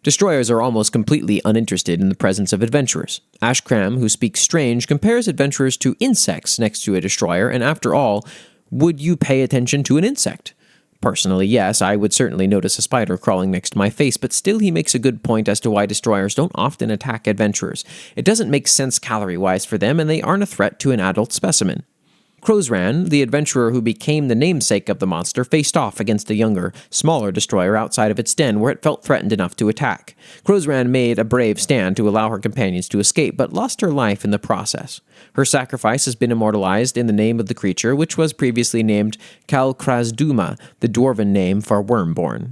Destroyers are almost completely uninterested in the presence of adventurers. Ashkram, who speaks strange, compares adventurers to insects next to a destroyer, and after all, would you pay attention to an insect? Personally, yes, I would certainly notice a spider crawling next to my face, but still he makes a good point as to why destroyers don't often attack adventurers. It doesn't make sense calorie-wise for them, and they aren't a threat to an adult specimen. Crozran, the adventurer who became the namesake of the monster, faced off against a younger, smaller destroyer outside of its den where it felt threatened enough to attack. Crozran made a brave stand to allow her companions to escape, but lost her life in the process. Her sacrifice has been immortalized in the name of the creature, which was previously named Kalkrasduma, the dwarven name for Wormborn.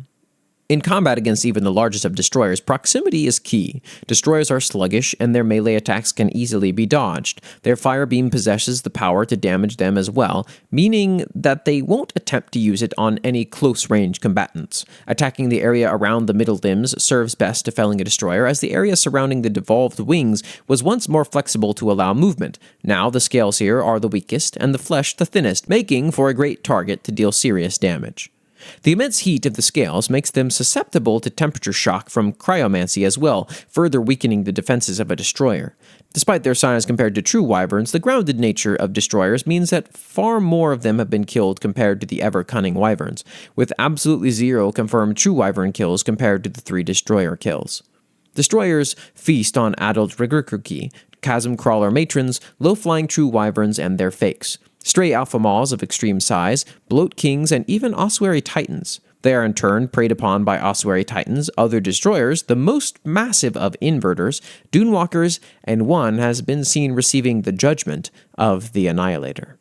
In combat against even the largest of destroyers, proximity is key. Destroyers are sluggish, and their melee attacks can easily be dodged. Their fire beam possesses the power to damage them as well, meaning that they won't attempt to use it on any close-range combatants. Attacking the area around the middle limbs serves best to felling a destroyer, as the area surrounding the devolved wings was once more flexible to allow movement. Now the scales here are the weakest, and the flesh the thinnest, making for a great target to deal serious damage. The immense heat of the scales makes them susceptible to temperature shock from cryomancy as well, further weakening the defenses of a destroyer. Despite their size compared to true wyverns, the grounded nature of destroyers means that far more of them have been killed compared to the ever-cunning wyverns, with absolutely zero confirmed true wyvern kills compared to the 3 destroyer kills. Destroyers feast on adult Rigurkuki, chasm crawler matrons, low-flying true wyverns, and their fakes. Stray alpha mauls of extreme size, bloat kings, and even ossuary titans. They are in turn preyed upon by ossuary titans, other destroyers, the most massive of inverters, dunewalkers, and one has been seen receiving the judgment of the Annihilator.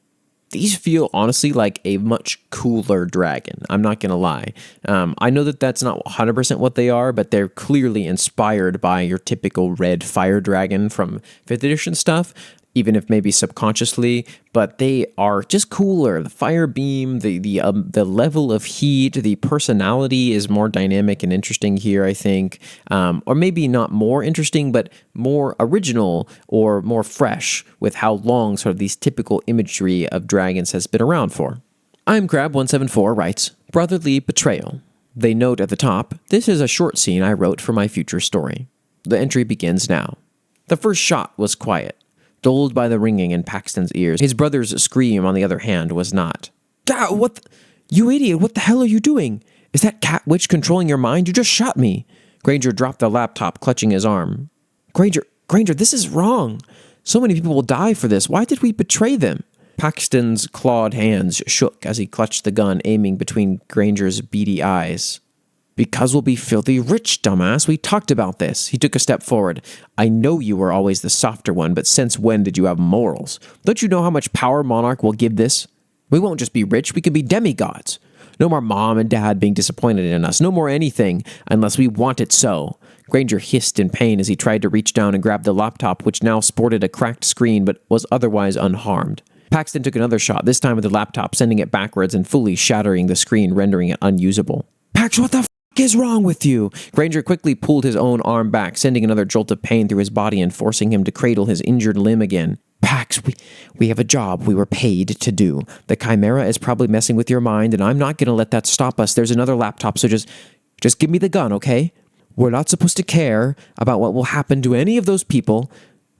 These feel honestly like a much cooler dragon, I'm not going to lie. I know that that's not 100% what they are, but they're clearly inspired by your typical red fire dragon from 5th edition stuff, even if maybe subconsciously, but they are just cooler. The fire beam, the level of heat, the personality is more dynamic and interesting here, I think. Or maybe not more interesting, but more original or more fresh with how long sort of these typical imagery of dragons has been around for. I'm Crab174 writes, Brotherly Betrayal. They note at the top, this is a short scene I wrote for my future story. The entry begins now. The first shot was quiet, dulled by the ringing in Paxton's ears. His brother's scream, on the other hand, was not. Dad, you idiot, what the hell are you doing? Is that cat witch controlling your mind? You just shot me. Granger dropped the laptop, clutching his arm. Granger, this is wrong. So many people will die for this. Why did we betray them? Paxton's clawed hands shook as he clutched the gun, aiming between Granger's beady eyes. Because we'll be filthy rich, dumbass. We talked about this. He took a step forward. I know you were always the softer one, but since when did you have morals? Don't you know how much power Monarch will give this? We won't just be rich, we could be demigods. No more mom and dad being disappointed in us. No more anything, unless we want it so. Granger hissed in pain as he tried to reach down and grab the laptop, which now sported a cracked screen but was otherwise unharmed. Paxton took another shot, this time with the laptop, sending it backwards and fully shattering the screen, rendering it unusable. Pax, what the is wrong with you? Granger quickly pulled his own arm back, sending another jolt of pain through his body and forcing him to cradle his injured limb again. Pax, we have a job we were paid to do. The Chimera is probably messing with your mind, and I'm not going to let that stop us. There's another laptop, so just give me the gun, okay? We're not supposed to care about what will happen to any of those people.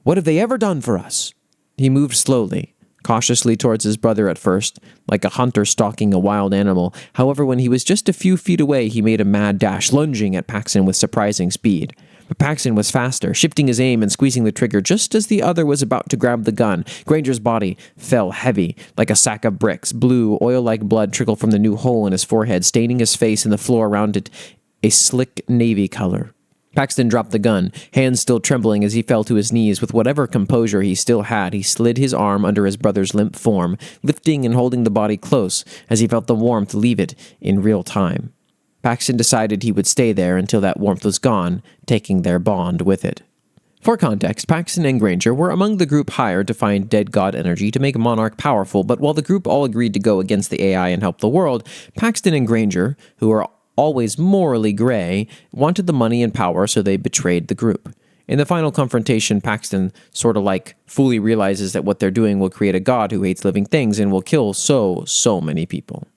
What have they ever done for us? He moved slowly, cautiously towards his brother at first, like a hunter stalking a wild animal. However, when he was just a few feet away, he made a mad dash, lunging at Paxton with surprising speed. But Paxton was faster, shifting his aim and squeezing the trigger just as the other was about to grab the gun. Granger's body fell heavy, like a sack of bricks. Blue, oil-like blood trickled from the new hole in his forehead, staining his face and the floor around it a slick navy color. Paxton dropped the gun, hands still trembling as he fell to his knees. With whatever composure he still had, he slid his arm under his brother's limp form, lifting and holding the body close as he felt the warmth leave it in real time. Paxton decided he would stay there until that warmth was gone, taking their bond with it. For context, Paxton and Granger were among the group hired to find dead god energy to make Monarch powerful, but while the group all agreed to go against the AI and help the world, Paxton and Granger, who are always morally gray, wanted the money and power, so they betrayed the group. In the final confrontation, Paxton sort of fully realizes that what they're doing will create a god who hates living things and will kill so many people.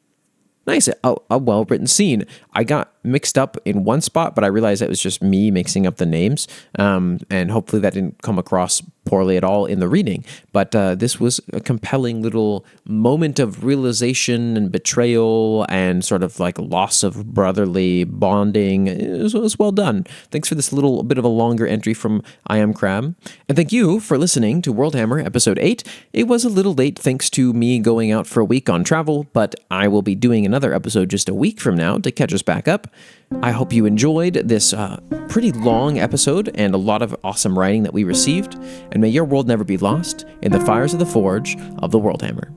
Nice, a well-written scene. I got mixed up in one spot, but I realized that was just me mixing up the names, and hopefully that didn't come across poorly at all in the reading. But this was a compelling little moment of realization and betrayal and sort of loss of brotherly bonding. It was well done. Thanks for this little bit of a longer entry from I Am Crab. And thank you for listening to World Hammer Episode 8. It was a little late thanks to me going out for a week on travel, but I will be doing another episode just a week from now to catch us back up. I hope you enjoyed this pretty long episode and a lot of awesome writing that we received, and may your world never be lost in the fires of the forge of the World Hammer.